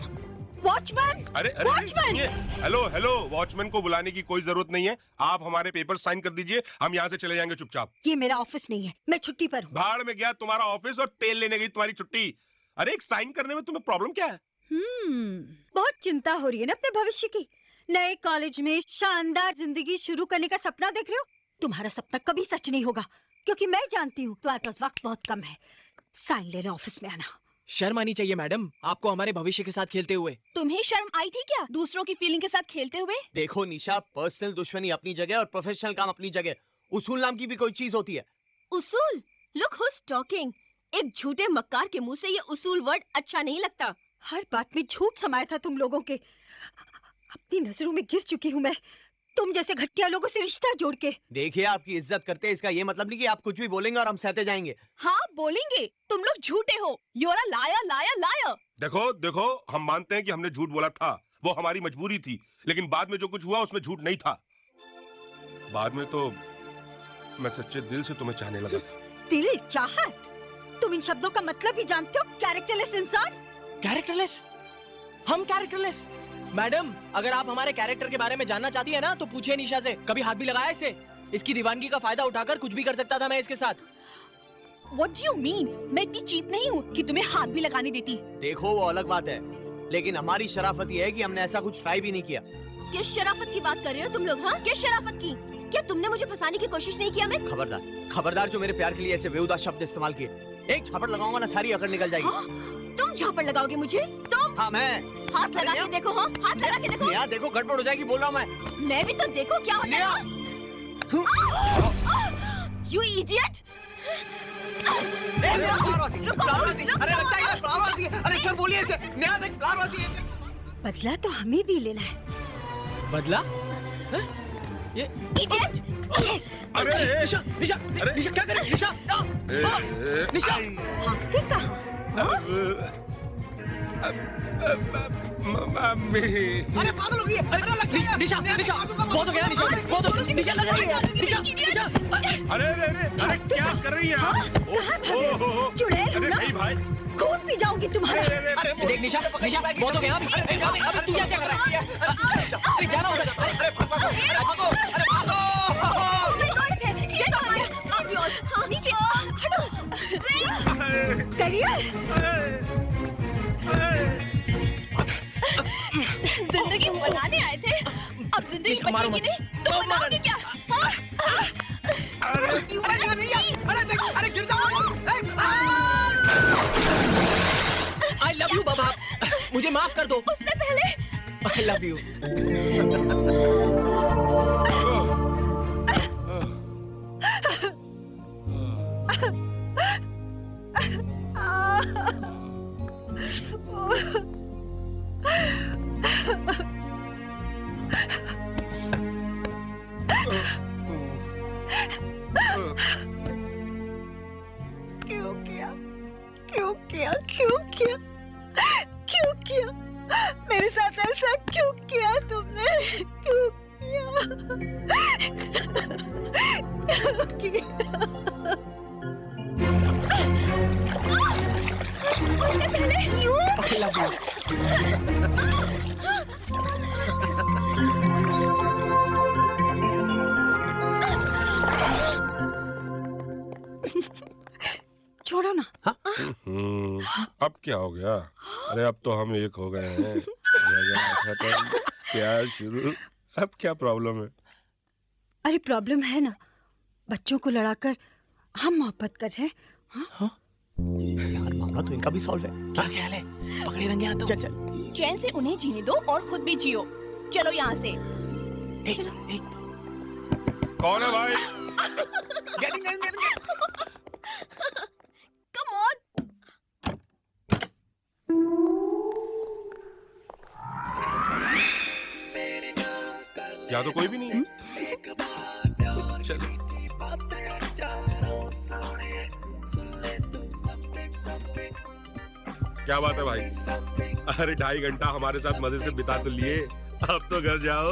Speaker 7: वॉचमैन?
Speaker 4: अरे
Speaker 7: वॉचमैन!
Speaker 4: हेलो हेलो, वॉचमैन को बुलाने की कोई जरूरत नहीं है। आप हमारे पेपर साइन कर दीजिए, हम यहाँ से चले जाएंगे चुपचाप।
Speaker 7: ये मेरा ऑफिस नहीं है, मैं छुट्टी पर हूँ।
Speaker 4: भाड़ में गया तुम्हारा ऑफिस और तेल लेने गई तुम्हारी छुट्टी। अरे एक साइन करने में तुम्हें प्रॉब्लम क्या है?
Speaker 7: बहुत चिंता हो रही है ना अपने भविष्य की। नए कॉलेज में शानदार जिंदगी शुरू करने का सपना देख रहे हो? तुम्हारा सपना कभी सच नहीं होगा, क्योंकि मैं जानती हूँ तुम्हारे पास वक्त बहुत कम है। साइन लेने ऑफिस में आना।
Speaker 3: शर्म आनी चाहिए मैडम, आपको हमारे भविष्य के साथ खेलते हुए।
Speaker 14: तुम्हें शर्म आई थी क्या दूसरों की फीलिंग के साथ खेलते हुए?
Speaker 6: देखो निशा, पर्सनल दुश्मनी अपनी जगह और प्रोफेशनल काम अपनी जगह। उसूल नाम की भी कोई चीज होती है।
Speaker 9: उसूल? Look who's talking. एक झूठे मक्कार के मुंह से ये उसूल वर्ड अच्छा नहीं लगता।
Speaker 7: हर बात में झूठ समाया था तुम लोगों के। अपनी नजरों में गिर चुकी हूँ मैं, तुम जैसे घटिया लोगों से रिश्ता जोड़ के।
Speaker 6: देखिए, आपकी इज्जत करते हैं, इसका ये मतलब नहीं कि आप कुछ भी बोलेंगे और हम सहते जाएंगे।
Speaker 14: हाँ बोलेंगे, तुम लोग झूठे हो। You are a liar liar liar.
Speaker 4: देखो देखो, हम मानते हैं कि हमने झूठ बोला था, वो हमारी मजबूरी थी, लेकिन बाद में जो कुछ हुआ उसमें झूठ नहीं था। बाद में तो मैं सच्चे दिल से तुम्हें चाहने लगा था।
Speaker 7: दिल चाहत? तुम इन शब्दों का मतलब भी जानते हो? कैरेक्टरलेस इंसान।
Speaker 3: कैरेक्टरलेस? हम कैरेक्टरलेस? मैडम, अगर आप हमारे कैरेक्टर के बारे में जानना चाहती है ना तो पूछिए निशा से। कभी हाथ भी लगाया इसे? इसकी दीवानगी का फायदा उठाकर कुछ भी कर सकता था मैं इसके साथ।
Speaker 14: What do you mean? मैं इतनी चीप नहीं हूँ कि तुम्हें हाथ भी लगाने देती।
Speaker 6: देखो वो अलग बात है, लेकिन हमारी शराफत ये है कि हमने ऐसा कुछ ट्राई भी नहीं किया।
Speaker 9: किस शराफत की बात कर रहे हो तुम लोग? हाँ, किस शराफत की? क्या तुमने मुझे फंसाने की कोशिश नहीं की? मैं
Speaker 6: खबरदार, खबरदार जो मेरे प्यार के लिए ऐसे बेहुदा शब्द इस्तेमाल किए। एक झापड़ लगाऊंगा ना सारी अकड़ निकल जाएगी।
Speaker 9: हाँ? तुम झापड़ लगाओगे मुझे? तुम?
Speaker 6: हाँ मैं।
Speaker 9: हाथ लगा के देखो। हाँ, हाथ लगा के देखो।
Speaker 6: यार देखो, गड़बड़ हो जाएगी, बोल रहा हूँ मैं।
Speaker 9: मैं भी तो देखो क्या होता है। You idiot!
Speaker 6: अरे सर बोलिए इसे। नया देख, फ्लावर है।
Speaker 7: बदला तो हमें भी लेना है।
Speaker 3: बदला? ये
Speaker 9: idiot!
Speaker 4: अरे
Speaker 3: निशा, निशा, निशा क्या करे? निशा, निशा,
Speaker 7: भागते कहाँ?
Speaker 4: मम्मी।
Speaker 6: अरे पागल हो गई है। अरे लग गई है।
Speaker 3: निशा, निशा, बहुत हो गया निशा, बहुत हो गया। निशा लग रही है। निशा, निशा।
Speaker 4: अरे अरे अरे क्या कर रही है आप?
Speaker 7: चुड़ैल
Speaker 4: अरे नहीं भाई,
Speaker 7: खून पी जाऊंगी तुम्हारा।
Speaker 3: देख निशा, निशा बहुत हो गया। अरे तू क्या कर रहा है? अरे जाना होगा। अरे भागो, अरे भागो।
Speaker 14: जिंदगी बनाने आए थे, अब जिंदगी बचेगी नहीं तो बनाओगे क्या?
Speaker 6: अरे गिर जाओ।
Speaker 3: I love you बाबा, मुझे माफ कर दो।
Speaker 14: उससे पहले
Speaker 3: I love you।
Speaker 7: क्यों किया? क्यों किया? क्यों किया? क्यों किया? मेरे साथ ऐसा क्यों किया तुमने? क्यों किया? क्यों किया?
Speaker 14: उससे पहले
Speaker 3: I love you।
Speaker 7: छोड़ो ना।
Speaker 4: अब क्या हो गया? अरे अब तो हम एक हो गए हैं। खत्म, प्यार शुरू। अब क्या प्रॉब्लम है?
Speaker 7: अरे प्रॉब्लम है ना, बच्चों को लड़ाकर हम मोहब्बत कर रहे हैं। हाँ?
Speaker 6: यार मामला तो इनका भी सॉल्व है।
Speaker 3: क्या ख्याल है? पकड़े रंगे हाथों।
Speaker 6: चल चल।
Speaker 14: चैन से उन्हें जीने दो और खुद भी जियो। चलो यहाँ से।
Speaker 4: कौन है भाई?
Speaker 14: Come on.
Speaker 4: यहाँ तो कोई भी नहीं है। चलो। क्या बात है भाई? अरे 2.5 घंटा हमारे साथ मजे से बिता तो लिए, अब तो घर जाओ।